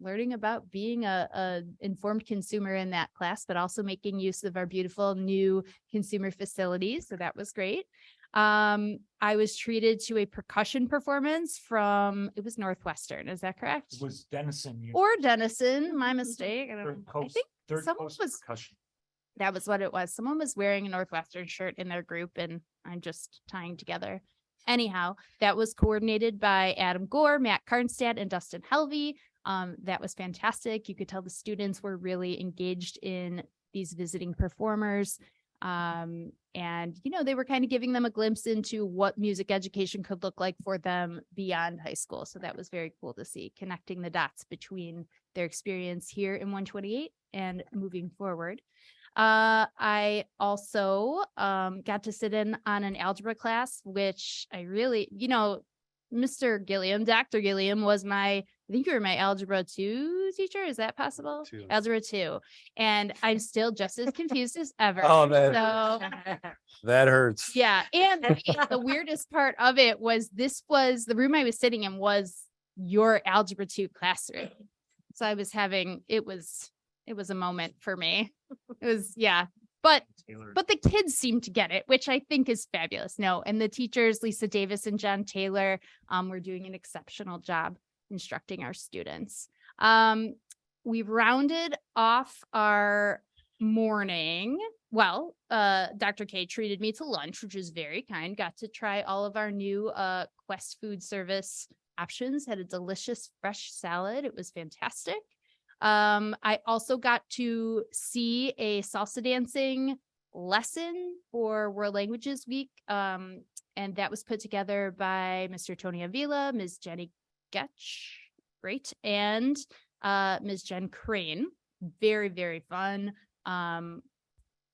learning about being a informed consumer in that class, but also making use of our beautiful new consumer facilities. So that was great. I was treated to a percussion performance from, it was Northwestern. Is that correct? It was Denison. Or Denison, my mistake. I think Third someone Coast was, percussion. that was what it was. Someone was wearing a Northwestern shirt in their group, and I'm just tying together. Anyhow, that was coordinated by Adam Gore, Matt Karnstad, and Dustin Helvey. That was fantastic. You could tell the students were really engaged in these visiting performers. And, you know, they were kind of giving them a glimpse into what music education could look like for them beyond high school. So that was very cool to see, connecting the dots between their experience here in 128 and moving forward. I also got to sit in on an algebra class, which I really, you know, Mr. Gilliam, Dr. Gilliam was I think you were my algebra 2 teacher. Is that possible? Two. Algebra 2. And I'm still just as confused as ever. Oh, that- So That hurts. yeah. And the weirdest part of it was the room I was sitting in was your algebra 2 classroom. So I was having, it was a moment for me. It was, yeah. But the kids seem to get it, which I think is fabulous. No, and the teachers, Lisa Davis and John Taylor, were doing an exceptional job instructing our students. We've rounded off our morning. Well, Dr. K treated me to lunch, which was very kind. Got to try all of our new Quest food service options. Had a delicious fresh salad. It was fantastic. I also got to see a salsa dancing lesson for World Languages Week. And that was put together by Mr. Tony Avila, Ms. Jenny Getch, great, and Ms. Jen Crane. Very, very fun.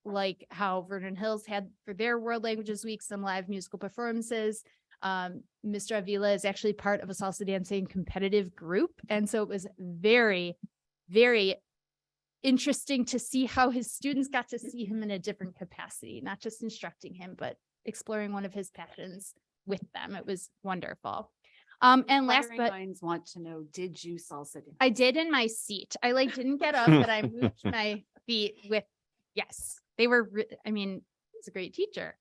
Like how Vernon Hills had for their World Languages Week, some live musical performances. Mr. Avila is actually part of a salsa dancing competitive group. And so it was very, very interesting to see how his students got to see him in a different capacity, not just instructing him, but exploring one of his passions with them. It was wonderful. And last but minds want to know, did you salsa dance? I did in my seat. I didn't get up, but I moved my feet with, yes, they were, I mean, he's a great teacher.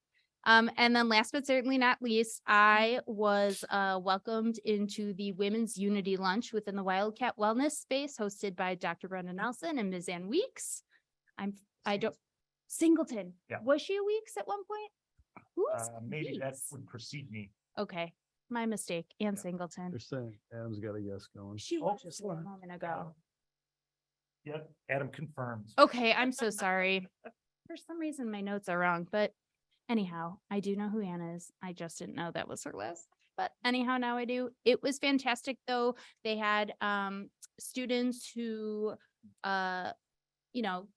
And then last but certainly not least, I was welcomed into the Women's Unity Lunch within the Wildcat Wellness Space hosted by Dr. Brenda Nelson and Ms. Ann Weeks. Singleton. Yeah. Was she a Weeks at one point? Who's Maybe that Weeks? would precede me. Okay, my mistake. Ann Singleton. They're saying Adam's got a yes going. She was just a moment ago. Yep, Adam confirms. Okay, I'm so sorry. For some reason, my notes are wrong, but anyhow, I do know who Anna is. I just didn't know that was her list. But anyhow, now I do. It was fantastic, though. They had students who, you know,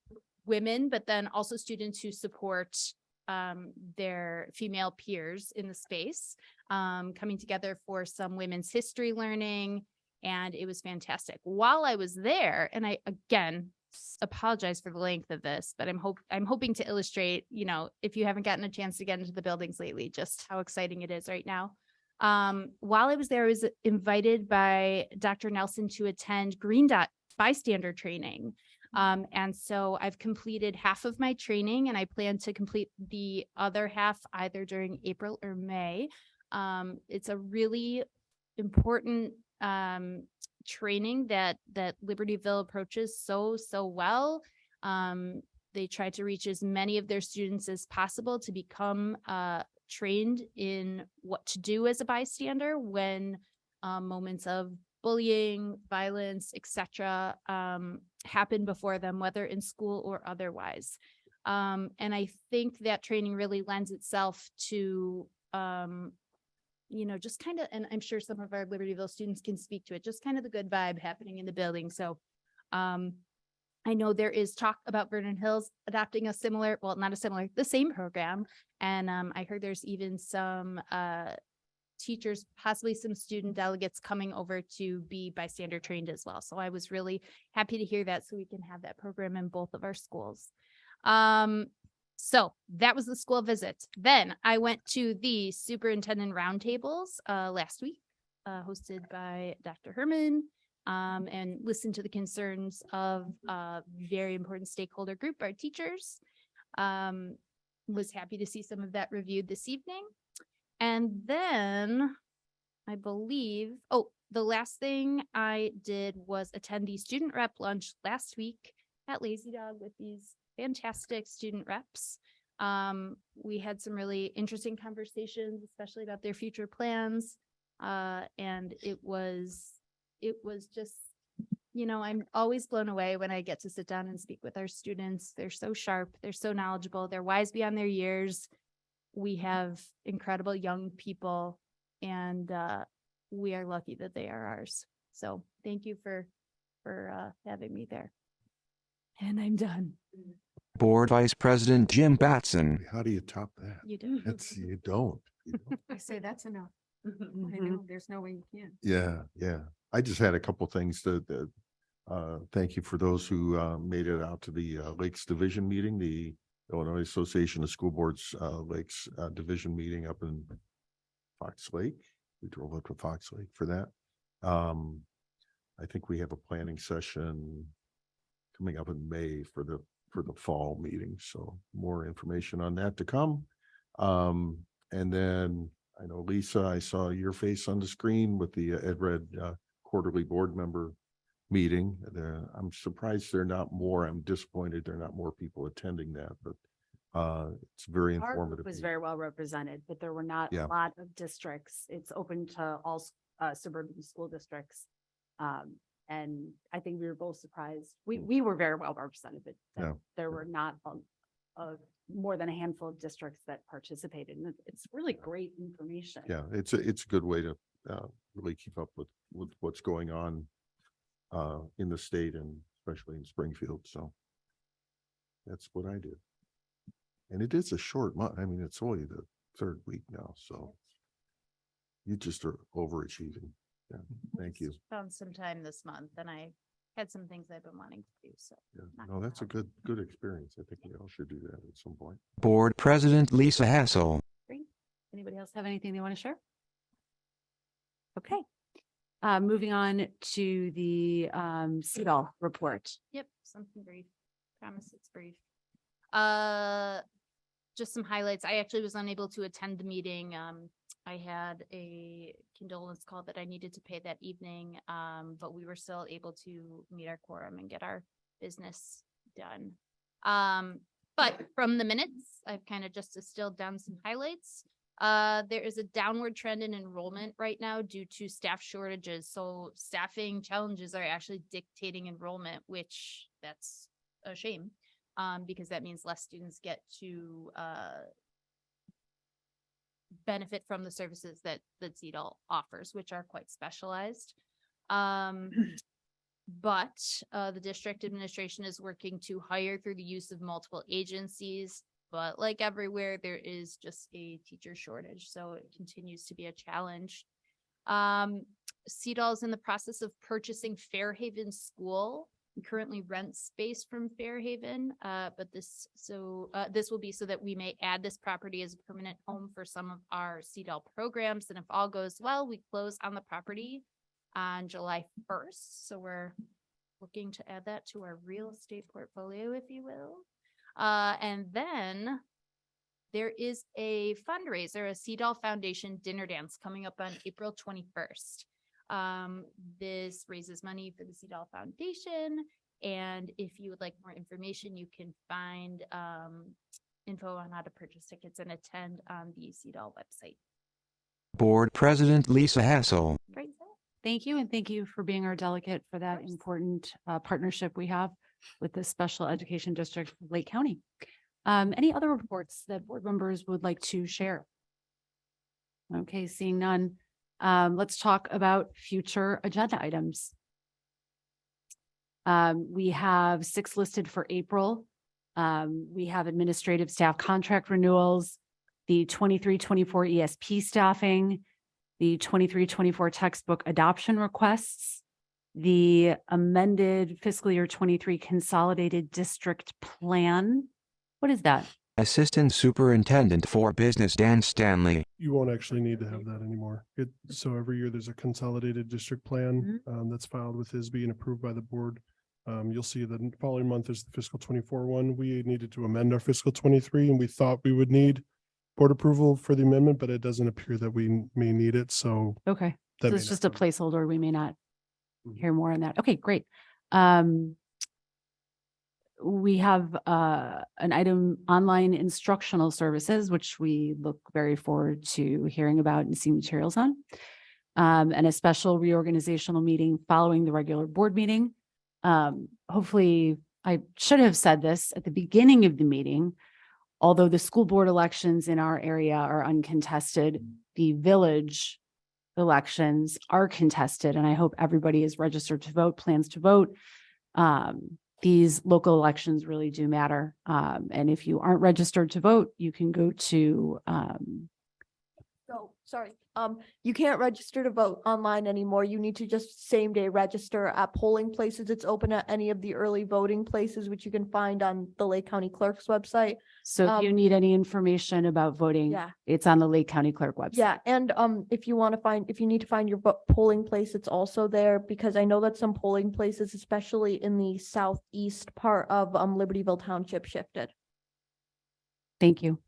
women, but then also students who support their female peers in the space, coming together for some women's history learning. And it was fantastic. While I was there, and I, again, apologize for the length of this, but I'm hoping to illustrate, you know, if you haven't gotten a chance to get into the buildings lately, just how exciting it is right now. While I was there, I was invited by Dr. Nelson to attend Green Dot bystander training. And so I've completed half of my training and I plan to complete the other half either during April or May. It's a really important training that Libertyville approaches so well. They try to reach as many of their students as possible to become trained in what to do as a bystander when moments of bullying, violence, etc. Happen before them, whether in school or otherwise. And I think that training really lends itself to you know, just kind of, and I'm sure some of our Libertyville students can speak to it, just kind of the good vibe happening in the building. So I know there is talk about Vernon Hills adopting a similar, well, not a similar, the same program. And I heard there's even some teachers, possibly some student delegates coming over to be bystander trained as well. So I was really happy to hear that, so we can have that program in both of our schools. So that was the school visit. Then I went to the superintendent roundtables last week, hosted by Dr. Herman, and listened to the concerns of a very important stakeholder group, our teachers. Was happy to see some of that reviewed this evening. And then I believe, the last thing I did was attend the student rep lunch last week at Lazy Dog with these fantastic student reps. We had some really interesting conversations, especially about their future plans. And it was just you know, I'm always blown away when I get to sit down and speak with our students. They're so sharp, they're so knowledgeable, they're wise beyond their years. We have incredible young people, and we are lucky that they are ours. So thank you for having me there. And I'm done. Board Vice President Jim Batson. How do you top that? You do. You don't. I say that's enough. I know, there's no way you can. Yeah, yeah. I just had a couple things to thank you for those who made it out to the Lakes Division meeting, the Illinois Association of School Boards Lakes Division meeting up in Fox Lake. We drove up to Fox Lake for that. I think we have a planning session coming up in May for the fall meeting. So more information on that to come. And then I know, Lisa, I saw your face on the screen with the EdRed quarterly board member meeting. I'm surprised they're not more. I'm disappointed there are not more people attending that, but it's very Our group informative. was very well represented, but there were not Yeah. a lot of districts. It's open to all suburban school districts. And I think we were both surprised. We were very well represented, but Yeah. there were not more than a handful of districts that participated. And it's really great information. Yeah, it's a good way to really keep up with what's going on in the state and especially in Springfield. So that's what I did. And it is a short month. I mean, it's only the third week now, so you just are overachieving. Yeah, thank you. Found some time this month, and I had some things I've been wanting to do, so. Yeah, no, that's a good experience. I think we all should do that at some point. Board President Lisa Hassel. Great. Anybody else have anything they want to share? Okay. Moving on to the CEDAW report. Yep, something brief. Promise it's brief. Just some highlights. I actually was unable to attend the meeting. I had a condolence call that I needed to pay that evening, but we were still able to meet our quorum and get our business done. But from the minutes, I've kind of just distilled down some highlights. There is a downward trend in enrollment right now due to staff shortages. So staffing challenges are actually dictating enrollment, which that's a shame, because that means less students get to benefit from the services that CEDAW offers, which are quite specialized. But the district administration is working to hire through the use of multiple agencies. But like everywhere, there is just a teacher shortage, so it continues to be a challenge. CEDAW is in the process of purchasing Fairhaven School. We currently rent space from Fairhaven, but this will be so that we may add this property as a permanent home for some of our CEDAW programs. And if all goes well, we close on the property on July 1st. So we're looking to add that to our real estate portfolio, if you will. And then there is a fundraiser, a CEDAW Foundation dinner dance coming up on April 21st. This raises money for the CEDAW Foundation. And if you would like more information, you can find info on how to purchase tickets and attend on the CEDAW website. Board President Lisa Hassel. Great. Thank you. And thank you for being our delegate for that important partnership we have with the Special Education District of Lake County. Any other reports that board members would like to share? Okay, seeing none. Let's talk about future agenda items. We have 6 listed for April. We have administrative staff contract renewals, the 23-24 ESP staffing, the 23-24 textbook adoption requests, the amended fiscal year 23 consolidated district plan. What is that? Assistant Superintendent for Business Dan Stanley. You won't actually need to have that anymore. So every year there's a consolidated district plan that's filed with ISB and approved by the board. You'll see the following month is the fiscal 24 one. We needed to amend our fiscal 23 and we thought we would need board approval for the amendment, but it doesn't appear that we may need it. So okay, that so may it's not just a come. placeholder. We may not hear more on that. Okay, great. We have an item, online instructional services, which we look very forward to hearing about and seeing materials on. And a special reorganizational meeting following the regular board meeting. Hopefully, I should have said this at the beginning of the meeting. Although the school board elections in our area are uncontested, the village elections are contested, and I hope everybody is registered to vote, plans to vote. These local elections really do matter. And if you aren't registered to vote, you can go to, So, sorry, you can't register to vote online anymore. You need to just same day register at polling places. It's open at any of the early voting places, which you can find on the Lake County Clerk's website. so if you need any information about voting, Yeah. it's on the Lake County Clerk website. Yeah, and if you need to find your polling place, it's also there, because I know that some polling places, especially in the southeast part of Libertyville Township, shifted. Thank you.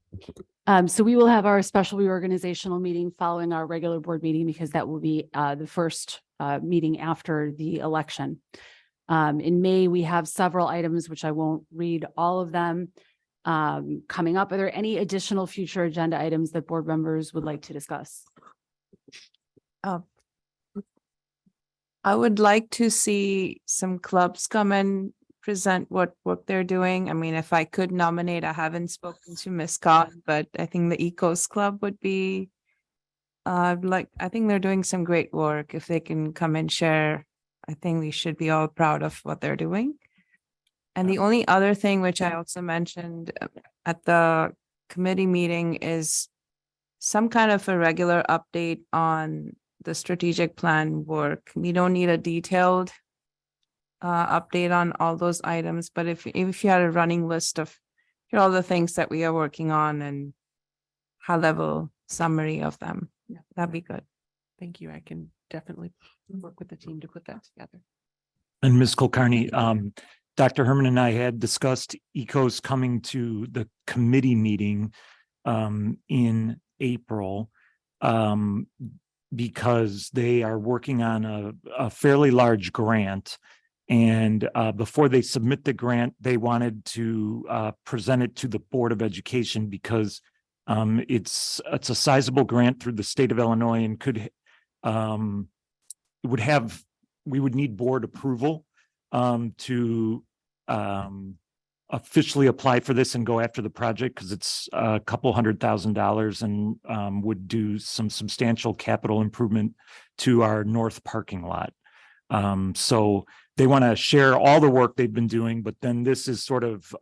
So we will have our special reorganizational meeting following our regular board meeting, because that will be the first meeting after the election. In May, we have several items, which I won't read all of them, coming up. Are there any additional future agenda items that board members would like to discuss? I would like to see some clubs come and present what they're doing. I mean, if I could nominate, I haven't spoken to Ms. Scott, but I think the Ecos Club would be I think they're doing some great work. If they can come and share, I think we should be all proud of what they're doing. And the only other thing, which I also mentioned at the committee meeting, is some kind of a regular update on the strategic plan work. We don't need a detailed update on all those items, but if you had a running list of here are all the things that we are working on and high level summary of them, that'd be good. Thank you. I can definitely work with the team to put that together. And Ms. Kulkarni, Dr. Herman and I had discussed ECOS coming to the committee meeting in April because they are working on a fairly large grant. And before they submit the grant, they wanted to present it to the Board of Education, because it's a sizable grant through the state of Illinois, and we would need board approval to officially apply for this and go after the project, because it's a couple $100,000 and would do some substantial capital improvement to our north parking lot. So they want to share all the work they've been doing, but then this is sort of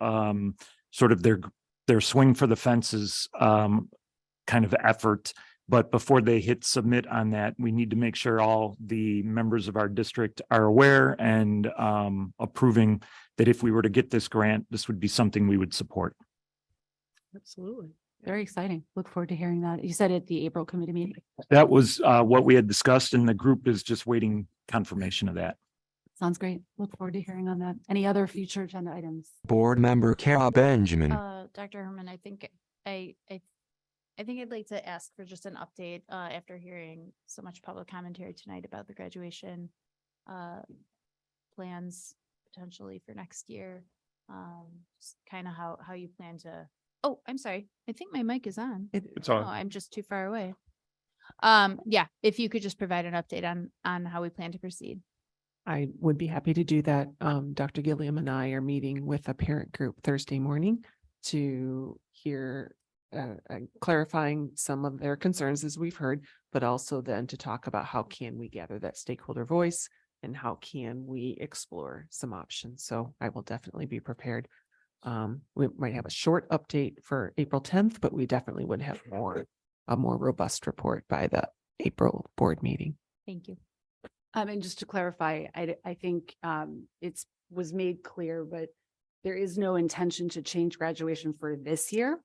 their swing for the fences kind of effort. But before they hit submit on that, we need to make sure all the members of our district are aware and approving that if we were to get this grant, this would be something we would support. Absolutely. Very exciting. Look forward to hearing that. You said at the April committee meeting. That was what we had discussed, and the group is just waiting confirmation of that. Sounds great. Look forward to hearing on that. Any other future agenda items? Board Member Kara Benjamin. Dr. Herman, I think I'd like to ask for just an update after hearing so much public commentary tonight about the graduation plans potentially for next year. Just kind of how you plan to. Oh, I'm sorry. I think my mic is on. It's on. Oh, I'm just too far away. Yeah, if you could just provide an update on how we plan to proceed. I would be happy to do that. Dr. Gilliam and I are meeting with a parent group Thursday morning to hear clarifying some of their concerns, as we've heard, but also then to talk about how can we gather that stakeholder voice and how can we explore some options. So I will definitely be prepared. We might have a short update for April 10th, but we definitely would have a more robust report by the April board meeting. Thank you. And just to clarify, I think it was made clear, but there is no intention to change graduation for this year.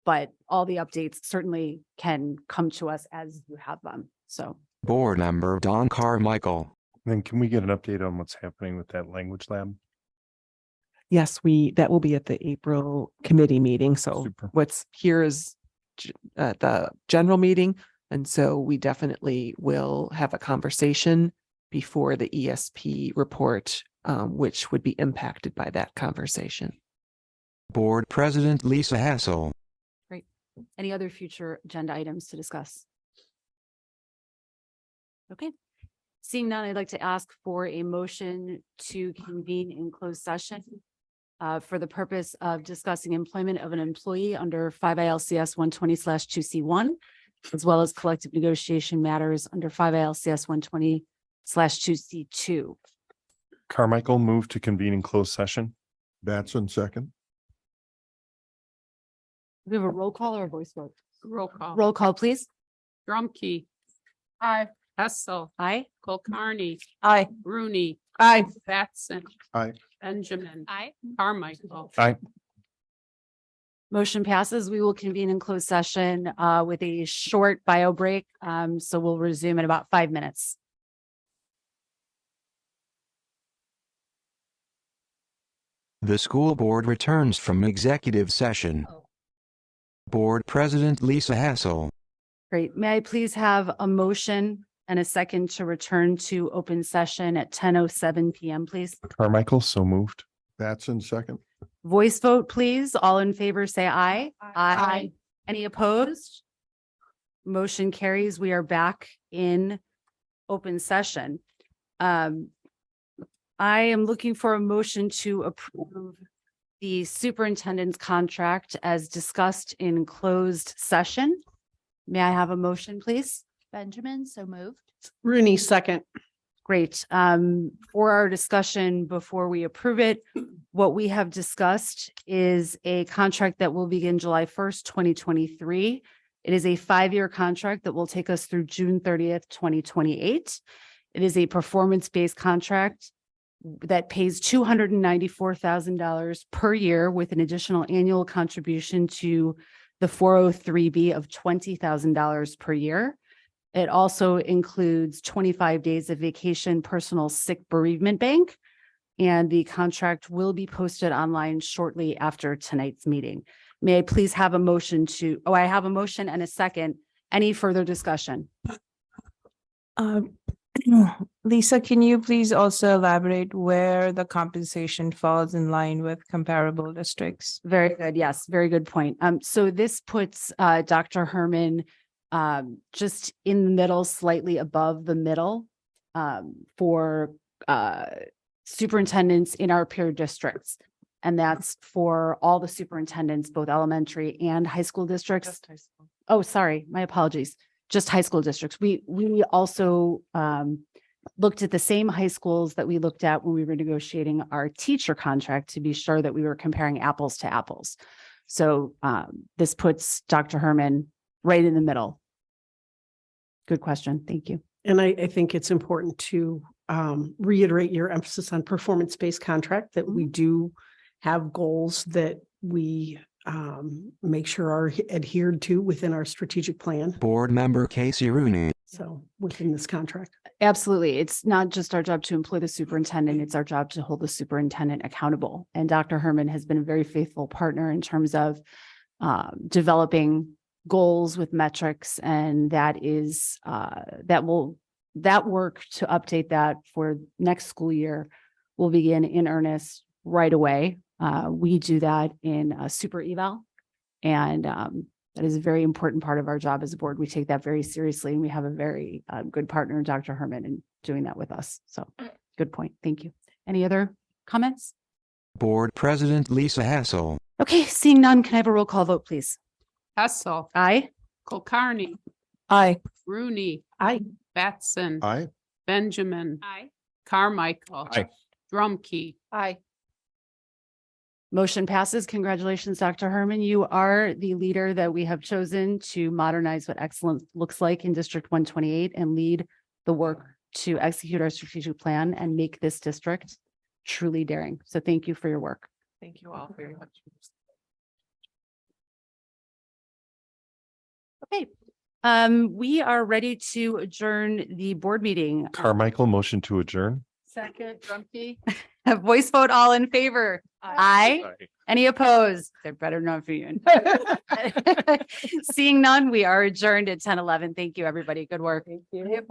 But all the updates certainly can come to us as you have them. So. Board Member Don Carmichael. Then can we get an update on what's happening with that language lab? Yes, that will be at the April committee meeting. So Super. What's here is the general meeting. And so we definitely will have a conversation before the ESP report, which would be impacted by that conversation. Board President Lisa Hassel. Great. Any other future agenda items to discuss? Okay. Seeing none, I'd like to ask for a motion to convene in closed session for the purpose of discussing employment of an employee under 5 ILCS 120/2C1, as well as collective negotiation matters under 5 ILCS 120/2C2. Carmichael moved to convene in closed session. Batson second. We have a roll call or a voice vote? Roll call. Roll call, please. Drumkey. Aye. Hessel. Aye. Kulkarni. Aye. Rooney. Aye. Batson. Aye. Benjamin. Aye. Carmichael. Aye. Motion passes. We will convene in closed session with a short bio break. So we'll resume in about 5 minutes. The school board returns from executive session. Board President Lisa Hassel. Great. May I please have a motion and a second to return to open session at 10:07 PM, please? Carmichael, so moved. Batson second. Voice vote, please. All in favor, say aye. Aye. Any opposed? Motion carries. We are back in open session. I am looking for a motion to approve the superintendent's contract as discussed in closed session. May I have a motion, please? Benjamin, so moved. Rooney, second. Great. For our discussion before we approve it, what we have discussed is a contract that will begin July 1st, 2023. It is a 5-year contract that will take us through June 30th, 2028. It is a performance-based contract that pays $294,000 per year with an additional annual contribution to the 403B of $20,000 per year. It also includes 25 days of vacation, personal sick bereavement bank, and the contract will be posted online shortly after tonight's meeting. May I please have a motion to, I have a motion and a second. Any further discussion? Lisa, can you please also elaborate where the compensation falls in line with comparable districts? Very good. Yes, very good point. So this puts Dr. Herman just in the middle, slightly above the middle for superintendents in our peer districts. And that's for all the superintendents, both elementary and high school districts. Oh, sorry, my apologies. Just high school districts. We also looked at the same high schools that we looked at when we were negotiating our teacher contract to be sure that we were comparing apples to apples. So this puts Dr. Herman right in the middle. Good question. Thank you. And I think it's important to reiterate your emphasis on performance-based contract, that we do have goals that we make sure are adhered to within our strategic plan. Board Member Casey Rooney. So within this contract. Absolutely. It's not just our job to employ the superintendent, it's our job to hold the superintendent accountable. And Dr. Herman has been a very faithful partner in terms of developing goals with metrics, and that is that work to update that for next school year will begin in earnest right away. We do that in a super eval, and that is a very important part of our job as a board. We take that very seriously, and we have a very good partner, Dr. Herman, in doing that with us. So good point. Thank you. Any other comments? Board President Lisa Hassel. Okay, seeing none, can I have a roll call vote, please? Hessel. Aye. Kulkarni. Aye. Rooney. Aye. Batson. Aye. Benjamin. Aye. Carmichael. Aye. Drumkey. Aye. Motion passes. Congratulations, Dr. Herman. You are the leader that we have chosen to modernize what excellence looks like in District 128 and lead the work to execute our strategic plan and make this district truly daring. So thank you for your work. Thank you all very much. Okay. We are ready to adjourn the board meeting. Carmichael, motion to adjourn. Second, Drumkey. A voice vote, all in favor? Aye. Any opposed? They're better known for you. Seeing none, we are adjourned at 10:11. Thank you, everybody. Good work. Thank you.